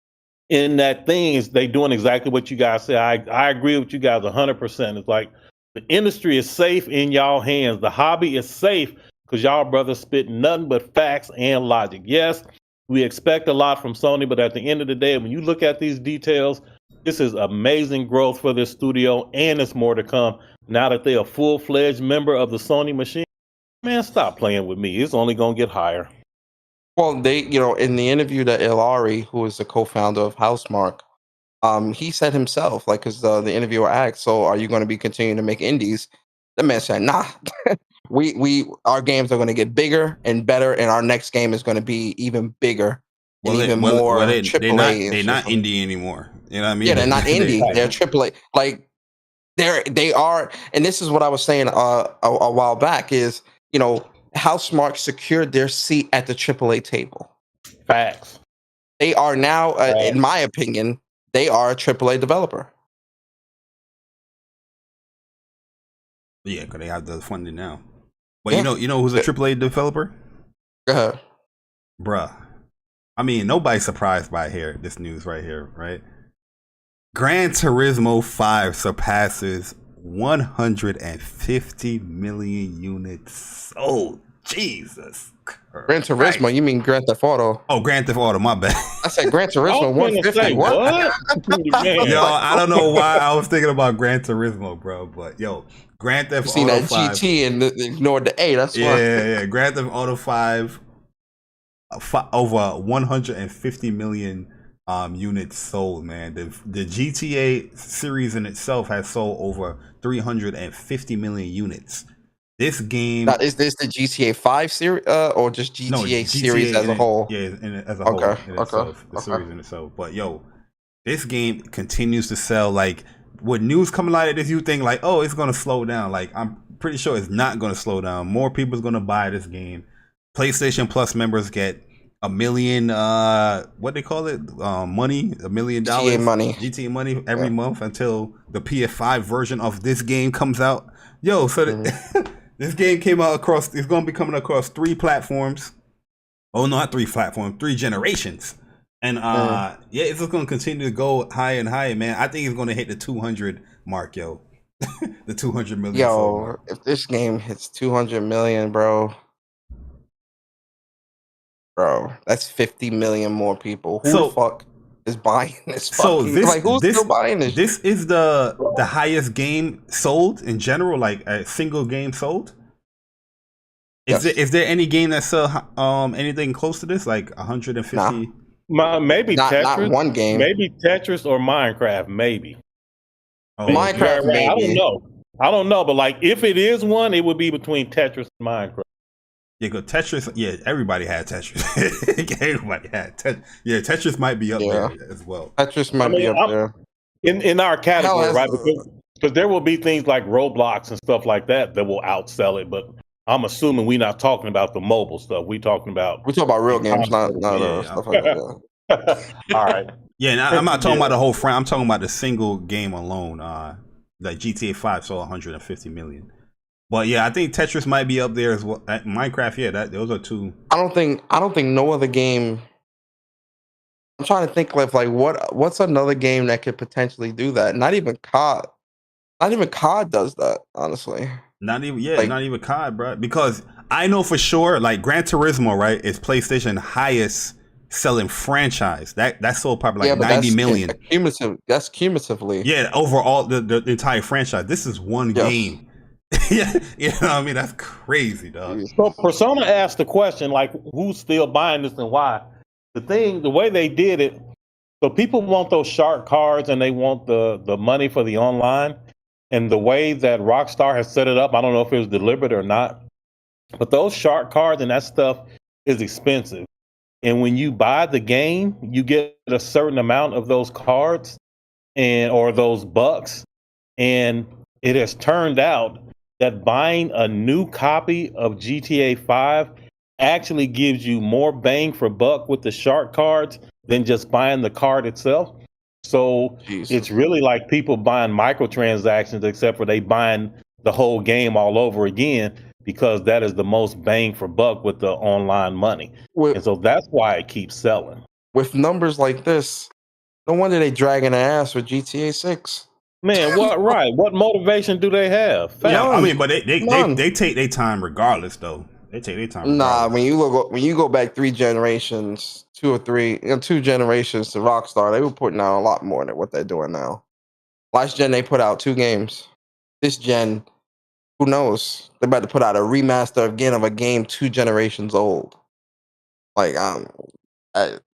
in that thing, is they doing exactly what you guys say. I agree with you guys 100%. It's like the industry is safe in y'all hands. The hobby is safe because y'all brothers spit nothing but facts and logic. Yes, we expect a lot from Sony, but at the end of the day, when you look at these details, this is amazing growth for this studio, and it's more to come. Now that they're a full-fledged member of the Sony machine, man, stop playing with me. It's only going to get higher. Well, they, in the interview that Ilari, who is the co-founder of Housemarque, he said himself, like, because the interviewer asked, so are you going to be continuing to make indies? The man said, nah. Our games are going to get bigger and better, and our next game is going to be even bigger and even more AAA. They're not indie anymore. You know what I mean? Yeah, they're not indie. They're AAA. Like, they are, and this is what I was saying a while back is, Housemarque secured their seat at the AAA table. Facts. They are now, in my opinion, they are a AAA developer. Yeah, because they have the funding now. But you know who's a AAA developer? Go ahead. Bruh. I mean, nobody's surprised by this news right here, right? Gran Turismo 5 surpasses 150 million units sold. Jesus Christ. Gran Turismo, you mean Grand Theft Auto? Oh, Grand Theft Auto, my bad. I said Gran Turismo 150. What? Yo, I don't know why I was thinking about Gran Turismo, bro. But yo, Grand Theft Auto 5. You seen that GT and ignored the A, that's why. Yeah. Grand Theft Auto 5, over 150 million units sold, man. The GTA series in itself has sold over 350 million units. This game, now, is this the GTA 5 series or just GTA series as a whole? Yeah, as a whole. Itself, the series in itself. But yo, this game continues to sell. Like, with news coming out of this, you think like, oh, it's gonna slow down. Like, I'm pretty sure it's not gonna slow down. More people's gonna buy this game. PlayStation Plus members get $1 million, what they call it, money, $1 million GTA money every month until the PS5 version of this game comes out. Yo, so this game came out it's going to be coming across 3 platforms. Oh, not 3 platforms, 3 generations. And it's just going to continue to go higher and higher, man. I think it's going to hit the 200 mark, yo. The 200 million. Yo, if this game hits 200 million, bro, that's 50 million more people. Who the fuck is buying this? Who's still buying this? This is the highest game sold in general, like a single game sold. Is there any game that sell anything close to this, like 150? Maybe Tetris. Not one game. Maybe Tetris or Minecraft. Maybe. Oh, Minecraft. Maybe. I don't know. But like, if it is one, it would be between Tetris and Minecraft. Yeah, go Tetris. Yeah, everybody had Tetris. Everybody had Tetris. Yeah, Tetris might be up there as well. Tetris might be up there in our category, right? Because there will be things like Roblox and stuff like that will outsell it. But I'm assuming we're not talking about the mobile stuff. We're talking about real games, not stuff like that. All right. Yeah, and I'm not talking about the whole frame. I'm talking about the single game alone. Like GTA 5 sold 150 million. But yeah, I think Tetris might be up there as well. Minecraft, yeah, those are two. I don't think no other game. I'm trying to think of like what's another game that could potentially do that. Not even COD. Not even COD does that, honestly. Not even COD, bro. Because I know for sure, like Gran Turismo, right, is PlayStation highest selling franchise. That sold probably like 90 million. Cumulative. That's cumulatively. Yeah, overall the entire franchise. This is one game. Yeah, you know what I mean? That's crazy, dog. So Persona asked the question, like, who's still buying this and why? The way they did it, so people want those shark cards and they want the money for the online. And the way that Rockstar has set it up, I don't know if it was deliberate or not, but those shark cards and that stuff is expensive. And when you buy the game, you get a certain amount of those cards or those bucks. And it has turned out that buying a new copy of GTA 5 actually gives you more bang for buck with the shark cards than just buying the card itself. So It's really like people buying microtransactions, except for they buying the whole game all over again, because that is the most bang for buck with the online money. And so that's why it keeps selling. With numbers like this, no wonder they dragging their ass with GTA 6. Man, what motivation do they have? Yeah, I mean, but they take their time regardless, though. They take their time. Nah, when you go back 3 generations, 2 generations to Rockstar, they were putting out a lot more than what they're doing now. Last gen they put out 2 games. This gen, who knows? They're about to put out a remaster again of a game 2 generations old. Like I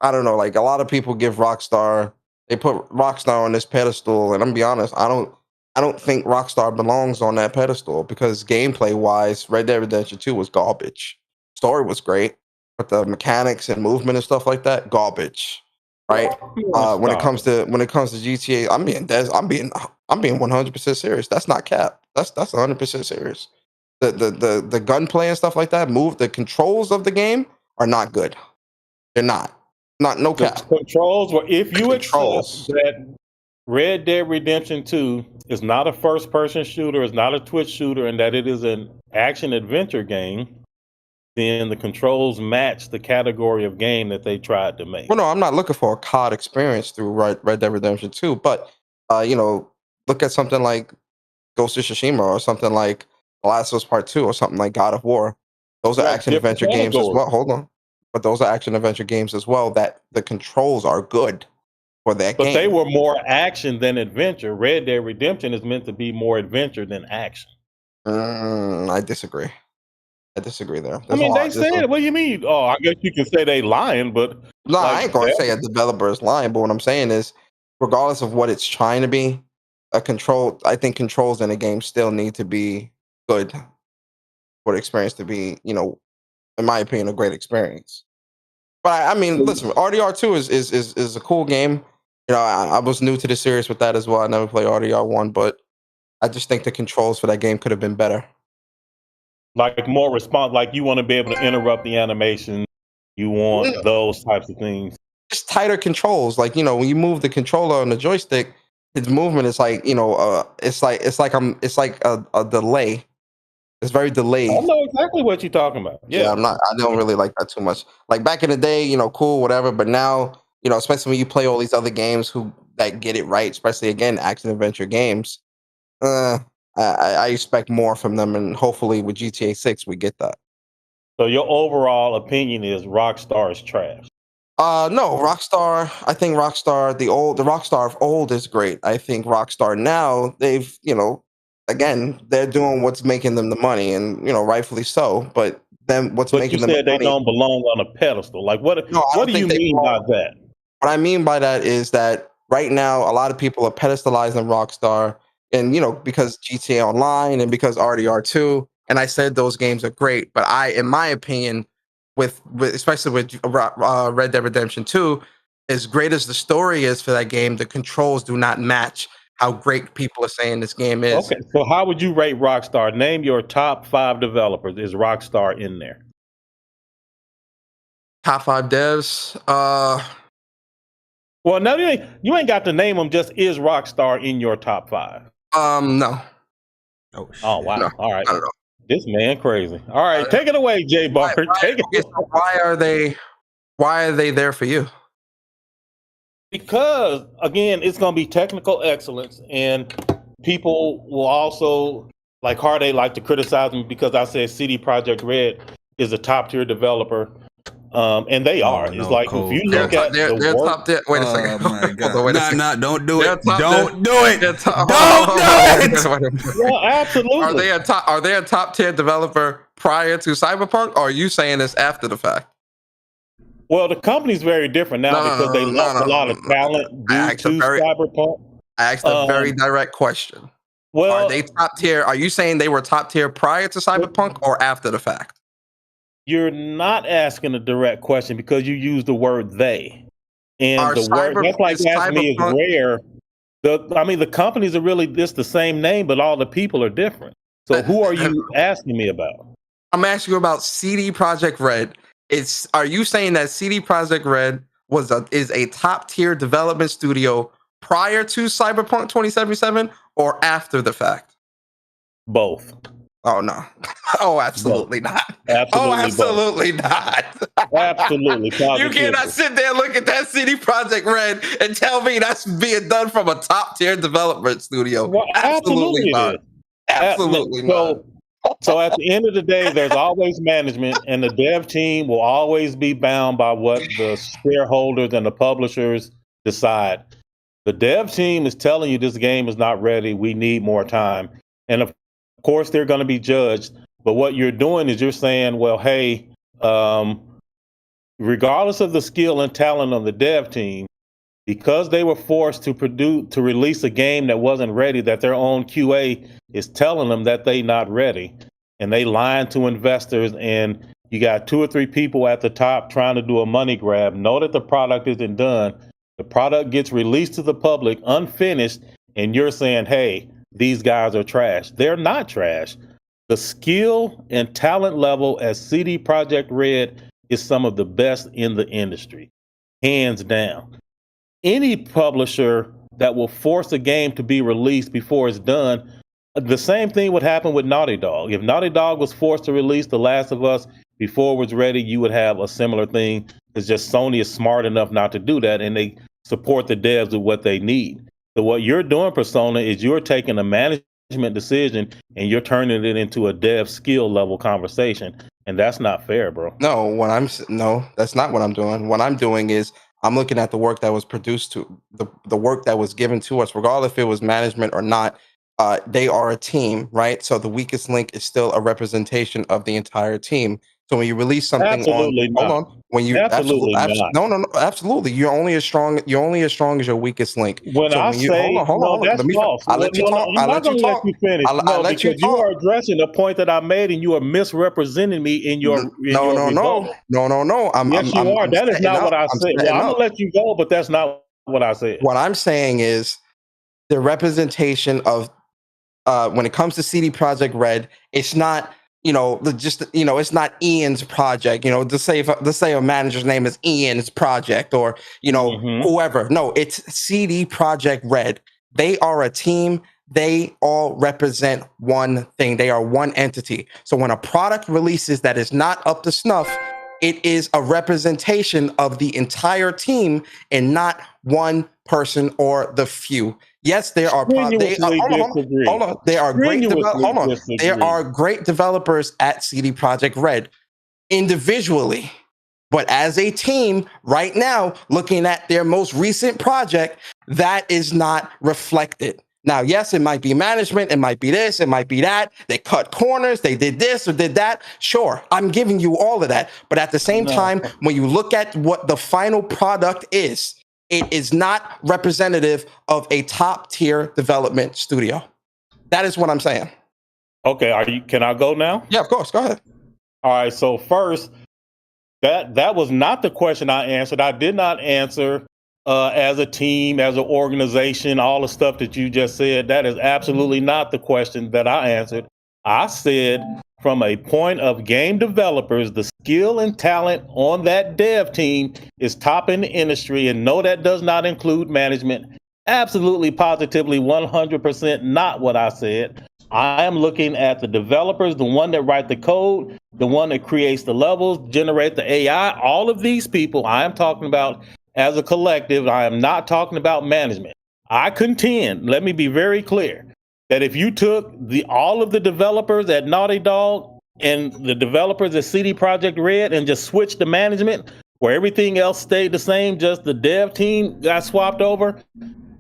don't know. Like a lot of people give Rockstar, they put Rockstar on this pedestal, and I'm gonna be honest, I don't think Rockstar belongs on that pedestal because gameplay wise, Red Dead Redemption 2 was garbage. Story was great, but the mechanics and movement and stuff like that, garbage. Right? When it comes to GTA, I'm being 100% serious. That's not cap. That's 100% serious. The gunplay and stuff like that, the controls of the game are not good. They're not. No cap. The controls were, if you accept that Red Dead Redemption 2 is not a first-person shooter, is not a Twitch shooter, and that it is an action-adventure game, then the controls match the category of game that they tried to make. Well, no, I'm not looking for a COD experience through Red Dead Redemption 2, but, look at something like Ghost of Tsushima or something like The Last of Us Part 2 or something like God of War. Those are action-adventure games as well. Hold on. But those are action-adventure games as well that the controls are good. But they were more action than adventure. Red Dead Redemption is meant to be more adventure than action. I disagree. there. They said, what do you mean? Oh, I guess you can say they lying, but no, I ain't gonna say a developer is lying. But what I'm saying is, regardless of what it's trying to be, I think controls in a game still need to be good for the experience to be, in my opinion, a great experience. But I mean, listen, RDR2 is a cool game. I was new to the series with that as well. I never played RDR1, but I just think the controls for that game could have been better. Like more response, like you want to be able to interrupt the animation. You want those types of things. Just tighter controls. Like, when you move the controller on the joystick, its movement is like, it's like a delay. It's very delayed. I know exactly what you're talking about. Yeah, I don't really like that too much. Like back in the day, cool, whatever. But now, especially when you play all these other games that get it right, especially again, action adventure games, I expect more from them, and hopefully with GTA 6 we get that. So your overall opinion is Rockstar is trash? No, Rockstar. I think Rockstar, the Rockstar of old is great. I think Rockstar now, they've, again, they're doing what's making them the money, and rightfully so. But then what's making them? You said they don't belong on a pedestal. Like what? No, what do you mean by that? What I mean by that is that right now a lot of people are pedestalizing Rockstar, and because GTA Online and because RDR2. And I said those games are great, but in my opinion, with especially with Red Dead Redemption 2, as great as the story is for that game, the controls do not match how great people are saying this game is. Okay, so how would you rate Rockstar? Name your top 5 developers. Is Rockstar in there? Top 5 devs? Well, no, you ain't got to name them. Just is Rockstar in your top 5? No. Oh, shit. Oh wow! No, All right, not at all. this man crazy. All right, take it away, Jay Bari. Take it. Okay, so why are they there for you? Because again, it's going to be technical excellence, and people will also like Hardy like to criticize me because I said CD Projekt Red is a top tier developer, and they are. no, It's like Cole, if you They're, look at they're the work. top tier. Wait a second. Oh my Hold god! on, wait a second. Don't do They're it! top- Don't do it! they're top- Don't do it! Wait a second. Well, absolutely. Are they a top tier developer prior to Cyberpunk, or are you saying this after the fact? Well, the company's very different now because they lost a lot of talent due to Cyberpunk. I asked a very direct question. Well, Are they top tier? Are you saying they were top tier prior to Cyberpunk or after the fact? you're not asking a direct question because you use the word "they," and Are the word that's like is asking me is Cyberpunk- where. The companies are really just the same name, but all the people are different. So who are you asking me about? I'm asking you about CD Projekt Red. Are you saying that CD Projekt Red is a top tier development studio prior to Cyberpunk 2077 or after the fact? Both. Oh no. Oh, absolutely not. Absolutely Oh, absolutely not. Absolutely. You cannot sit there and look at that CD Projekt Red and tell me that's being done from a top tier development studio. Well, absolutely not. it is. Absolutely not. So at the end of the day, there's always management, and the dev team will always be bound by what the shareholders and the publishers decide. The dev team is telling you this game is not ready. We need more time. And of course, they're going to be judged. But what you're doing is you're saying, well, hey, regardless of the skill and talent of the dev team, because they were forced to release a game that wasn't ready, that their own QA is telling them that they not ready, and they lying to investors, and you got 2 or 3 people at the top trying to do a money grab, know that the product isn't done, the product gets released to the public unfinished, and you're saying, hey, these guys are trash. They're not trash. The skill and talent level at CD Projekt Red is some of the best in the industry, hands down. Any publisher that will force a game to be released before it's done, the same thing would happen with Naughty Dog. If Naughty Dog was forced to release The Last of Us before it was ready, you would have a similar thing. It's just Sony is smart enough not to do that, and they support the devs with what they need. So what you're doing, Persona, is you're taking a management decision and you're turning it into a dev skill level conversation, and that's not fair, bro. No, that's not what I'm doing. What I'm doing is I'm looking at the work that was produced to the work that was given to us, regardless if it was management or not. They are a team, right? So the weakest link is still a representation of the entire team. So when you release something absolutely hold on, when you absolutely not. No, absolutely, you're only as strong as your weakest link. When so I when you, say hold on, that's false. I'll let you talk. I'm not going to let you finish. I'll let you because you are addressing a point that I made, and you are misrepresenting me in your No. Yes, you are. That is not what I said. Well, I'm going to let you go, but that's not what I said. What I'm saying is the representation of when it comes to CD Projekt Red, it's not it's not Ian's project. To say a manager's name is Ian's project or whoever. No, it's CD Projekt Red. They are a team. They all represent one thing. They are one entity. So when a product releases that is not up to snuff, it is a representation of the entire team and not one person or the few. Yes, there are. Hold on. There are great developers at CD Projekt Red individually, but as a team, right now, looking at their most recent project, that is not reflected. Now, yes, it might be management, it might be this, it might be that. They cut corners, they did this or did that. Sure, I'm giving you all of that. But at the same time, when you look at what the final product is, it is not representative of a top tier development studio. That is what I'm saying. Okay, can I go now? Yeah, of course. Go ahead. All right, so first, that was not the question I answered. I did not answer as a team, as an organization, all the stuff that you just said. That is absolutely not the question that I answered. I said from a point of game developers, the skill and talent on that dev team is top in the industry. And no, that does not include management. Absolutely, positively, 100% not what I said. I am looking at the developers, the one that write the code, the one that creates the levels, generate the AI, all of these people I am talking about as a collective. I am not talking about management. I contend, let me be very clear, that if you took all of the developers at Naughty Dog and the developers at CD Projekt Red and just switched the management where everything else stayed the same, just the dev team got swapped over,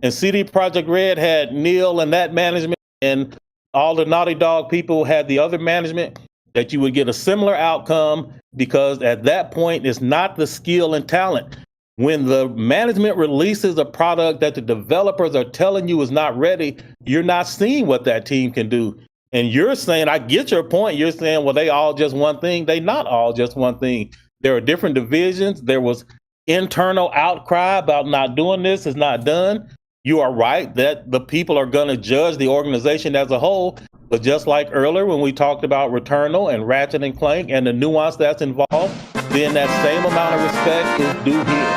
and CD Projekt Red had Neil and that management, and all the Naughty Dog people had the other management, that you would get a similar outcome, because at that point, it's not the skill and talent. When the management releases a product that the developers are telling you is not ready, you're not seeing what that team can do. And you're saying, I get your point. You're saying, well, they all just one thing. They not all just one thing. There are different divisions. There was internal outcry about not doing this, is not done. You are right that the people are going to judge the organization as a whole. But just like earlier when we talked about Returnal and Ratchet and Clank and the nuance that's involved, then that same amount of respect is due here.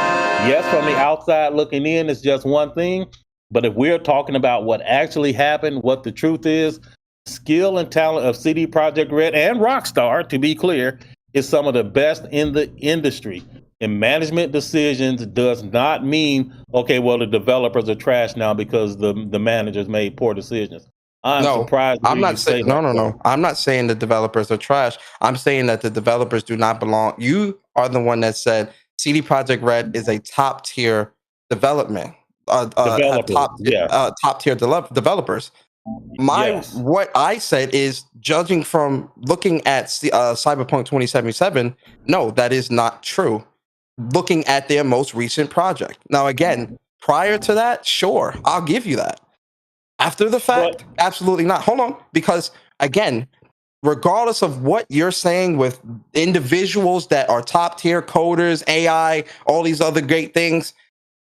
Yes, from the outside looking in, it's just one thing. But if we're talking about what actually happened, what the truth is, skill and talent of CD Projekt Red and Rockstar, to be clear, is some of the best in the industry. And management decisions does not mean, okay, well, the developers are trash now because the managers made poor decisions. I'm surprised. I'm not saying no. I'm not saying the developers are trash. I'm saying that the developers do not belong. You are the one that said CD Projekt Red is a top tier development. Top tier developers. What I said is, judging from looking at Cyberpunk 2077, no, that is not true. Looking at their most recent project. Now, again, prior to that, sure, I'll give you that. After the fact, absolutely not. Hold on, because again, regardless of what you're saying with individuals that are top tier coders, AI, all these other great things,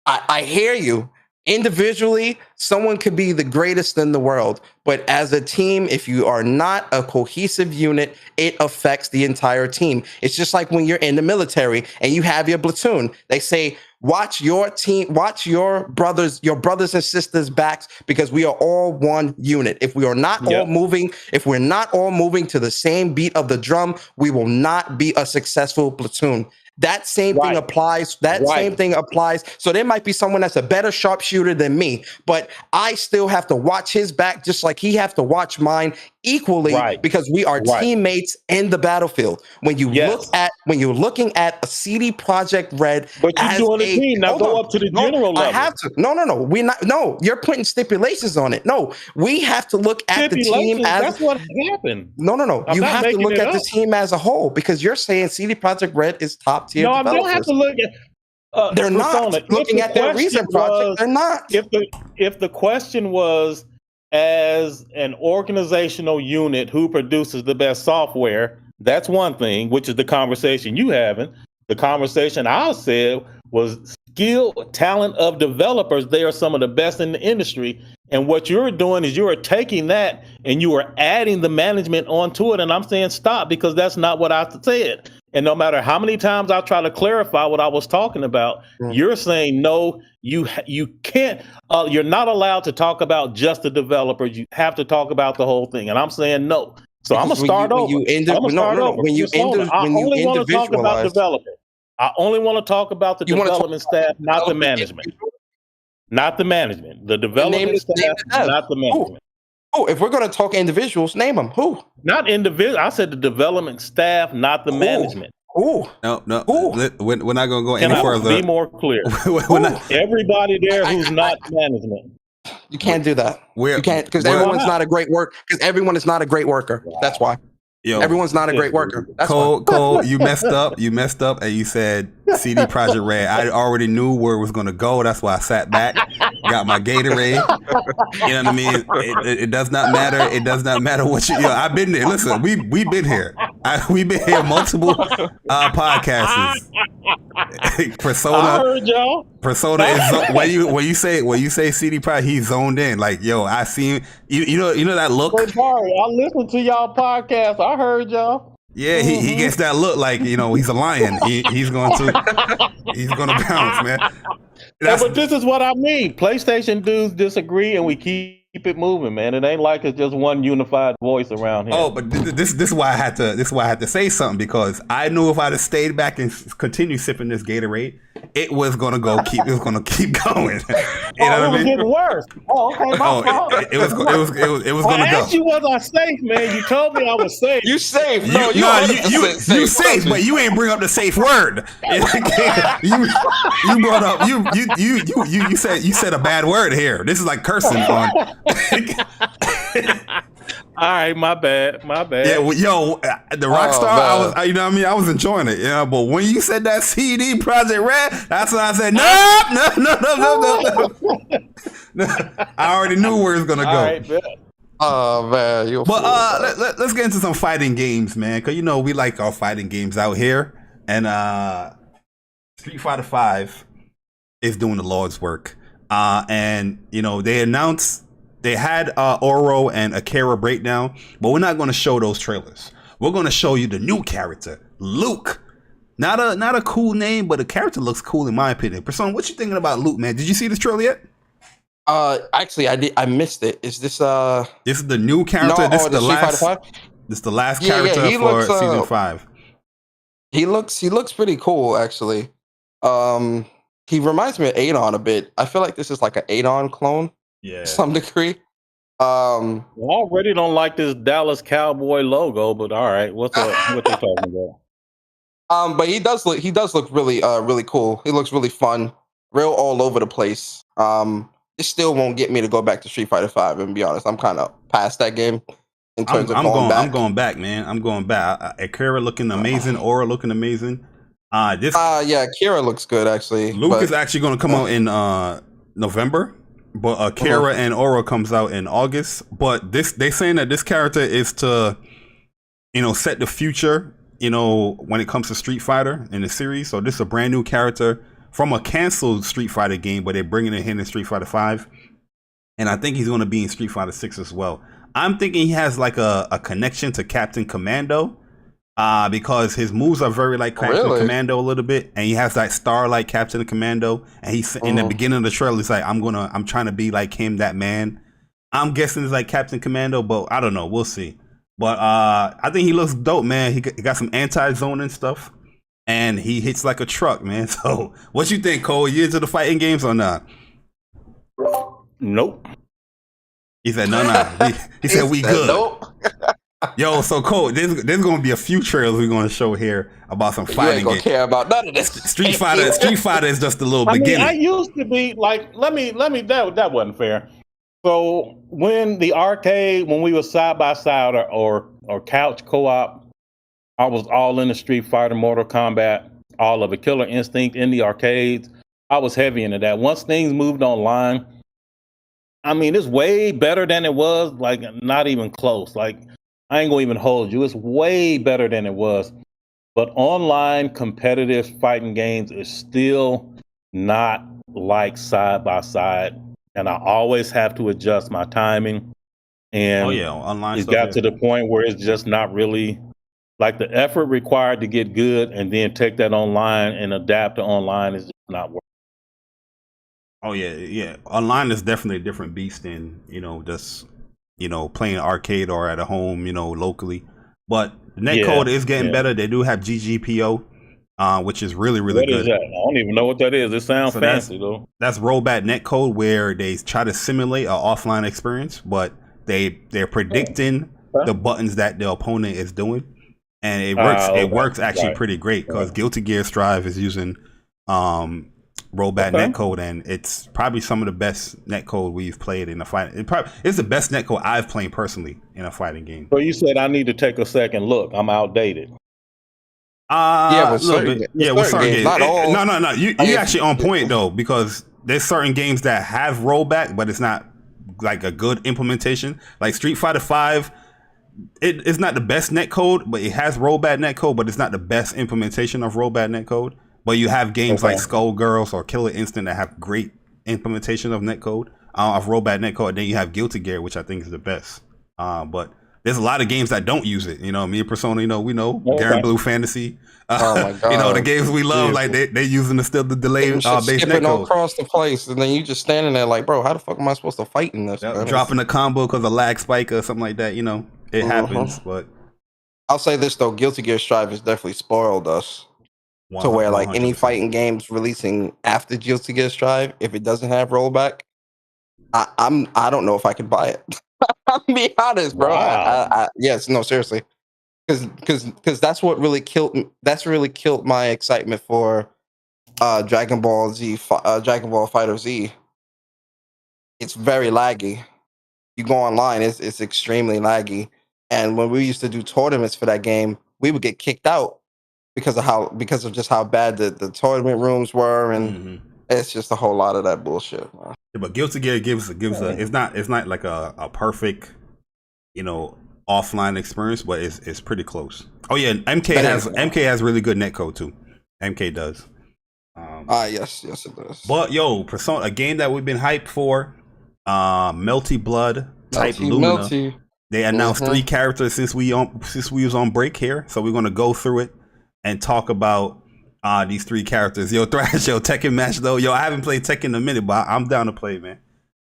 I hear you. Individually, someone could be the greatest in the world, but as a team, if you are not a cohesive unit, it affects the entire team. It's just like when you're in the military and you have your platoon. They say, watch your team, watch your brothers and sisters' backs, because we are all one unit. If we are not all moving, if we're not all moving to the same beat of the drum, we will not be a successful platoon. That same thing applies. Same thing applies. So there might be someone that's a better sharpshooter than me, but I still have to watch his back just like he have to watch mine equally, because we are teammates in the battlefield. When you when you're looking at a CD Projekt Red, but you're doing a team now, go up to the general level. I have to. No. We're not. No, you're putting stipulations on it. No, we have to look at the team as that's what happened. No. You have to look at the team as a whole, because you're saying CD Projekt Red is top tier. No, I don't have to look at. They're not looking at their recent project. They're not. If the question was, as an organizational unit, who produces the best software, that's one thing, which is the conversation you having. The conversation I said was skill, talent of developers. They are some of the best in the industry. And what you're doing is you are taking that and you are adding the management onto it. And I'm saying stop, because that's not what I said. And no matter how many times I try to clarify what I was talking about, you're saying, no, you can't, you're not allowed to talk about just the developers. You have to talk about the whole thing. And I'm saying, no. So I'm going to start over. I only want to talk about developers. I only want to talk about the development staff, not the management. Not the management. The development staff, not the management. Oh, if we're going to talk individuals, name them. Who? Not individual. I said the development staff, not the management. Ooh. No. We're not going to go any further. Be more clear. Everybody there who's not management. You can't do that. You can't, because everyone's not a great worker. Because everyone is not a great worker. That's why. Everyone's not a great worker. That's Cole, you messed up. And you said CD Projekt Red. I already knew where it was going to go. That's why I sat back, got my Gatorade. You know what I mean? It does not matter. It does not matter what I've been there. Listen, we've been here. We've been here multiple podcasts. Persona. I heard y'all. Persona is when you say CD Projekt, he's zoned in. Like, yo, I seen you know that look. Hey, Barry, I listened to y'all podcast. I heard y'all. Yeah, he gets that look like, you know, he's a lion. He's going to bounce, man. But this is what I mean. PlayStation dudes disagree, and we keep it moving, man. It ain't like it's just one unified voice around here. Oh, but this is why I had to say something, because I knew if I'd have stayed back and continued sipping this Gatorade, it was gonna keep going. You know what I mean? Getting worse. Oh, okay. It was gonna I go. asked you, was I safe, man? You told me I was safe. You safe? You safe, but you ain't bring up the safe word. You brought up you said a bad word here. This is like cursing on. All right, my bad. Yeah, well, yo, the Rockstar, you know what I mean? I was enjoying it, yeah. But when you said that CD Project Red, that's when I said no. I already knew where it's gonna go. All right, oh man, let's get into some fighting games, man. Cause you know we like our fighting games out here, and Street Fighter 5 is doing the Lord's work. And you know they announced. They had Oro and Akira breakdown, but we're not going to show those trailers. We're going to show you the new character, Luke. Not a cool name, but the character looks cool in my opinion. Persona, what you thinking about Luke, man? Did you see this trailer yet? Actually, I did. I missed it. Is this This is the new character. This is the last. This is the last character for season 5. He looks pretty cool, actually. He reminds me of Adon a bit. I feel like this is like an Adon clone. Yeah, to some degree. I already don't like this Dallas Cowboy logo, but all right, what they talking about? But he does look really really cool. He looks really fun, real all over the place. It still won't get me to go back to Street Fighter 5. And be honest, I'm kind of past that game in terms of going back. I'm going back, man. I'm going back. Akira looking amazing. Aura looking amazing. Yeah, Akira looks good actually. Luke is actually going to come out in November. But Akira and Aura comes out in August. But they saying that this character is to, you know, set the future, you know, when it comes to Street Fighter in the series. So this is a brand new character from a canceled Street Fighter game, but they're bringing it in Street Fighter 5. And I think he's going to be in Street Fighter 6 as well. I'm thinking he has like a connection to Captain Commando. Because his moves are very like Captain Commando a little bit, and he has that star like Captain Commando, and he's in the beginning of the trailer, he's like, I'm trying to be like him, that man. I'm guessing it's like Captain Commando, but I don't know, we'll see. But I think he looks dope, man. He got some anti-zoning stuff, and he hits like a truck, man. So what you think, Cole? You into the fighting games or not? Nope. He said no. He said we good. Nope. Yo, so Cole, there's going to be a few trailers we're going to show here about some fighting games. You ain't gonna care about none of this. Street Fighter is just a little beginning. I used to be like, let me that wasn't fair. So when the arcade, when we were side by side or couch co-op, I was all in the Street Fighter, Mortal Kombat, all of it, Killer Instinct in the arcades. I was heavy into that. Once things moved online, I mean, it's way better than it was, like not even close. Like, I ain't gonna even hold you. It's way better than it was. But online competitive fighting games is still not like side by side. And I always have to adjust my timing. And online it's got to the point where it's just not really like the effort required to get good and then take that online and adapt to online is just not working. Oh yeah. Online is definitely a different beast than, you know, just, you know, playing arcade or at a home, you know, locally. But the netcode is getting better. They do have GGPO, which is really, really good. What is that? I don't even know what that is. It sounds fancy though. That's rollback netcode, where they try to simulate an offline experience, but they're predicting the buttons that the opponent is doing, and it works. It works actually pretty great, because Guilty Gear Strive is using rollback netcode, and it's probably some of the best netcode we've played in a fight. It's the best netcode I've played personally in a fighting game. So you said I need to take a second look. I'm outdated. With certain games. Not all. No. You actually on point though, because there's certain games that have rollback, but it's not like a good implementation. Like Street Fighter 5, it's not the best netcode, but it has rollback netcode, but it's not the best implementation of rollback netcode. But you have games Okay. like Skullgirls or Killer Instinct that have great implementation of netcode, of rollback netcode. And then you have Guilty Gear, which I think is the best. But there's a lot of games that don't use it. You know, me and Persona, you know, we know Garen Blue Fantasy. Oh my god! You know, the games we love, like they using the delay based skipping netcode. across the place, and then you just standing there like, bro, how the fuck am I supposed to fight in this? Yep, dropping a combo because of lag spike or something like that. You know, it happens. But I'll say this though, Guilty Gear Strive has definitely spoiled us to where like any 100%. fighting games releasing after Guilty Gear Strive, if it doesn't have rollback, I don't know if I can buy it. I'm being honest, bro. Wow. Yes, no, seriously, because that's what really killed. That's really killed my excitement for Dragon Ball Fighter Z. It's very laggy. You go online, it's extremely laggy. And when we used to do tournaments for that game, we would get kicked out because of just how bad the tournament rooms were, and it's just a whole lot of that bullshit. Man. Yeah, but Guilty Gear gives it's not like a perfect, you know, offline experience, but it's pretty close. Oh yeah, MK has really good netcode too. MK does. Yes it does. But yo, Persona, a game that we've been hyped for, Melty Blood type Lumina. Melty. They announced 3 characters since we was on break here, so we're gonna go through it and talk about these 3 characters. Yo, Thrash, yo, Tekken match though. Yo, I haven't played Tekken in a minute, but I'm down to play, man.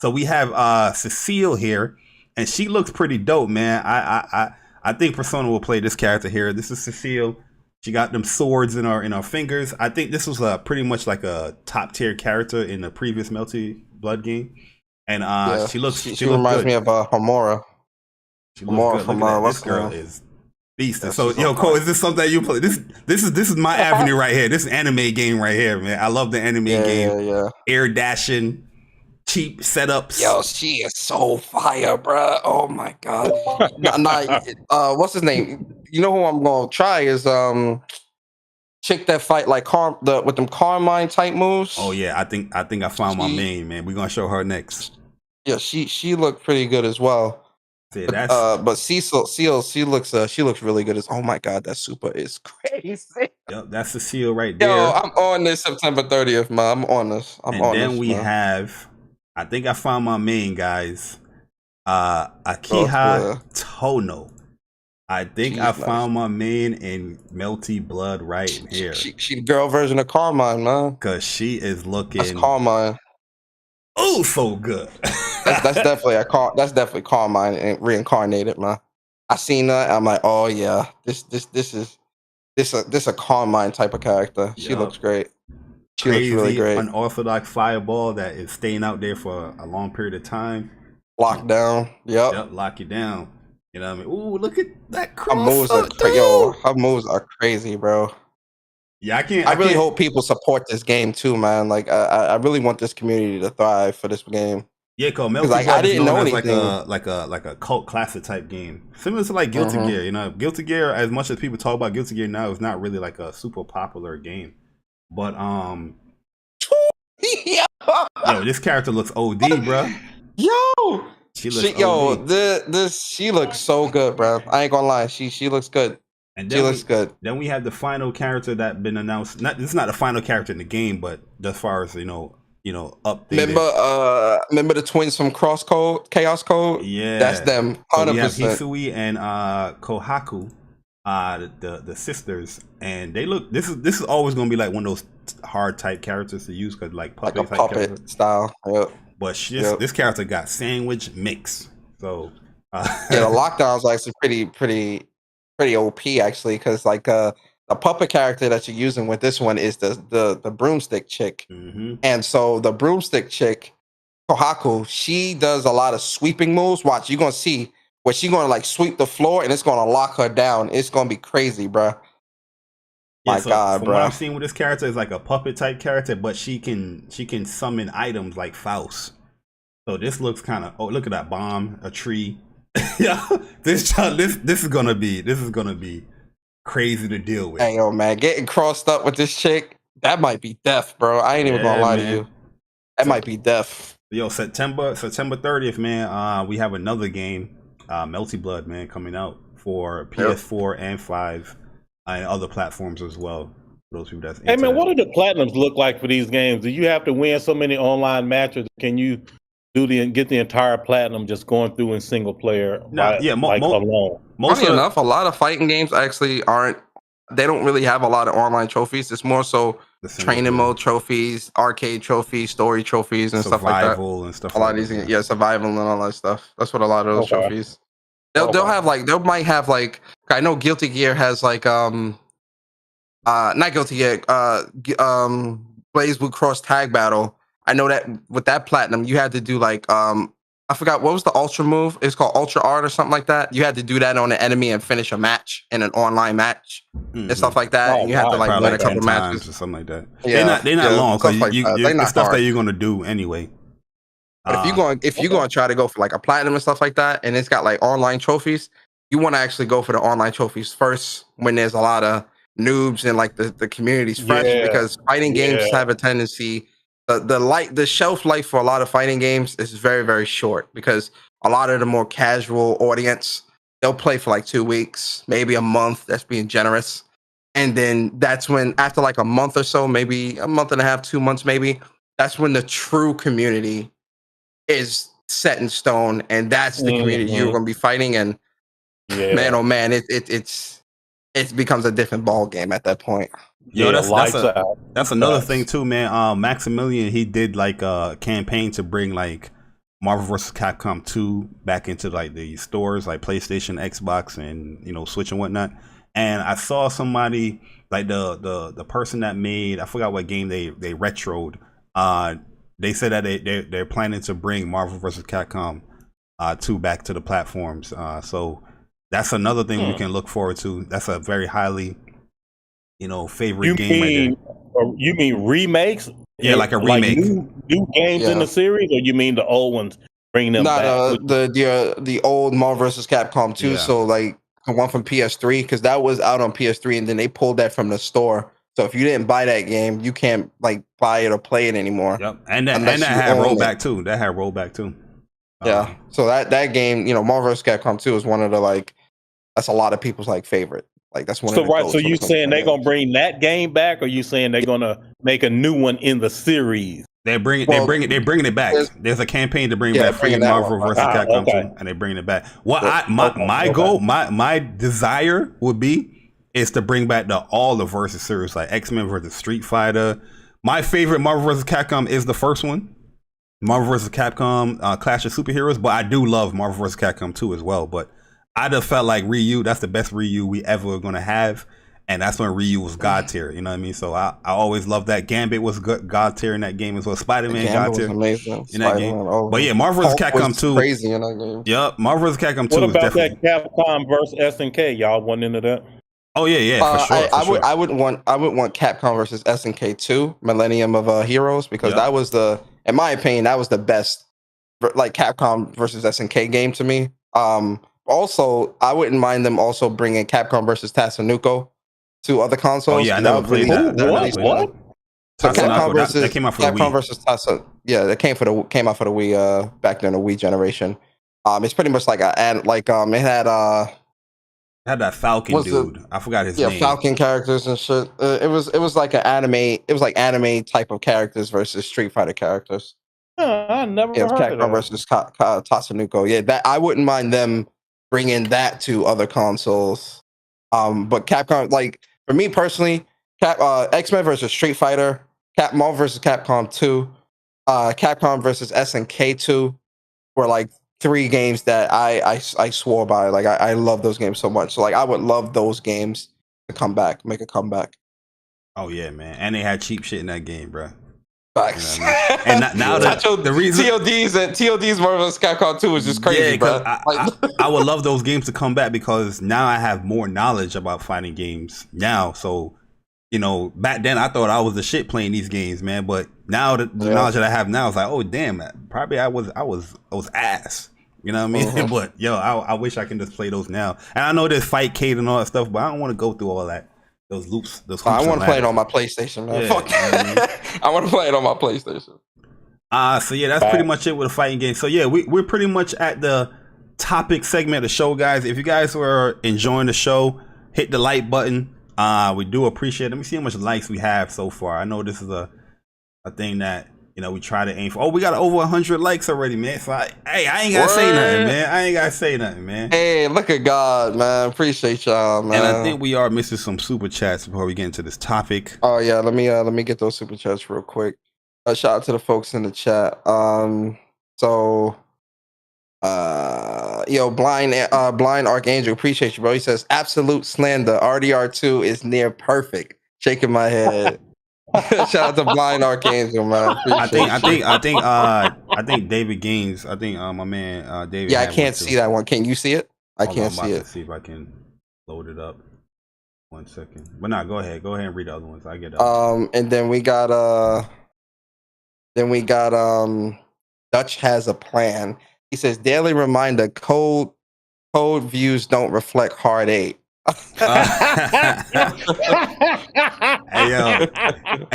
So we have Cecile here, and she looks pretty dope, man. I think Persona will play this character here. This is Cecile. She got them swords in her fingers. I think this was pretty much like a top tier character in the previous Melty Blood game, and she looks. She reminds good. me of Homura. She looks good. Look at that. This girl is beast. So yo, Cole, is this something that you play? This is my avenue right here. This anime game right here, man. I love the anime game. Yeah. Air dashing, cheap setups. Yo, she is so fire, bro. Oh my god. What's his name? You know who I'm gonna try is chick that fight like with them Carmine type moves. Oh yeah, I think I found my main, man. We're gonna show her next. Yeah, she looked pretty good as well. Yeah, but Cecile, she looks really good. Oh my god, that super is crazy. Yep, that's Cecile right there. Yo, I'm on this September 30th, man. I'm on this. Then we have, I think I found my main, guys. Akiha Tono. I think I found my main in Melty Blood right here. She the girl version of Carmine, man. Cause she is looking. That's Carmine. Oh, so good. that's definitely Carmine and reincarnated, man. I seen that. I'm like, oh yeah, this is a Carmine type of character. She looks great. She looks really great. Unorthodox fireball that is staying out there for a long period of time. Lockdown. Yep. Lock you down. You know what I mean? Ooh, look at that her moves are crazy, bro. Yeah, I really hope people support this game too, man. Like, I really want this community to thrive for this game. Yeah, because I didn't know anything. like a cult classic type game, similar to like Guilty Gear. You know, Guilty Gear. As much as people talk about Guilty Gear now, is not really like a super popular game. But yo, this character looks OD, bro. Yo, she looks she looks so good, bro. I ain't gonna lie, she looks good. And she looks good. Then we have the final character that been announced. This is not the final character in the game, but as far as you know, updated. Remember the twins from Chaos Code? Yeah, that's them. 100%. So we have Hisui and Kohaku, the sisters, and they look. This is always gonna be like one of those hard type characters to use because like puppet style. Yep. But this character got sandwich mix. So yeah, the lockdown's actually pretty OP actually, because like the puppet character that you're using with this one is the broomstick chick, and so the broomstick chick Kohaku, she does a lot of sweeping moves. Watch, you're gonna see where she's gonna like sweep the floor and it's gonna lock her down. It's gonna be crazy, bro. My God, bro. What I've seen with this character is like a puppet type character, but she can summon items like Faust. So this looks kind of look at that bomb, a tree. Yeah, this is gonna be crazy to deal with. Hey yo, man, getting crossed up with this chick, that might be death, bro. I ain't even gonna lie to you. That might be death. Yo, September 30th, man. We have another game, Melty Blood, man, coming out for PS4 and 5 and other platforms as well. those people that's Hey man, what do the platinums look like for these games? Do you have to win so many online matches? Can you get the entire platinum just going through in single player? Alone? Funny enough, a lot of fighting games actually aren't. They don't really have a lot of online trophies. It's more so training mode trophies, arcade trophies, story trophies, and stuff like that. Survival and stuff. A lot of these, survival and all that stuff. That's what a lot of those trophies. They'll have like I know Guilty Gear has like not Guilty Gear, Blaze Blue Cross Tag Battle. I know that with that platinum, you had to do like I forgot what was the ultra move. It's called Ultra Art or something like that. You had to do that on an enemy and finish a match in an online match and stuff like that. And you had to like win a couple matches or something like that. Yeah, they're not long because it's stuff that you're gonna do anyway. But if you're going to try to go for like a platinum and stuff like that, and it's got like online trophies, you want to actually go for the online trophies first when there's a lot of noobs and like the community's fresh, because fighting games have a tendency. The shelf life for a lot of fighting games is very, very short, because a lot of the more casual audience, they'll play for like 2 weeks, maybe a month. That's being generous. And then that's when, after like a month or so, maybe a month and a half, 2 months, maybe, that's when the true community is set in stone. And that's the community you're going to be fighting. And man, oh man, it becomes a different ball game at that point. Yo, that's another thing too, man. Maximilian, he did like a campaign to bring like Marvel vs. Capcom 2 back into like the stores, like PlayStation, Xbox, and Switch and whatnot. And I saw somebody like the person that made, I forgot what game they retroed. They said that they're planning to bring Marvel vs. Capcom 2 back to the platforms. So that's another thing we can look forward to. That's a very highly favorite game. You mean remakes? Yeah, like a remake. Like new games in the series, or you mean the old ones? Bring them back. The old Marvel vs. Capcom 2. Yeah. So like the one from PS3, because that was out on PS3, and then they pulled that from the store. So if you didn't buy that game, you can't like buy it or play it anymore. Yep, and that had rollback too. That had rollback too. Yeah. So that game, Marvel vs. Capcom 2 is one of the that's a lot of people's favorite. Like that's one. So you saying they're gonna bring that game back, or you saying they're gonna make a new one in the series? They're bringing it back. There's a campaign to bring back free Marvel vs. Capcom 2, and they're bringing it back. My goal, my desire would be is to bring back all the versus series, like X-Men versus Street Fighter. My favorite Marvel vs. Capcom is the first one, Marvel vs. Capcom Clash of Superheroes. But I do love Marvel vs. Capcom 2 as well. But I just felt like Ryu, that's the best Ryu we ever gonna have, and that's when Ryu was God tier. You know what I mean? So I always loved that. Gambit was God tier in that game as well. Spider-Man God tier in that game. But yeah, Marvel vs. Capcom 2 crazy in that game. Yep, Marvel vs. Capcom 2. What about that Capcom versus SNK? Y'all went into that? Oh yeah, for sure. I would want Capcom versus SNK 2, Millennium of Heroes, because that was in my opinion, that was the best Capcom versus SNK game to me. Also, I wouldn't mind them also bringing Capcom versus Tatsunoko to other consoles. Oh yeah, I never played that. What? So Capcom versus that came out for the Wii. Versus Tatsunoko. Yeah, that came out for the Wii back then, the Wii generation. It's pretty much it had that Falcon dude. I forgot his name. Yeah, Falcon characters and shit. It was like an anime. It was like anime type of characters versus Street Fighter characters. I never heard Capcom of that. versus Tatsunoko. Yeah, that I wouldn't mind them bringing that to other consoles. But Capcom, for me personally, X-Men versus Street Fighter, Marvel versus Capcom 2, Capcom versus SNK 2 were 3 games that I swore by. I love those games so much. So I would love those games to come back, make a comeback. Oh yeah, man. And they had cheap shit in that game, bro. Facts. You know what I mean? And now the reason TOD's Marvel vs. Capcom 2 is just crazy, bro. I would love those games to come back, because now I have more knowledge about fighting games now. So, back then I thought I was the shit playing these games, man. But now the knowledge that I have now is like, oh damn, probably I was ass. You know what I mean? Mm-hmm. But yo, I wish I can just play those now. And I know there's Fightcade and all that stuff, but I don't want to go through all that. Those loops. I want to play it on my PlayStation, man. Fuck that. I want to play it on my PlayStation. So yeah, that's pretty much it with a fighting game. So yeah, we're pretty much at the topic segment of the show, guys. If you guys were enjoying the show, hit the like button. We do appreciate it. Let me see how much likes we have so far. I know this is a thing that, you know, we try to aim for. Oh, we got over 100 likes already, man. So I ain't gotta say nothing, man. I ain't gotta say nothing, man. Hey, look at God, man. Appreciate y'all, man. And I think we are missing some super chats before we get into this topic. Oh yeah, let me get those super chats real quick. Shout out to the folks in the chat. Blind Archangel, appreciate you, bro. He says absolute slander. RDR2 is near perfect. Shaking my head. Shout out to Blind Archangel, man. I think David Gaines. I think my man David. Yeah, I can't see that one. Can you see it? I can't see it. See if I can load it up. 1 second. But nah, go ahead and read the other ones. I get and then we got Dutch has a plan. He says daily reminder: code views don't reflect hard 8. Hey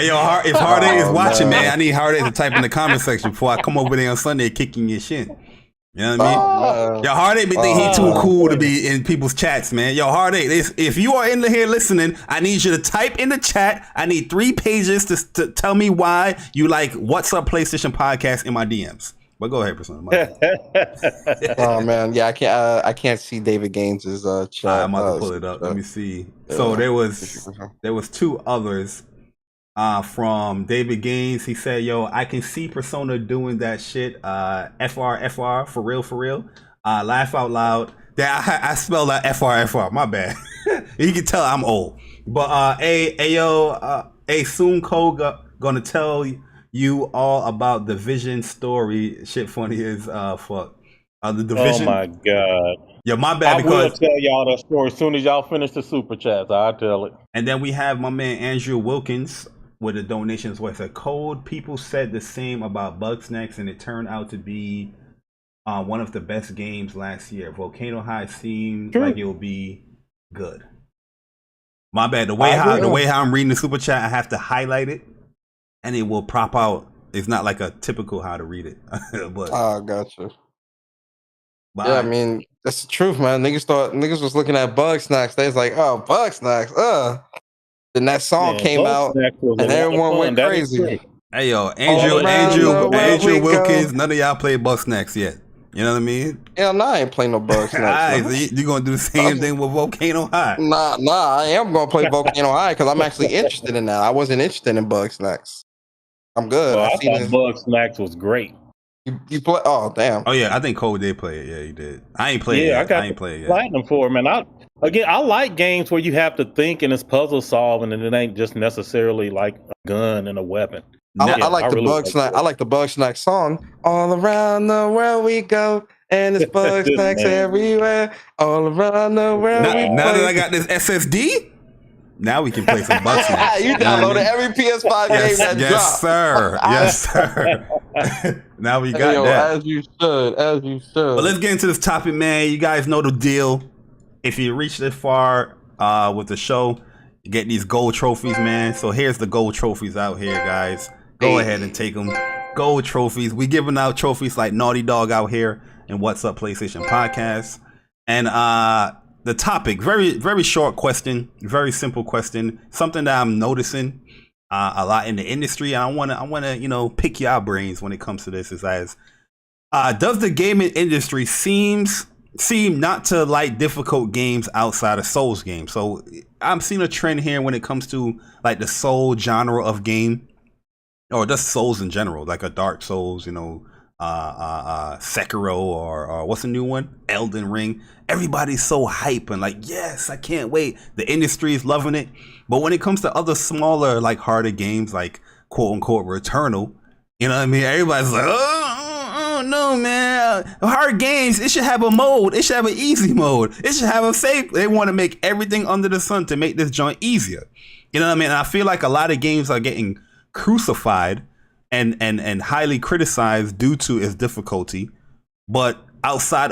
yo, if Hard 8 is watching, man, I need Hard 8 to type in the comment section before I come over there on Sunday kicking your shit. You know what I mean? Yo, Hard 8 be think he too cool to be in people's chats, man. Yo, Hard 8, if you are in here listening, I need you to type in the chat. I need 3 pages to tell me why you like What's Up PlayStation podcast in my DMs. But go ahead, Persona. Oh man, yeah, I can't see David Gaines's chat. I'm about to pull it up. Let me see. So there was 2 others from David Gaines. He said, "Yo, I can see Persona doing that shit. FR for real. Laugh out loud." That I spelled that FR. My bad. You can tell I'm old. But soon Cole gonna tell you all about the Division story. Shit funny as fuck. The Division. Oh my god. Yeah, my bad. I will tell y'all that story as soon as y'all finish the super chats. I'll tell it. And then we have my man Andrew Wilkins with the donations. What's a code? People said the same about Bugsnax, and it turned out to be one of the best games last year. Volcano High seemed like it will be good. My bad. The way how I'm reading the super chat, I have to highlight it. And it will pop out. It's not like a typical how to read it. But gotcha. Yeah, I mean, that's the truth, man. Niggas was looking at Bugsnax. They was like, oh, Bugsnax, Then that song came out, and everyone went crazy. Hey, yo, Andrew Wilkins, none of y'all played Bugsnax yet. You know what I mean? Hell no, I ain't playing no Bugsnax. Alright, so you're going to do the same thing with Volcano High. Nah, I am going to play Volcano High because I'm actually interested in that. I wasn't interested in Bugsnax. I'm good. Well, I thought Bugsnax was great. You play? Oh damn! Oh yeah, I think Cole did play it. Yeah, he did. I ain't played it. Yeah, I ain't played it. Platinum for it, man. I like games where you have to think and it's puzzle solving, and it ain't just necessarily like a gun and a weapon. I like the Bugsnax. I like the Bugsnax song. All around the world we go, and it's Bugsnax everywhere. All around the world. Now that I got this SSD. Now we can play some Bugsnax. You downloaded every PS5 game that dropped. Yes, sir. Now we got that. As you should. But let's get into this topic, man. You guys know the deal. If you reach this far with the show, you get these gold trophies, man. So here's the gold trophies out here, guys. Go ahead and take them. Gold trophies. We giving out trophies like Naughty Dog out here and What's Up PlayStation podcast. And the topic, very, very short question, very simple question, something that I'm noticing a lot in the industry. And I want to, pick your brains when it comes to this. Is as does the gaming industry seem not to like difficult games outside of Souls games? So I'm seeing a trend here when it comes to like the Soul genre of game, or just Souls in general, like a Dark Souls, Sekiro or what's the new one? Elden Ring. Everybody's so hype and like, yes, I can't wait. The industry is loving it. But when it comes to other smaller, like harder games, like quote unquote Returnal, you know what I mean? Everybody's like, oh no, man. Hard games, it should have a mode. It should have an easy mode. It should have a safe. They want to make everything under the sun to make this joint easier. You know what I mean? And I feel like a lot of games are getting crucified and highly criticized due to its difficulty. But outside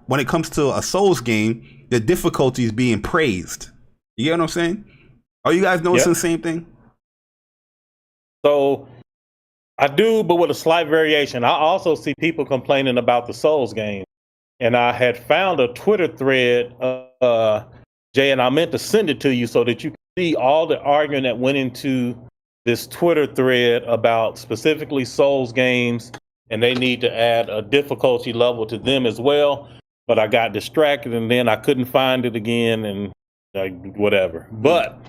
when it comes to a Souls game, the difficulty is being praised. You get what I'm saying? Are you guys noticing the same thing? So I do, but with a slight variation. I also see people complaining about the Souls game. And I had found a Twitter thread. Jay, and I meant to send it to you so that you can see all the arguing that went into this Twitter thread about specifically Souls games, and they need to add a difficulty level to them as well. But I got distracted, and then I couldn't find it again, and whatever. But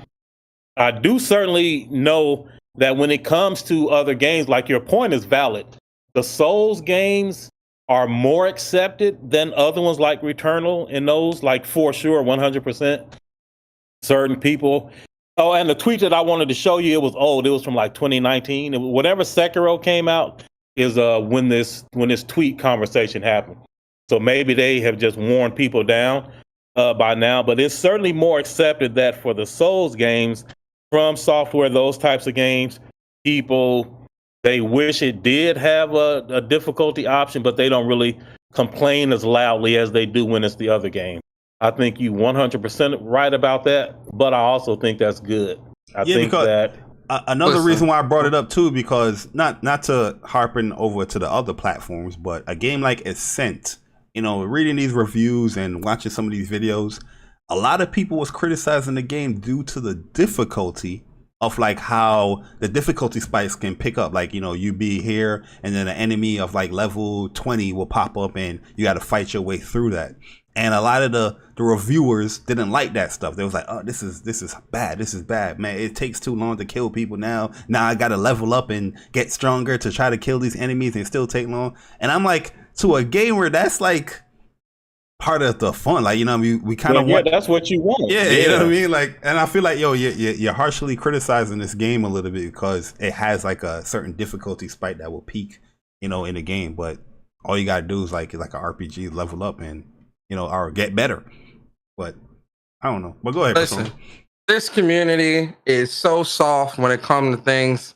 I do certainly know that when it comes to other games, like your point is valid, the Souls games are more accepted than other ones like Returnal and those, like for sure, 100%. Certain people. Oh, and the tweet that I wanted to show you, it was old. It was from like 2019. Whatever Sekiro came out is when this tweet conversation happened. So maybe they have just worn people down by now, but it's certainly more accepted that for the Souls games, From Software, those types of games, people, they wish it did have a difficulty option, but they don't really complain as loudly as they do when it's the other game. I think you 100% right about that, but I also think that's good. I think that another reason why I brought it up too, because not to harping over to the other platforms, but a game like Ascent, you know, reading these reviews and watching some of these videos, a lot of people was criticizing the game due to the difficulty of like how the difficulty spikes can pick up. Like, you know, you be here and then an enemy of like level 20 will pop up and you got to fight your way through that. And a lot of the reviewers didn't like that stuff. They was like, oh, this is bad. This is bad, man. It takes too long to kill people now. Now I got to level up and get stronger to try to kill these enemies and still take long. And I'm like, to a gamer, that's like part of the fun. Like, you know, we kind of want. Yeah, that's what you want. Yeah, you know what I mean? Like, and I feel like, yo, you're harshly criticizing this game a little bit because it has like a certain difficulty spike that will peak, you know, in the game. But all you gotta do is like an RPG, level up and, you know, or get better. But I don't know. But go ahead. Listen, Persona. This community is so soft when it comes to things.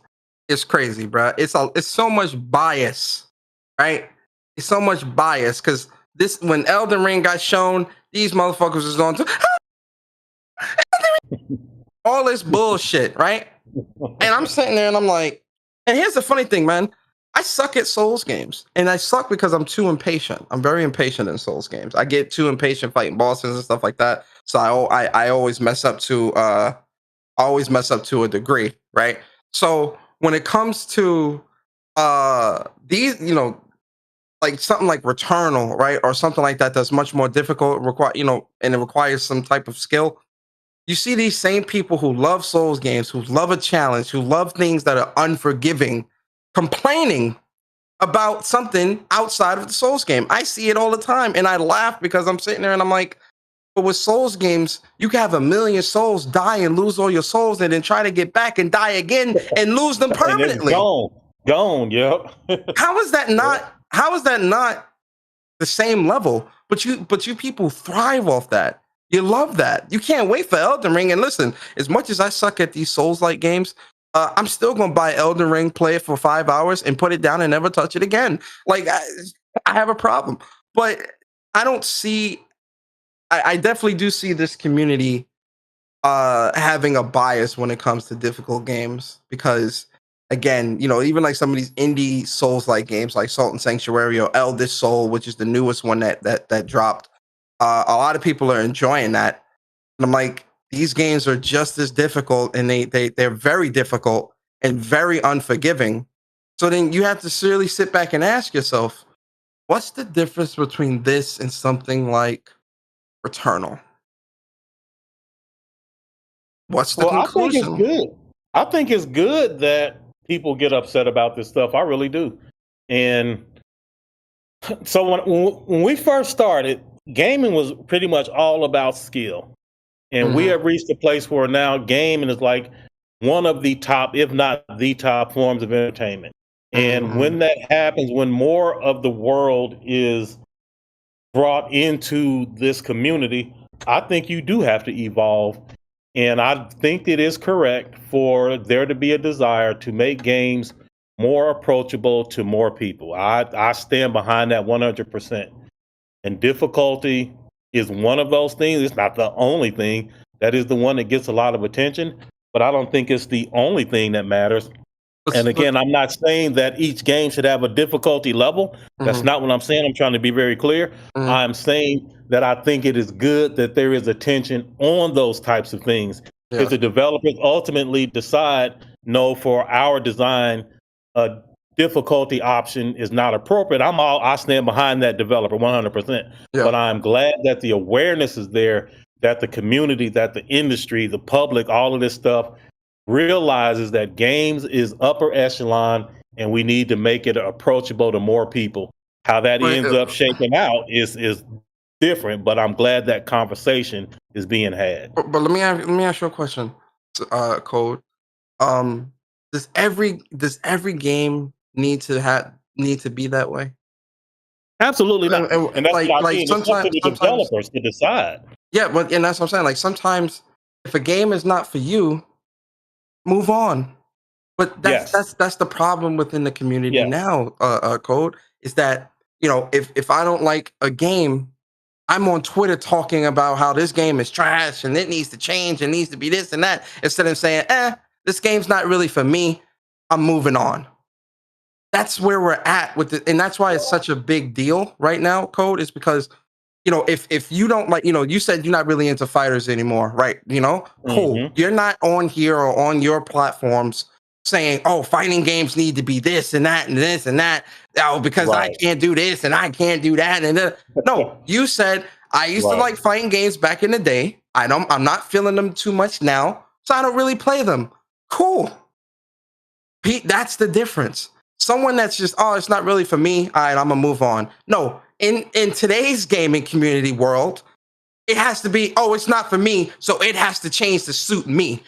It's crazy, bro. It's so much bias, right? It's so much bias because when Elden Ring got shown, these motherfuckers was on to all this bullshit, right? And I'm sitting there and I'm like, and here's the funny thing, man. I suck at Souls games, and I suck because I'm too impatient. I'm very impatient in Souls games. I get too impatient fighting bosses and stuff like that. So I always mess up to a degree, right? So when it comes to these, you know, like something like Returnal, right, or something like that that's much more difficult, and it requires some type of skill. You see these same people who love Souls games, who love a challenge, who love things that are unforgiving, complaining about something outside of the Souls game. I see it all the time, and I laugh because I'm sitting there and I'm like, but with Souls games, you can have 1 million souls, die and lose all your souls, and then try to get back and die again and lose them permanently. Gone, yep. How is that not the same level? But you people thrive off that. You love that. You can't wait for Elden Ring. And listen, as much as I suck at these Souls-like games, I'm still gonna buy Elden Ring, play it for 5 hours, and put it down and never touch it again. Like I have a problem, but I don't see. I definitely do see this community having a bias when it comes to difficult games because, again, you know, even like some of these indie Souls-like games like Salt and Sanctuary or Eldest Soul, which is the newest one that dropped, a lot of people are enjoying that. And I'm like, these games are just as difficult, and they're very difficult and very unforgiving. So then you have to really sit back and ask yourself, what's the difference between this and something like Returnal? What's the conclusion? I think it's good. I think it's good that people get upset about this stuff. I really do. And so when we first started, gaming was pretty much all about skill. And we have reached a place where now gaming is like one of the top, if not the top forms of entertainment. And when that happens, when more of the world is brought into this community, I think you do have to evolve. And I think it is correct for there to be a desire to make games more approachable to more people. I stand behind that 100%. And difficulty is one of those things. It's not the only thing. That is the one that gets a lot of attention, but I don't think it's the only thing that matters. And again, I'm not saying that each game should have a difficulty level. That's not what I'm saying. I'm trying to be very clear. I'm saying that I think it is good that there is attention on those types of things. Because the developers ultimately decide, no, for our design, a difficulty option is not appropriate. I stand behind that developer 100%. But I'm glad that the awareness is there, that the community, that the industry, the public, all of this stuff realizes that games is upper echelon and we need to make it approachable to more people. How that ends up shaking out is different, but I'm glad that conversation is being had. But let me ask you a question, Code. Does every game need to be that way? Absolutely not. And that's what I mean. It's up to the developers to decide. Yeah, but and that's what I'm saying. Like sometimes if a game is not for you, move on. But that's the problem within the community now, Code, is that, you know, if I don't like a game, I'm on Twitter talking about how this game is trash and it needs to change and needs to be this and that, instead of saying, this game's not really for me, I'm moving on. That's where we're at with it. And that's why it's such a big deal right now, Code, is because, you know, if you don't like, you know, you said you're not really into fighters anymore, right? You know, cool. You're not on here or on your platforms saying, oh, fighting games need to be this and that and this and that. Oh, because I can't do this and I can't do that. And no, you said, I used to like fighting games back in the day. I'm not feeling them too much now, so I don't really play them. Cool. Pete, that's the difference. Someone that's just, oh, it's not really for me. All right, I'm gonna move on. No, in today's gaming community world, it has to be, oh, it's not for me, so it has to change to suit me.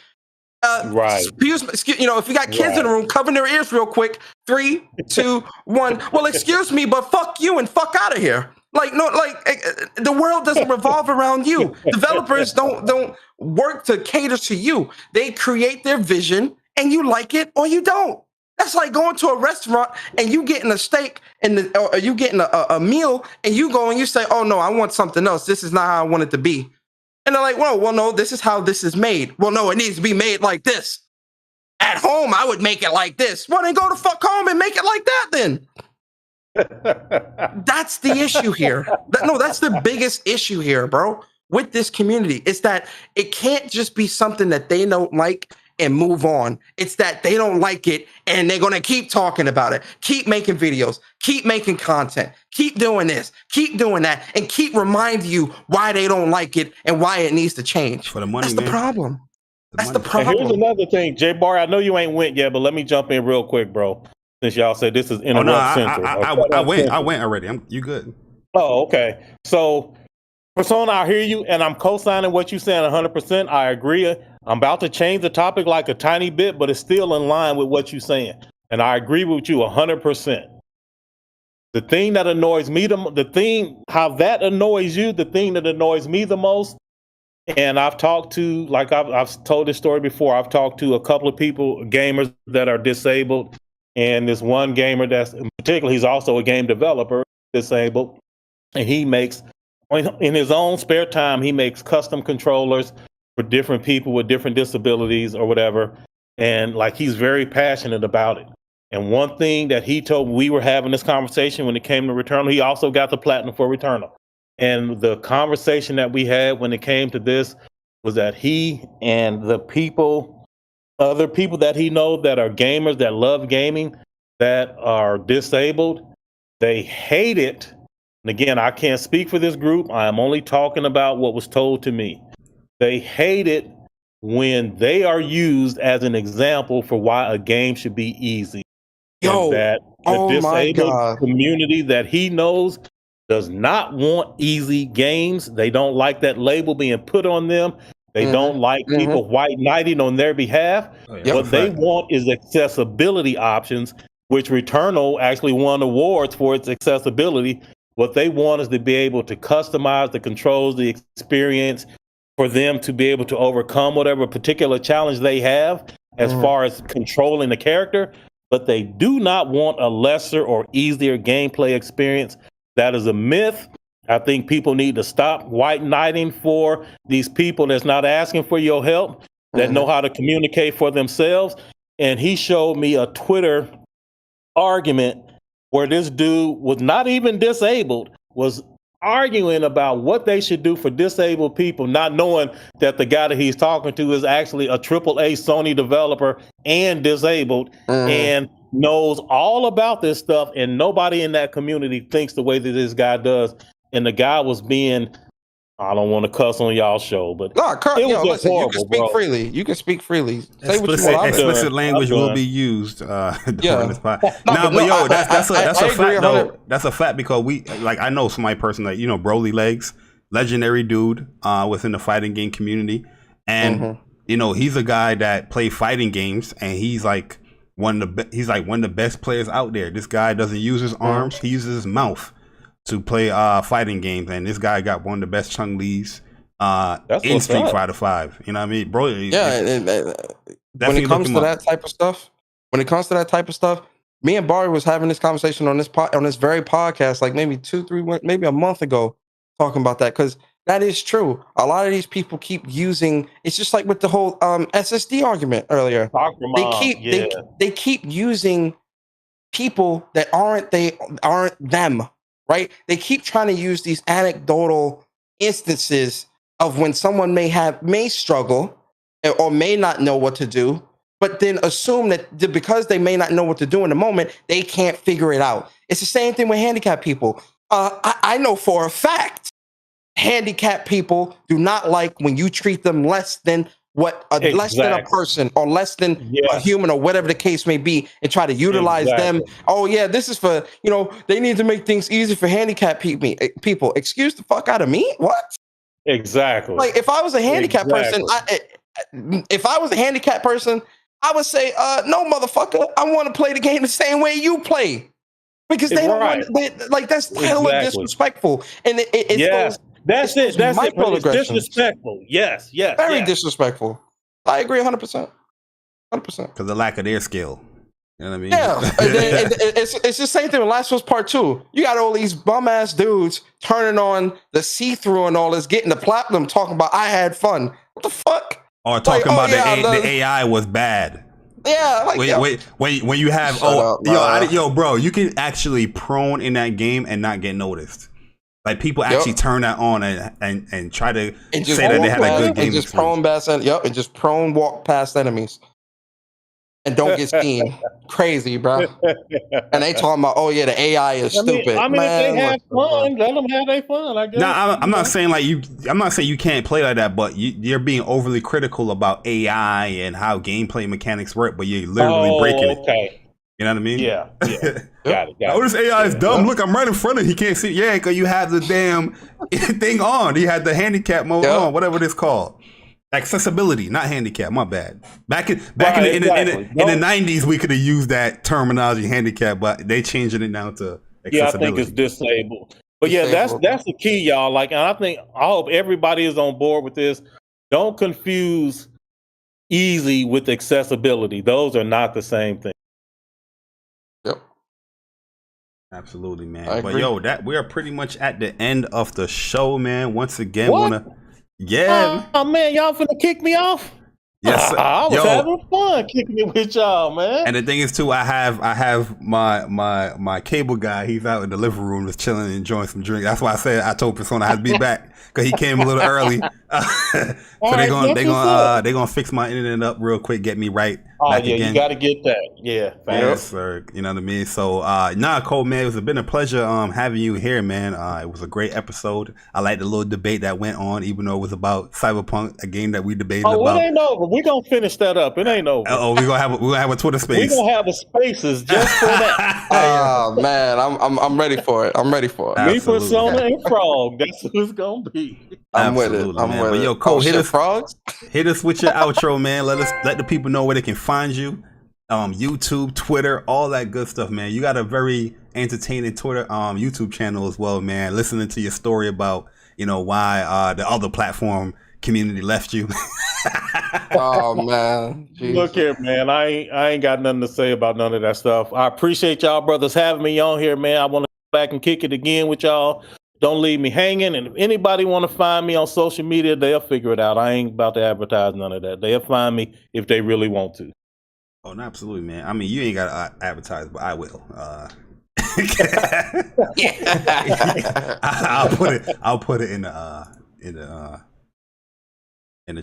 Excuse, you know, if you got kids in the room, cover their ears real quick. 3, 2, 1. Well, excuse me, but fuck you and fuck out of here. Like, no, like the world doesn't revolve around you. Developers don't work to cater to you. They create their vision, and you like it or you don't. That's like going to a restaurant and you getting a steak or you getting a meal, and you go and you say, oh no, I want something else. This is not how I want it to be. And they're like, well, no, this is how this is made. Well, no, it needs to be made like this. At home, I would make it like this. Well, then go to fuck home and make it like that then. That's the issue here. That's the biggest issue here, bro, with this community. It's that it can't just be something that they don't like and move on. It's that they don't like it and they're going to keep talking about it, keep making videos, keep making content, keep doing this, keep doing that, and keep reminding you why they don't like it and why it needs to change. For the money, that's the problem. That's the problem. And here's another thing, Jay Bari, I know you ain't went yet, but let me jump in real quick, bro, since y'all said this is interrupt central. I went already. You good. Oh, okay. So, Persona, I hear you, and I'm co-signing what you're saying 100%. I agree. I'm about to change the topic like a tiny bit, but it's still in line with what you're saying. And I agree with you 100%. The thing that annoys me, how that annoys you, the thing that annoys me the most, and I've talked to, like I've told this story before, I've talked to a couple of people, gamers that are disabled, and this one gamer that's, in particular, he's also a game developer, disabled, and he makes, in his own spare time, he makes custom controllers for different people with different disabilities or whatever. And like, he's very passionate about it. And one thing that he told me, we were having this conversation when it came to Returnal, he also got the platinum for Returnal. And the conversation that we had when it came to this was that he and the other people that he knows that are gamers, that love gaming, that are disabled, they hate it. And again, I can't speak for this group. I am only talking about what was told to me. They hate it when they are used as an example for why a game should be easy. And that the disabled community that he knows does not want easy games. They don't like that label being put on them. They don't like people white knighting on their behalf. What they want is accessibility options, which Returnal actually won awards for its accessibility. What they want is to be able to customize the controls, the experience, for them to be able to overcome whatever particular challenge they have as far as controlling the character, but they do not want a lesser or easier gameplay experience. That is a myth. I think people need to stop white knighting for these people that's not asking for your help, that know how to communicate for themselves. and he showed me a Twitter argument where this dude was not even disabled, was arguing about what they should do for disabled people, not knowing that the guy that he's talking to is actually a AAA Sony developer and disabled and knows all about this stuff, and nobody in that community thinks the way that this guy does. And the guy was being, I don't want to cuss on y'all's show, but it was just horrible, you can speak freely. You can speak freely. Say what you want. Explicit language will be used during this podcast. That's a fact though. That's a fact because I know somebody personally, you know, Broly Legs, legendary dude within the fighting game community, and you know, he's a guy that play fighting games, and he's like one of the best players out there. This guy doesn't use his arms; he uses his mouth to play fighting games, and this guy got one of the best Chung Lees in Street Fighter 5. You know what I mean, bro? Yeah, when it comes to that type of stuff, me and Bari was having this conversation on this very podcast, like maybe 2-3 maybe a month ago, talking about that, because that is true. A lot of these people keep using. It's just like with the whole SSD argument earlier. They keep using people that aren't them. Right? They keep trying to use these anecdotal instances of when someone may struggle or may not know what to do, but then assume that because they may not know what to do in the moment, they can't figure it out. It's the same thing with handicapped people. I know for a fact, handicapped people do not like when you treat them less than less than a person or less than a human or whatever the case may be, and try to utilize them. Oh yeah, this is for, you know, they need to make things easy for handicapped people. Excuse the fuck out of me? What? Exactly. Like if I was a handicapped person, I would say, no, motherfucker, I want to play the game the same way you play, because they don't want. That's hella disrespectful, and it's That's it. It's disrespectful. Yes. Very disrespectful. I agree 100%. 100%. Because the lack of their skill. You know what I mean? Yeah. It's the same thing with Last of Us Part 2. You got all these bum ass dudes turning on the see-through and all this, getting the platinum, talking about I had fun. What the fuck? Or talking about the AI was bad. Yeah. When you have bro, you can actually prone in that game and not get noticed. Like people actually turn that on and try to say that they had a good game. And just prone walk past enemies and don't get seen. Crazy, bro. And they talking about, the AI is stupid. I mean, if they have fun, let them have their fun, I guess. Nah, I'm not saying I'm not saying you can't play like that, but you're being overly critical about AI and how gameplay mechanics work, but you're literally breaking it. You know what I mean? Yeah. Got it. Oh, this AI is dumb. Look, I'm right in front of him. He can't see. Yeah, because you have the damn thing on. You had the handicap mode on, whatever it's called. Accessibility, not handicap. My bad. Back in the 90s, we could have used that terminology, handicap, but they changing it now to accessibility. Yeah, I think it's disabled. But that's the key, y'all. Like, and I hope everybody is on board with this. Don't confuse easy with accessibility. Those are not the same thing. Yep. Absolutely, man. But we are pretty much at the end of the show, man. Once again, oh man, y'all finna kick me off? Yes, I was having fun kicking it with y'all, man. And the thing is too, I have my cable guy. He's out in the living room just chilling and enjoying some drink. That's why I told Persona I had to be back because he came a little early. So they're gonna fix my internet up real quick, get me right. You got to get that. Yeah, yes, sir. You know what I mean. So, Cole, man, it's been a pleasure having you here, man. It was a great episode. I like the little debate that went on, even though it was about Cyberpunk, a game that we debated about. It ain't over. We're gonna finish that up. It ain't over. We're gonna have a Twitter space. We're gonna have a spaces just for that. Oh man, I'm ready for it. I'm ready for it. Me, Persona, and Frog. That's what it's gonna be. I'm with it. But yo, Cole, hit us with your outro, man. Let the people know where they can find you. YouTube, Twitter, all that good stuff, man. You got a very entertaining Twitter, YouTube channel as well, man. Listening to your story about, why the other platform community left you. Oh man, Jesus. Look here, man. I ain't got nothing to say about none of that stuff. I appreciate y'all brothers having me on here, man. I want to go back and kick it again with y'all. Don't leave me hanging. And if anybody want to find me on social media, they'll figure it out. I ain't about to advertise none of that. They'll find me if they really want to. Oh, no, absolutely, man. I mean, you ain't got to advertise, but I will. I'll put it in the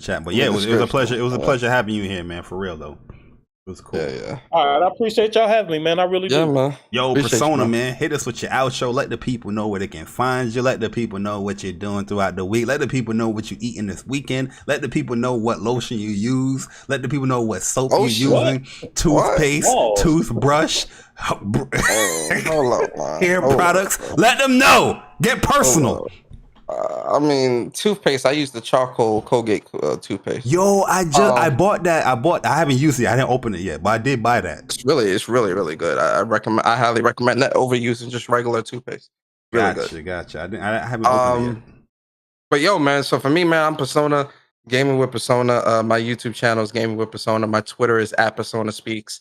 chat. But yeah, it was a pleasure. It was a pleasure having you here, man. For real though. It was cool. Yeah. All right, I appreciate y'all having me, man. I really do. Man. Yo, Persona, man, hit us with your outro. Let the people know where they can find you. Let the people know what you're doing throughout the week. Let the people know what you're eating this weekend. Let the people know what lotion you use. Let the people know what soap you're using. Toothpaste, toothbrush, hair products. Let them know. Get personal. I mean, toothpaste. I use the charcoal Colgate toothpaste. Yo, I bought that. I haven't used it. I didn't open it yet, but I did buy that. It's really good. I highly recommend that over using just regular toothpaste. Really good. Gotcha. I haven't opened it yet. But yo, man. So for me, man, I'm Persona, Gaming with Persona. My YouTube channel is Gaming with Persona. My Twitter is @PersonaSpeaks.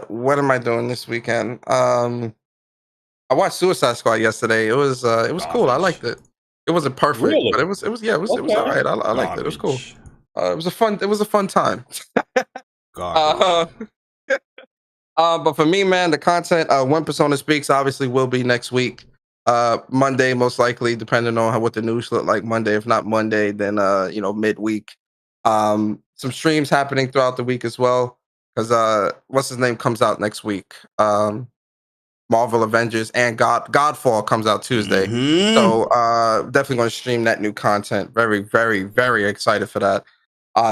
What am I doing this weekend? I watched Suicide Squad yesterday. It was cool. I liked it. It wasn't perfect, but it was all right. I liked it. It was cool. It was a fun time. But for me, man, the content when Persona Speaks obviously will be next week. Monday, most likely, depending on what the news look like Monday. If not Monday, then midweek. Some streams happening throughout the week as well. Because what's his name comes out next week. Marvel Avengers and Godfall comes out Tuesday. Mm-hmm. So definitely going to stream that new content. Very, very, very excited for that.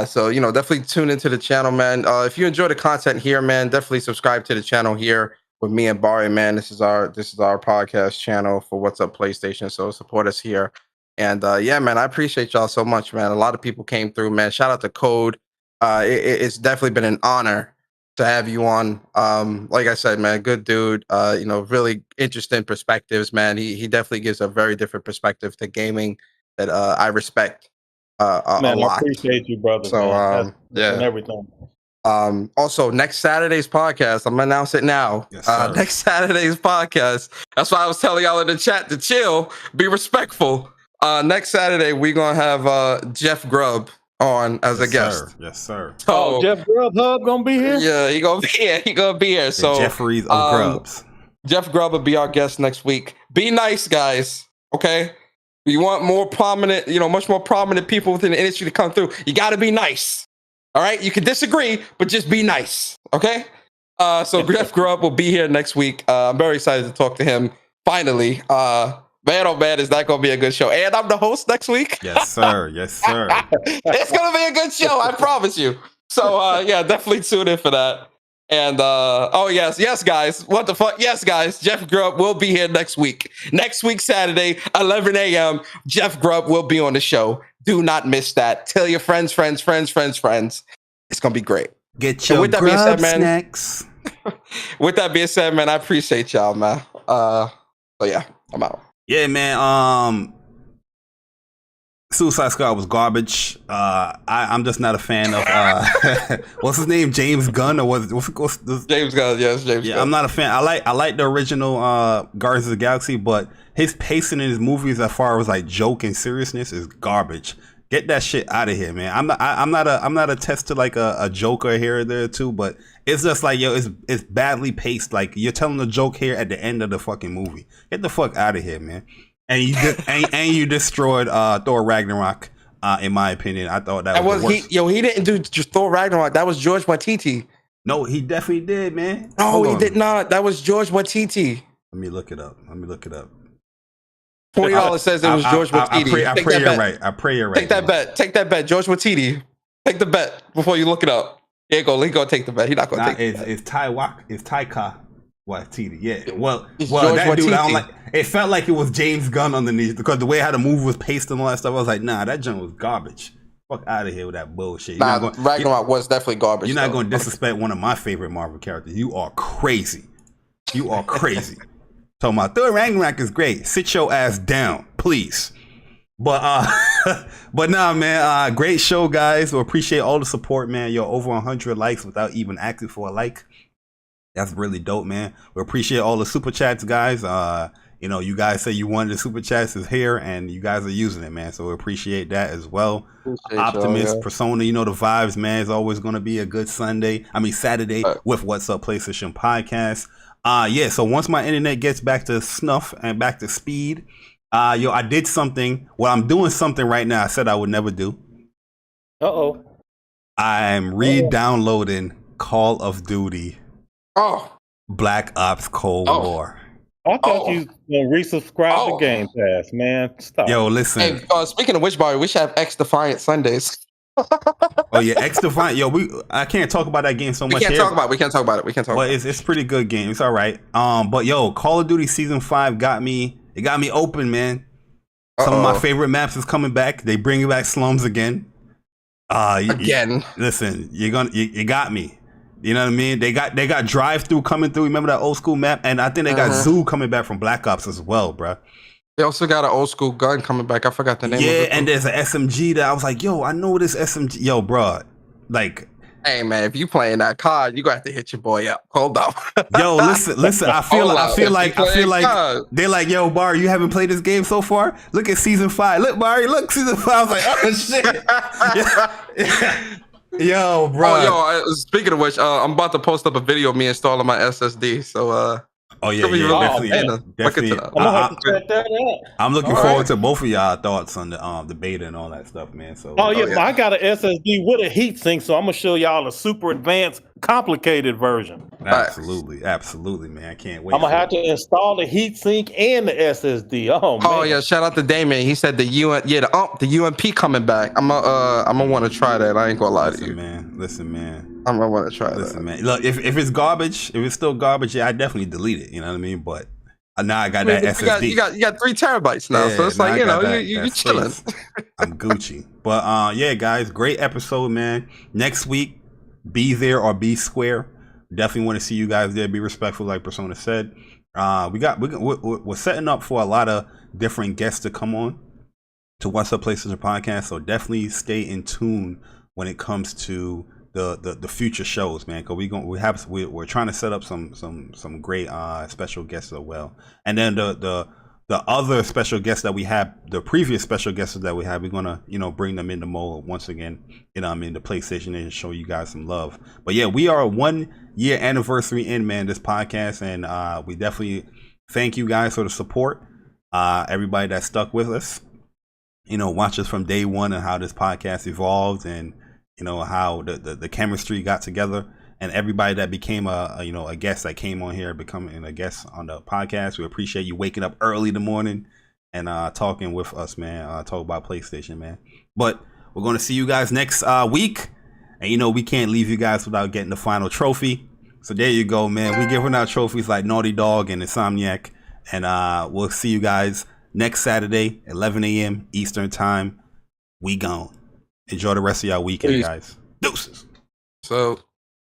So definitely tune into the channel, man. If you enjoy the content here, man, definitely subscribe to the channel here with me and Bari, man. This is our podcast channel for What's Up PlayStation. So support us here. And yeah, man, I appreciate y'all so much, man. A lot of people came through, man. Shout out to Code. It's definitely been an honor to have you on. Like I said, man, good dude. Really interesting perspectives, man. He definitely gives a very different perspective to gaming that I respect a lot. I appreciate you, brother. So yeah, and everything. Also, next Saturday's podcast, I'm gonna announce it now. Yes, next Saturday's podcast. That's why I was telling y'all in the chat to chill, be respectful. Next Saturday, we're gonna have Jeff Grubb on as a guest. Yes, sir. So, Jeff Grubb gonna be here? Yeah, he gonna be here. So Jeffries of Grubbs. Jeff Grubb will be our guest next week. Be nice, guys. Okay? You want more prominent, much more prominent people within the industry to come through. You gotta be nice. All right? You can disagree, but just be nice. Okay? So Jeff Grubb will be here next week. I'm very excited to talk to him. Finally. Man, oh man, is that going to be a good show? And I'm the host next week. Yes, sir. Yes, sir. It's going to be a good show, I promise you. So, yeah, definitely tune in for that. And, yes, guys. What the fuck? Yes, guys. Jeff Grubb will be here next week. Next week, Saturday, 11 a.m., Jeff Grubb will be on the show. Do not miss that. Tell your friends. It's going to be great. Get your Grubb snacks. With that being said, man, I appreciate y'all, man. So, yeah, I'm out. Yeah, man. Suicide Squad was garbage. I'm just not a fan of what's his name, James Gunn, or what's James Gunn? Yes, James. Yeah, Gunn. I'm not a fan. I like the original Guardians of the Galaxy, but his pacing in his movies, as far as like joke and seriousness, is garbage. Get that shit out of here, man. I'm not a test to like a Joker here or there too, but it's just like, yo, it's badly paced. Like, you're telling a joke here at the end of the fucking movie. Get the fuck out of here, man. And you and you destroyed Thor Ragnarok. In my opinion, I thought that was the worst. He didn't do just Thor Ragnarok. That was George Watiti. No, he definitely did, man. No, he did not. That was George Watiti. Let me look it up. $20 says it was George Watiti. I pray you're right. I pray you're right. Take that bet. George Watiti. Take the bet before you look it up. He gonna take the bet. He's not gonna take the bet. It's Taika Waititi. Yeah. Well, George that dude, Watiti. I don't like. It felt like it was James Gunn underneath, because the way how the movie was paced and all that stuff, I was like, nah, that joint was garbage. Fuck out of here with that bullshit. Ragnarok was definitely garbage. You're not going to disrespect one of my favorite Marvel characters. You are crazy. Talking about Thor Ragnarok is great. Sit your ass down, please. But nah, man. Great show, guys. We appreciate all the support, man. You're over 100 likes without even asking for a like. That's really dope, man. We appreciate all the super chats, guys. You know, you guys say you wanted the super chats is here, and you guys are using it, man. So we appreciate that as well. Optimus, Persona, you know the vibes, man. It's always going to be a good Saturday with What's Up PlayStation podcast. Yeah. So once my internet gets back to snuff and back to speed, I did something. Well, I'm doing something right now I said I would never do. I'm re-downloading Call of Duty. Black Ops Cold War. I thought you resubscribe to Game Pass, man. Stop. Yo, listen. Hey, speaking of which, Barry, we should have X Defiant Sundays. Oh yeah, X Defiant. Yo, I can't talk about that game so much. We can't talk about it. But it's pretty good game. It's all right. But yo, Call of Duty Season 5 got me open, man. Some of my favorite maps is coming back. They bring back slums again. Listen, you got me. You know what I mean? They got drive-through coming through. Remember that old school map? And I think they got Zoo coming back from Black Ops as well, bro. They also got an old school gun coming back. I forgot the name of it. Yeah, and there's an SMG that I was like, yo, I know this SMG. Yo, bro, like... Hey, man, if you playing that card, you got to hit your boy up. Hold up. Yo, listen. I feel like they're like, yo, Bar, you haven't played this game so far? Look at Season 5. Look, Barry, look, Season 5. I was like, oh, shit. Yo, bro. Speaking of which, I'm about to post up a video of me installing my SSD. So, definitely. I'm looking forward to both of y'all thoughts on the beta and all that stuff, man. So, I got an SSD with a heatsink, so I'm gonna show y'all a super advanced, complicated version. Absolutely, man. I can't wait. I'm gonna have to install the heatsink and the SSD. Oh yeah, shout out to Damon. He said the UMP coming back. I'm gonna want to try that. I ain't gonna lie to you, man. Listen, man. I'm gonna want to try that. Listen, man. Look, if it's garbage, if it's still garbage, I definitely delete it. You know what I mean? But now I got that SSD. You got 3 terabytes now, so it's like you're chilling. I'm Gucci. But yeah, guys, great episode, man. Next week, be there or be square. Definitely want to see you guys there. Be respectful, like Persona said. We're setting up for a lot of different guests to come on to What's Up PlayStation podcast. So definitely stay in tune when it comes to the future shows, man. Because we're trying to set up some great special guests as well. And then the other special guests that we have, the previous special guests that we have, we're gonna bring them into mold once again. The PlayStation and show you guys some love. But yeah, we are a 1-year anniversary in, man, this podcast, and we definitely thank you guys for the support. Everybody that stuck with us, watch us from day one and how this podcast evolved, and how the chemistry got together, and everybody that became a guest that came on here, becoming a guest on the podcast. We appreciate you waking up early in the morning and talking with us, man. Talk about PlayStation, man. But we're going to see you guys next week. And we can't leave you guys without getting the final trophy. So there you go, man. We giving out trophies like Naughty Dog and Insomniac. And we'll see you guys next Saturday, 11 a.m. Eastern time. We gone. Enjoy the rest of y'all weekend, guys. Deuces. So